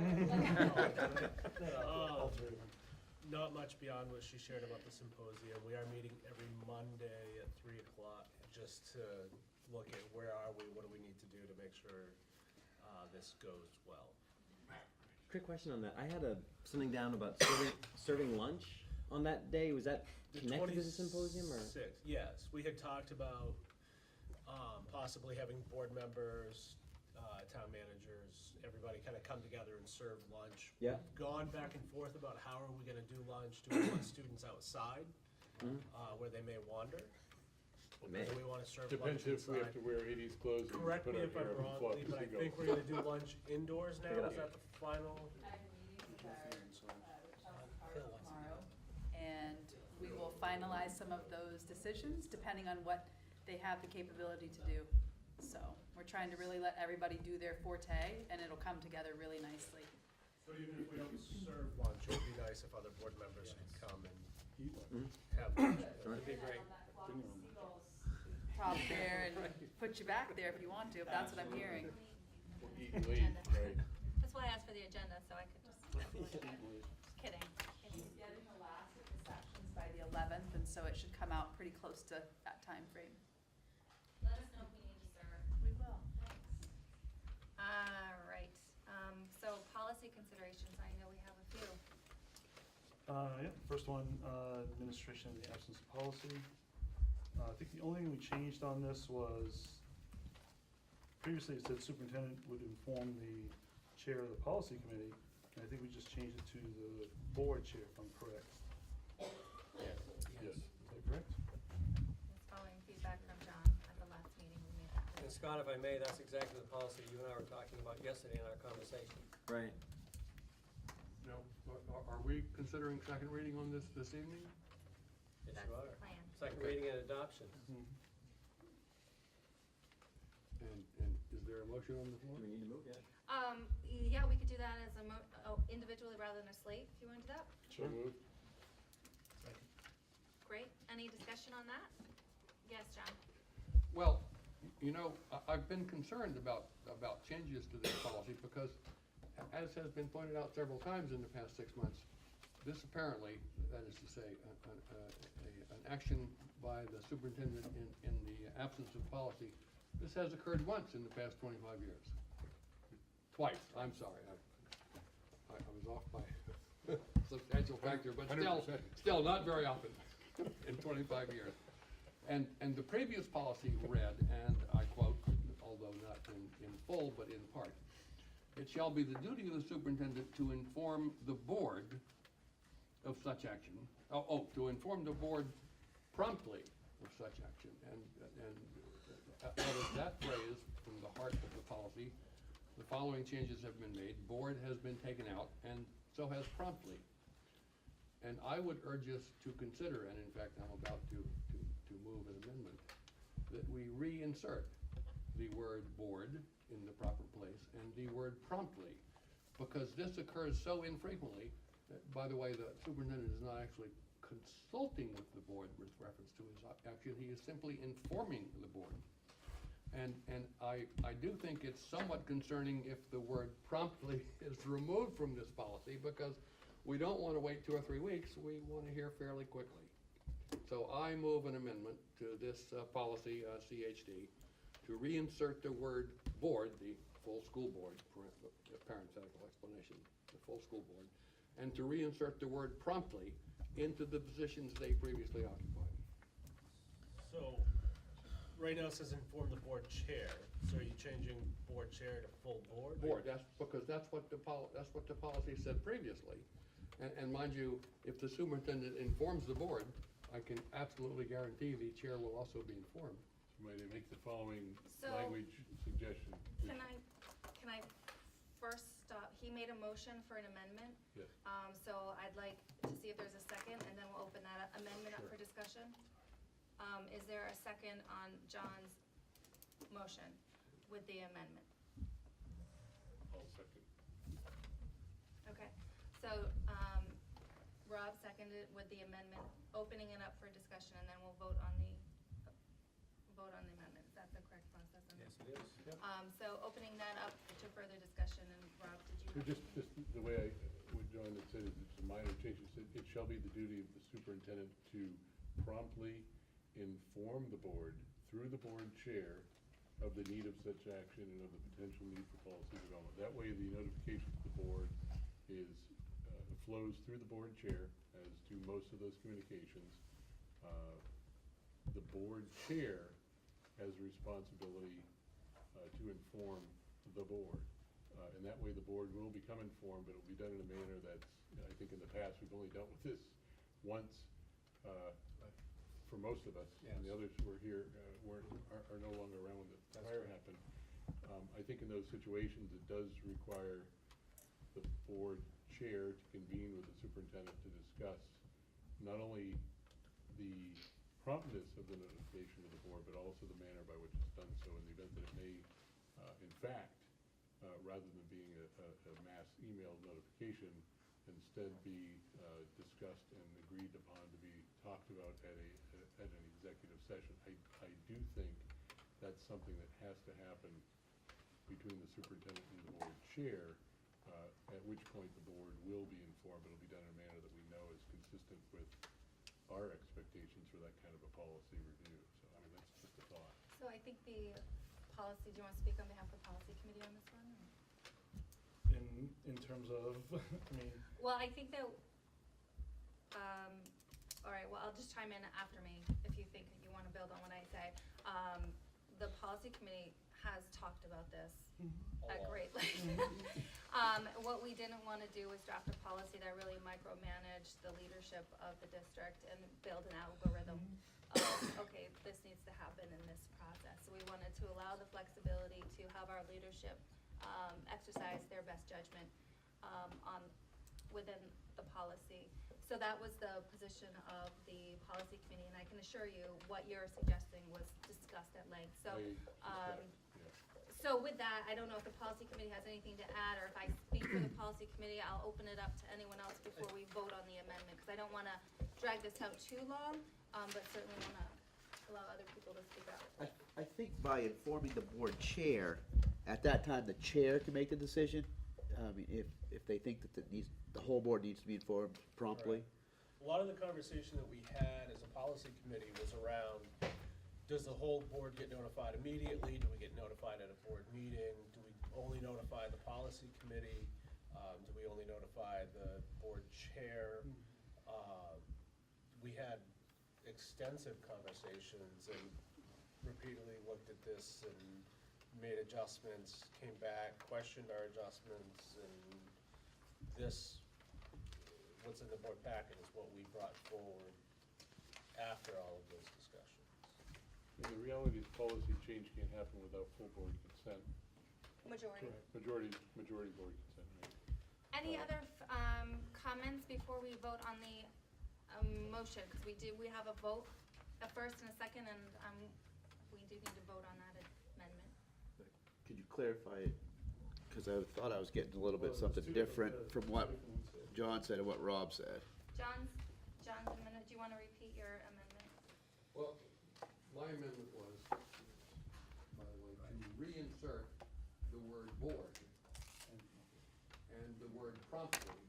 Not much beyond what she shared about the symposium. We are meeting every Monday at 3 o'clock, just to look at where are we, what do we need to do to make sure this goes well. Quick question on that. I had something down about serving lunch on that day. Was that The connected to the symposium or? 26th, yes. We had talked about possibly having board members, town managers, everybody kind of come together and serve lunch. Yeah. Gone back and forth about how are we gonna do lunch? Do we want students outside, Mhm. where they may wander? Or May. do we wanna serve lunch Depends if we have inside? to wear 80s clothes and Correct put me our if I'm hair up in wrong, fluff Lee, as but I we go. think we're gonna do lunch indoors now. Is that the final? Tomorrow, and we will finalize some of those decisions depending on what they have the capability to do. So, we're trying to really let everybody do their forte, and it'll come together really nicely. So even if we don't serve lunch, it would be nice if other board members could come and have lunch. That'd be great. Prop there and put you back there if you want to, if that's what I'm hearing. Agenda. That's why I asked for the agenda, so I could just. Just kidding. She's getting the last of the sections by the 11th, and so it should come out pretty close to that time frame. Let us know if we need to serve. We will. All right, so policy considerations, I know we have a few. Yeah, first one, administration in the absence of policy. I think the only thing we changed on this was, previously it said superintendent would inform the chair of the policy committee, and I think we just changed it to the board chair, if I'm correct. Yes. Is that correct? That's following feedback from John at the last meeting, we made that. And Scott, if I may, that's exactly the policy you and I were talking about yesterday in our conversation. Right. Now, are we considering second reading on this evening? Yes, That's you the are. plan. Second reading and adoption. And is there a motion on the floor? Do we need to move yet? Yeah, we could do that as individually rather than a slate, if you wanna do that. So moved. Great, any discussion on that? Yes, John? Well, you know, I've been concerned about changes to this policy because, as has been pointed out several times in the past 6 months, this apparently, that is to say, an action by the superintendent in the absence of policy, this has occurred once in the past 25 years. Twice, I'm sorry. I was off by a substantial factor, but 100%. still not very often in 25 years. And the previous policy read, and I quote, although not in full, but in part, "It shall be the duty of the superintendent to inform the board of such action." To inform the board promptly of such action. And out of that phrase, from the heart of the policy, the following changes have been made. Board has been taken out, and so has promptly. And I would urge us to consider, and in fact, I'm about to move an amendment, that we reinsert the word board in the proper place and the word promptly, because this occurs so infrequently. By the way, the superintendent is not actually consulting with the board with reference to his action, he is simply informing the board. And I do think it's somewhat concerning if the word promptly is removed from this policy, because we don't want to wait 2 or 3 weeks, we want to hear fairly quickly. So I move an amendment to this policy, CHD, to reinsert the word board, the full school board, parenthetical explanation, the full school board, and to reinsert the word promptly into the positions they previously occupied. So, right now it says inform the board chair, so are you changing board chair to full board? Board, that's because that's what the policy said previously. And mind you, if the superintendent informs the board, I can absolutely guarantee the chair will also be informed. Might I make the following So- language suggestion? Can I first stop, he made a motion for an amendment. Yes. So I'd like to see if there's a second, and then we'll open that amendment up Sure. for discussion. Is there a second on John's motion with the amendment? I'll second. Okay, so, Rob seconded with the amendment, opening it up for discussion, and then we'll vote on the amendment. Is that the correct process? Yes, it is. Yep. So opening that up to further discussion, and Rob, did you? So just the way what John had said is it's a minor change. It said, it shall be the duty of the superintendent to promptly inform the board through the board chair of the need of such action and of the potential need for policy development. That way, the notification to the board is, flows through the board chair, as do most of those communications. The board chair has a responsibility to inform the board. And that way, the board will become informed, but it will be done in a manner that's, I think in the past, we've only dealt with this once, for most of us, and the others who are here are no longer around when the fire happened. I think in those situations, it does require the board chair to convene with the superintendent to discuss not only the promptness of the notification to the board, but also the manner by which it's done so in the event that it may, in fact, rather than being a mass email notification, instead be discussed and agreed upon to be talked about at an executive session. I do think that's something that has to happen between the superintendent and the board chair, at which point the board will be informed. It'll be done in a manner that we know is consistent with our expectations for that kind of a policy review. So, I mean, that's just a thought. So I think the policy, do you want to speak on behalf of the policy committee on this one? In terms of, I mean, Well, I think that, all right, well, I'll just chime in after me if you think you want to build on what I say. The policy committee has talked about this at great length. What we didn't want to do was draft a policy that really micromanaged the leadership of the district and build an algorithm of, okay, this needs to happen in this process. So we wanted to allow the flexibility to have our leadership exercise their best judgment within the policy. So that was the position of the policy committee, and I can assure you what you're suggesting was discussed at length. So, so with that, I don't know if the policy committee has anything to add, or if I speak for the policy committee, I'll open it up to anyone else before we vote on the amendment, because I don't want to drag this out too long, but certainly want to allow other people to speak out. I think by informing the board chair, at that time, the chair can make the decision. I mean, if they think that the whole board needs to be informed promptly. A lot of the conversation that we had as a policy committee was around, does the whole board get notified immediately? Do we get notified at a board meeting? Do we only notify the policy committee? Do we only notify the board chair? We had extensive conversations and repeatedly looked at this and made adjustments, came back, questioned our adjustments, and this, what's in the board packet is what we brought forward after all of those discussions. And the reality is policy change can't happen without full board consent. Majority. Majority board consent, right? Any other comments before we vote on the motion? Because we have a vote, a first and a second, and we do need to vote on that amendment. Could you clarify, Cause I thought I was getting a little bit something different from what John said and what Rob said. John's amendment, do you wanna repeat your amendment? Well, my amendment was, by the way, to reinsert the word board and the word promptly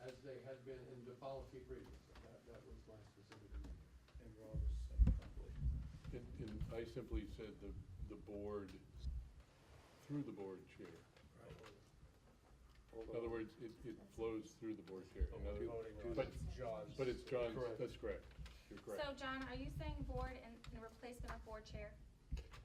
as they had been in the policy previously. That was my specific amendment. And Rob was saying probably. And I simply said the board, through the board chair. In other words, it flows through the board chair. In other but it's John's, that's correct. You're correct. So, John, are you saying board in replacement of board chair?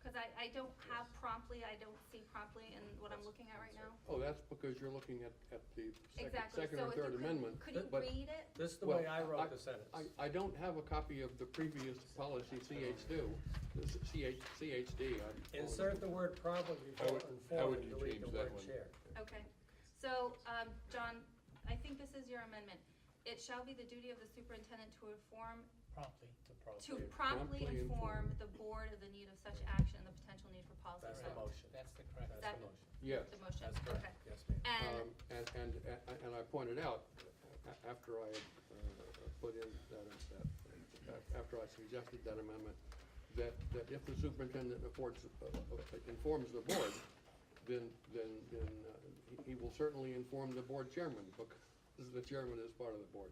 Cause I don't have promptly, I don't see promptly in what I'm looking at right now. Oh, that's because you're looking at the Exactly, second so or if you third could- amendment. Could you but- read it? This is the Well, way I wrote the sentence. I don't have a copy of the previous policy CHD. Insert the word promptly before how would inform and you delete change the that word one? chair. Okay, so, John, I think this is your amendment. It shall be the duty of the superintendent to inform, Promptly. to promptly inform the board of the need of such action and the potential need for policy. That's the motion. That's the correct. Is that Yes. the motion? That's correct. Okay. Yes, ma'am. And, And I pointed out, after I had put in after I suggested that amendment, that if the superintendent informs the board, then he will certainly inform the board chairman, because the chairman is part of the board.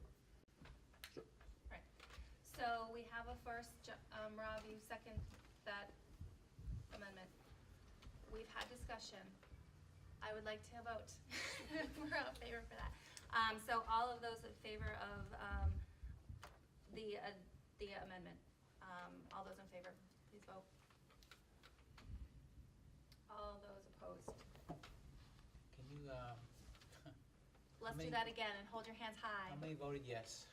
right, so we have a first, Rob, you second that amendment. We've had discussion. I would like to vote. We're all in favor for that. So all of those in favor of, the amendment, all those in favor, please vote. All those opposed. Can you, Let's do many- that again and hold your hands high. how many voted yes?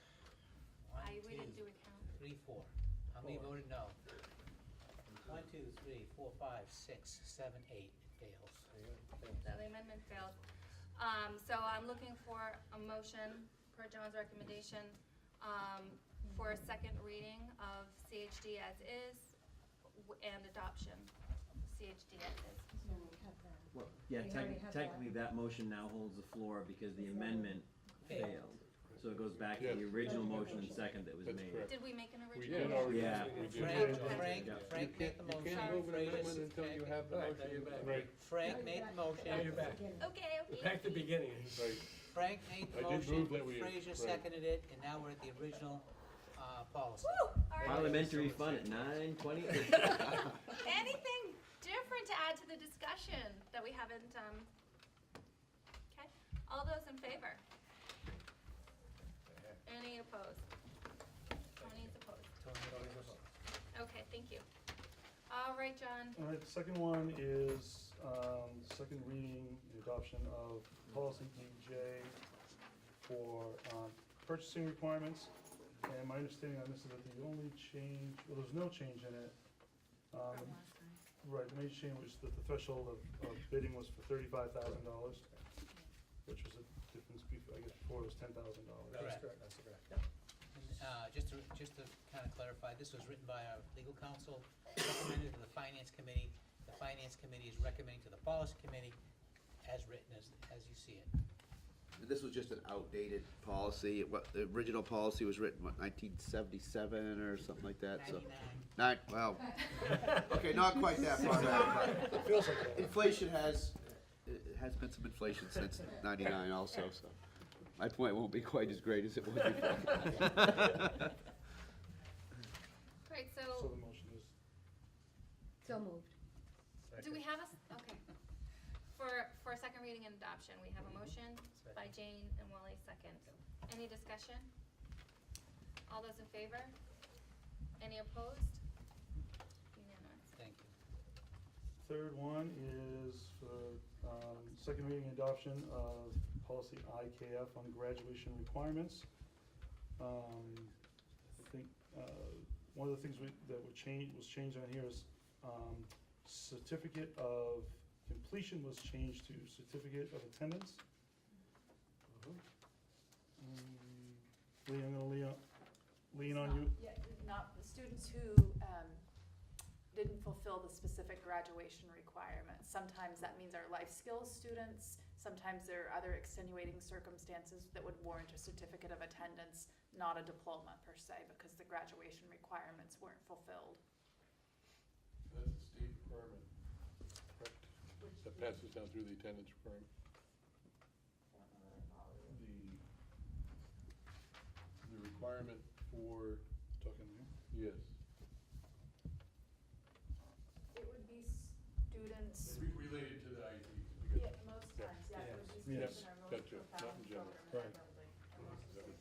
One, We didn't two, do a count. 3, 4. How many voted no? 1, 2, 3, 4, 5, 6, 7, 8. It fails. So the amendment failed. So I'm looking for a motion per John's recommendation, for a second reading of CHD as is and adoption of CHD as is. Well, yeah, technically that motion now holds the floor because the amendment failed. So it goes back to the original motion and second that was That's made. correct. Did we make an We original? did already. Yeah. We did. Frank Okay. made the motion. You can't move an Fraser- amendment until you have the Right, motion. now you're back. Right, Frank made the motion. Now you're back. Okay, We're back to the beginning. right. Frank made the I did motion, move that we- Fraser right. seconded it, and now we're at the original, policy. Woo, all right. Parliamentary fun at 9:20. Anything different to add to the discussion that we haven't, okay, all those in favor? Any opposed? Tony's opposed. Okay, thank you. All right, John, All right, the second one is, second reading and adoption of policy EJ for, purchasing requirements. And my understanding on this is that the only change, well, there's no change in it. Right, the major change was that the threshold of bidding was for $35,000, which was a difference, I guess before it was $10,000. That's correct, that's correct. Just to kind of clarify, this was written by our legal counsel, recommended to the finance committee. The finance committee is recommending to the policy committee as written, as you see it. This was just an outdated policy. The original policy was written, 1977 or something like that, so. 99. Well, okay, not quite that far back, but Feels like that. inflation has been some inflation since 99 also, so. My point won't be quite as great as it was before. great, So so, the motion is, so moved. Do we have okay. For a second reading and adoption, we have a motion by Jane and Wally, second. Any discussion? All those in favor? Any opposed? Unanimous. Thank you. third one is for, second reading and adoption of policy IKF on graduation requirements. I think, one of the things that was changed on here is, certificate of completion was changed to certificate of attendance. Lee, I'm gonna lean on you. Yeah, not, the students who didn't fulfill the specific graduation requirements. Sometimes that means our life skills students, sometimes there are other extenuating circumstances that would warrant a certificate of attendance, not a diploma per se, because the graduation requirements weren't fulfilled. That's a state requirement, correct? That passes down through the attendance requirement. The requirement for, Talking here? yes, It would be students. related to the IEP. Yeah, most times, yeah, it would be Yes, students in our most gotcha, not profound in general. program in our Right. building.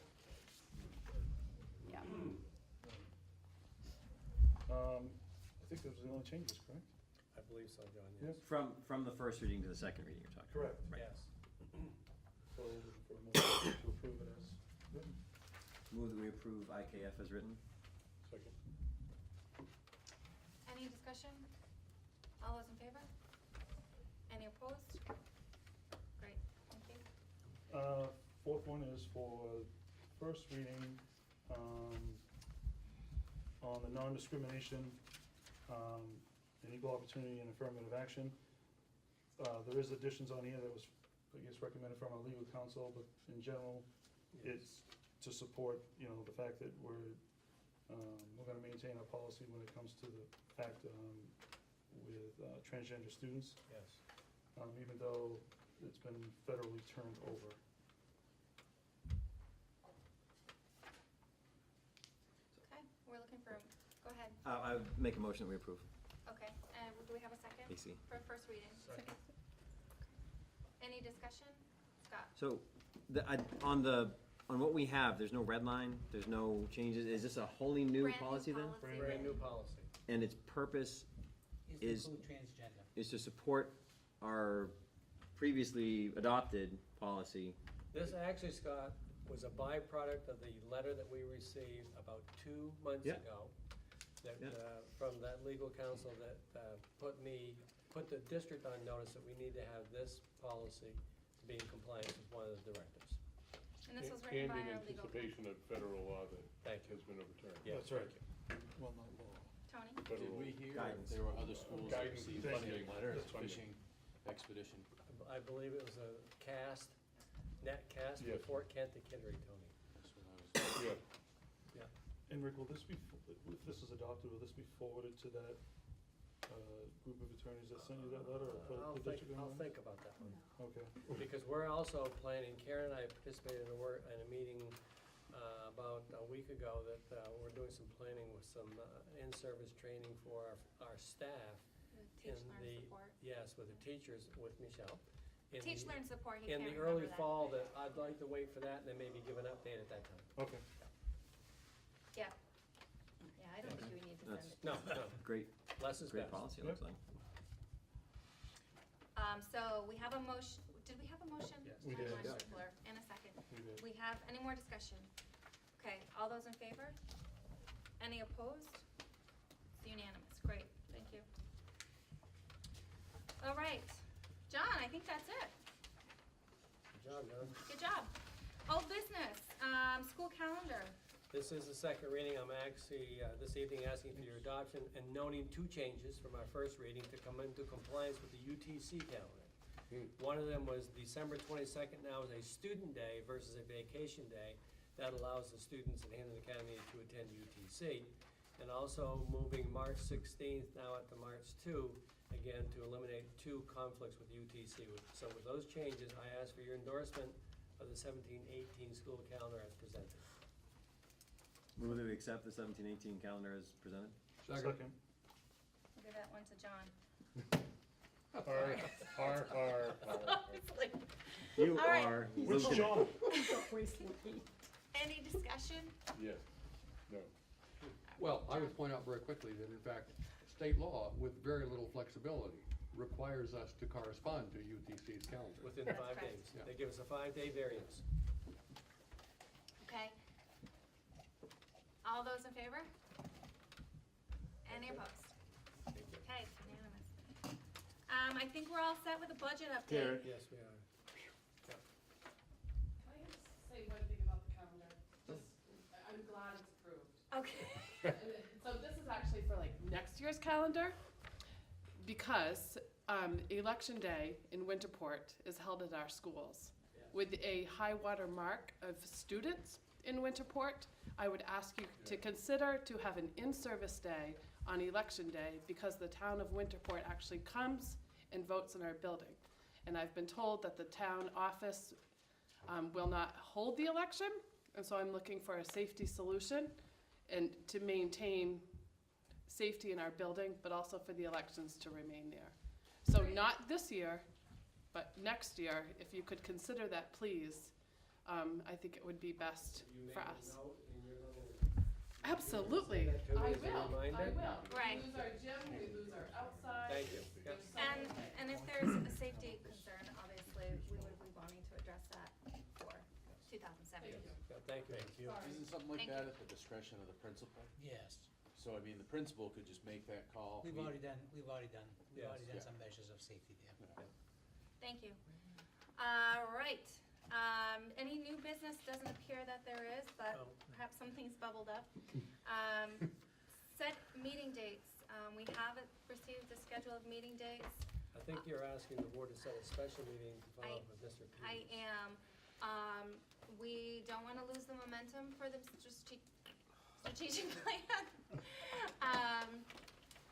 Yeah. I think those are the only changes, correct? I believe so, John, yes. From the first reading to the second reading, you're talking about? Correct. Right. Yes. So, for a motion to approve it as written. Move that we approve IKF as written? Second. Any discussion? All those in favor? Any opposed? Great, thank you. Fourth one is for first reading, on the non-discrimination, and equal opportunity and affirmative action. There is additions on here that was, I guess, recommended from our legal counsel, but in general, it's to support, you know, the fact that we're gonna maintain our policy when it comes to the fact, with transgender students, Yes. even though it's been federally turned over. Okay, we're looking for, go ahead. I would make a motion that we approve. Okay, and do we have a second? AC. For first reading? Second. Any discussion? Scott? So, on what we have, there's no red line, there's no changes, is this a wholly new Brand new policy then? policy. Brand new policy. And its purpose Is is, include transgender. is to support our previously adopted policy. This actually, Scott, was a byproduct of the letter that we received about 2 months Yeah. ago that, Yeah. from that legal counsel that put the district on notice that we need to have this policy to be in compliance with one of the directives. And this was written by And in our legal. anticipation of federal law that Thank you. has been overturned. Yes, That's right. thank you. Well, not law. Tony? Did Federal we hear Guidance. there were other schools that Guidance. received Thank you. funding letters, Funding. fishing expedition? I believe it was a cast, net cast Yes. for Fort Kent to Kittery, Tony. That's what I was. Yeah, And Rick, will this be, if this is adopted, will this be forwarded to that, group of attorneys that sent you that letter, or put I'll the think, district on? I'll think about that one. Okay. Because we're also planning, Karen and I participated in a meeting about a week ago that we're doing some planning with some in-service training for our staff. Teach, in learn, the support. Yes, with the teachers, with Michelle. In Teach, the- learn, support, he In can't the remember early that. fall, that I'd like to wait for that and then maybe give an update at that time. Okay. Yeah. Yeah, I don't think we need to send That's- it. No, no, Great, less is great best. policy, it Yep. looks like. So we have a motion, did we have a motion? Yes. We did. By Yeah. Strickler, and a second. We did. We have, any more discussion? Okay, all those in favor? Any opposed? It's unanimous, great, thank you. All right, John, I think that's it. Good job, John. Good job. Old business, school calendar. This is the second reading. I'm actually, this evening, asking for your adoption and noting 2 changes from our first reading to come into compliance with the UTC calendar. One of them was December 22nd now is a student day versus a vacation day. That allows the students at Hampton Academy to attend UTC. And also moving March 16th now to March 2, again, to eliminate 2 conflicts with UTC. So with those changes, I ask for your endorsement of the 17-18 school calendar as presented. Move that we accept the 17-18 calendar as presented? Second. We'll give that one to John. It's like- You All right. are Which Luke. John? Any discussion? yes, no. Well, I would point out very quickly that in fact, state law with very little flexibility requires us to correspond to UTC's calendar. Within That's 5 correct. days. Yeah. They give us a 5-day variance. Okay. All those in favor? Any opposed? Okay, it's unanimous. I think we're all set with the budget update. Karen. Yes, we are. Can I just say one thing about the calendar? Just, I'm glad it's approved. Okay. So this is actually for like next year's calendar because Election Day in Winterport is held at our schools. With a high water mark of students in Winterport, I would ask you to consider to have an in-service day on Election Day because the town of Winterport actually comes and votes in our building. And I've been told that the town office will not hold the election, and so I'm looking for a safety solution and to maintain safety in our building, but also for the elections to remain there. So not this year, but next year, if you could consider that, please, I think it would be best for us. Absolutely, I will. Right. We lose our gym, we lose our outside. Thank you. There's so And, many things. and if there's a safety concern, obviously, we would be wanting to address that for 2017. Thank you. Isn't something like Thank that you. at the discretion of the principal? Yes. So, I mean, the principal could just make that call. We've already done Yes. Yeah. some measures of safety there. Thank you. All right. Any new business? Doesn't appear that there is, but perhaps something's bubbled up. Set meeting dates. We haven't received the schedule of meeting dates. I think you're asking the board to set a special meeting to follow up with Mr. Peters. I am. We don't want to lose the momentum for the strategic plan.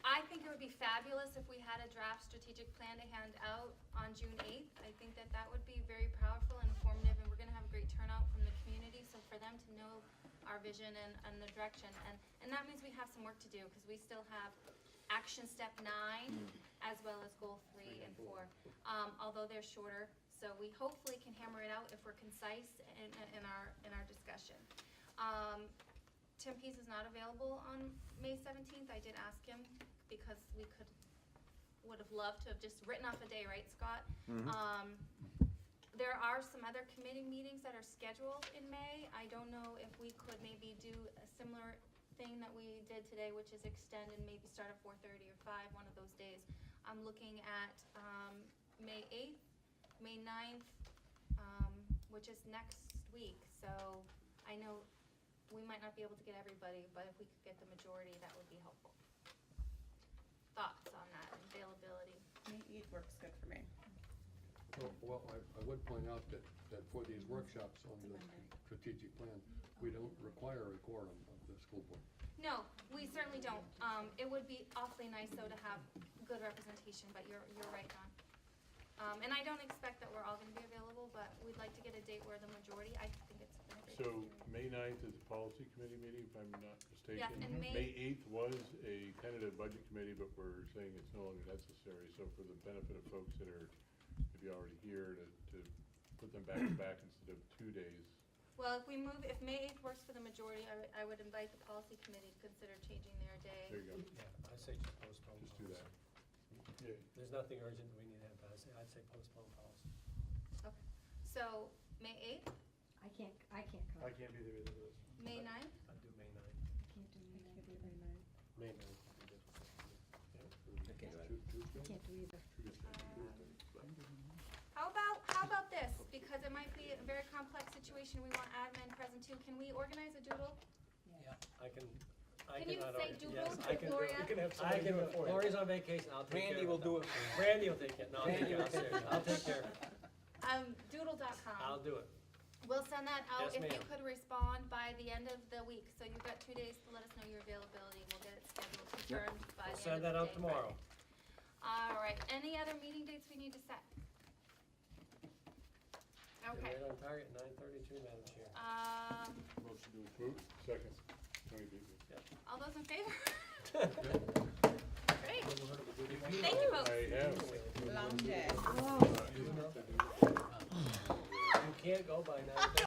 I think it would be fabulous if we had a draft strategic plan to hand out on June 8th. I think that that would be very powerful and informative, and we're going to have a great turnout from the community, so for them to know our vision and the direction. And that means we have some work to do, because we still have action step 9, as well as goal 3 and 4, although they're shorter. So we hopefully can hammer it out if we're concise in our discussion. Tim Pease is not available on May 17th. I did ask him because we would have loved to have just written off a day, right, Scott? There are some other committee meetings that are scheduled in May. I don't know if we could maybe do a similar thing that we did today, which is extend and maybe start at 4:30 or 5, one of those days. I'm looking at May 8th, May 9th, which is next week. So I know we might not be able to get everybody, but if we could get the majority, that would be helpful. Thoughts on that, availability? May 8th works good for me. Well, I would point out that for these workshops on the strategic plan, we don't require a quorum of the school board. No, we certainly don't. It would be awfully nice, though, to have good representation, but you're right, Don. And I don't expect that we're all gonna be available, but we'd like to get a date where the majority, I think it's been a great So, opportunity. May 9th is a policy committee meeting, if I'm not mistaken. Yes, and May- May 8th was a tentative budget committee, but we're saying it's no longer necessary. So for the benefit of folks that are maybe already here, to put them back to back instead of 2 days. Well, if May 8th works for the majority, I would invite the policy committee to consider changing their day. There you go. Yeah, I say just postpone. Just do that. Yeah. There's nothing urgent that we need to have, but I'd say postpone policy. Okay, so, May 8th, I can't come. I can't be there either of those. May 9th? I'd do May 9th. Can't do May 9th. May 9th would be difficult. I can't do either. How about this? Because it might be a very complex situation, we want admin present too. Can we organize a doodle? I can Can you cannot say argue. doodle, Yes, I can do it. Gloria? You can have somebody do it. Gloria's on vacation, I'll take care of it. Randy will do it for you. Randy will take it, no, I'll take care of it, I'll take care of it. Doodle.com. I'll do it. We'll send that out Yes, if you ma'am. could respond by the end of the week. So you've got 2 days to let us know your availability. We'll get it scheduled, confirmed by We'll the send end that of out the day. tomorrow. All right, any other meeting dates we need to set? Okay. Right on target, 9:32, Madam Chair. Motion to approve. Second. Tony beat me. All those in favor? Great. Thank you, folks. I have. Long day. You can't go by 9:30.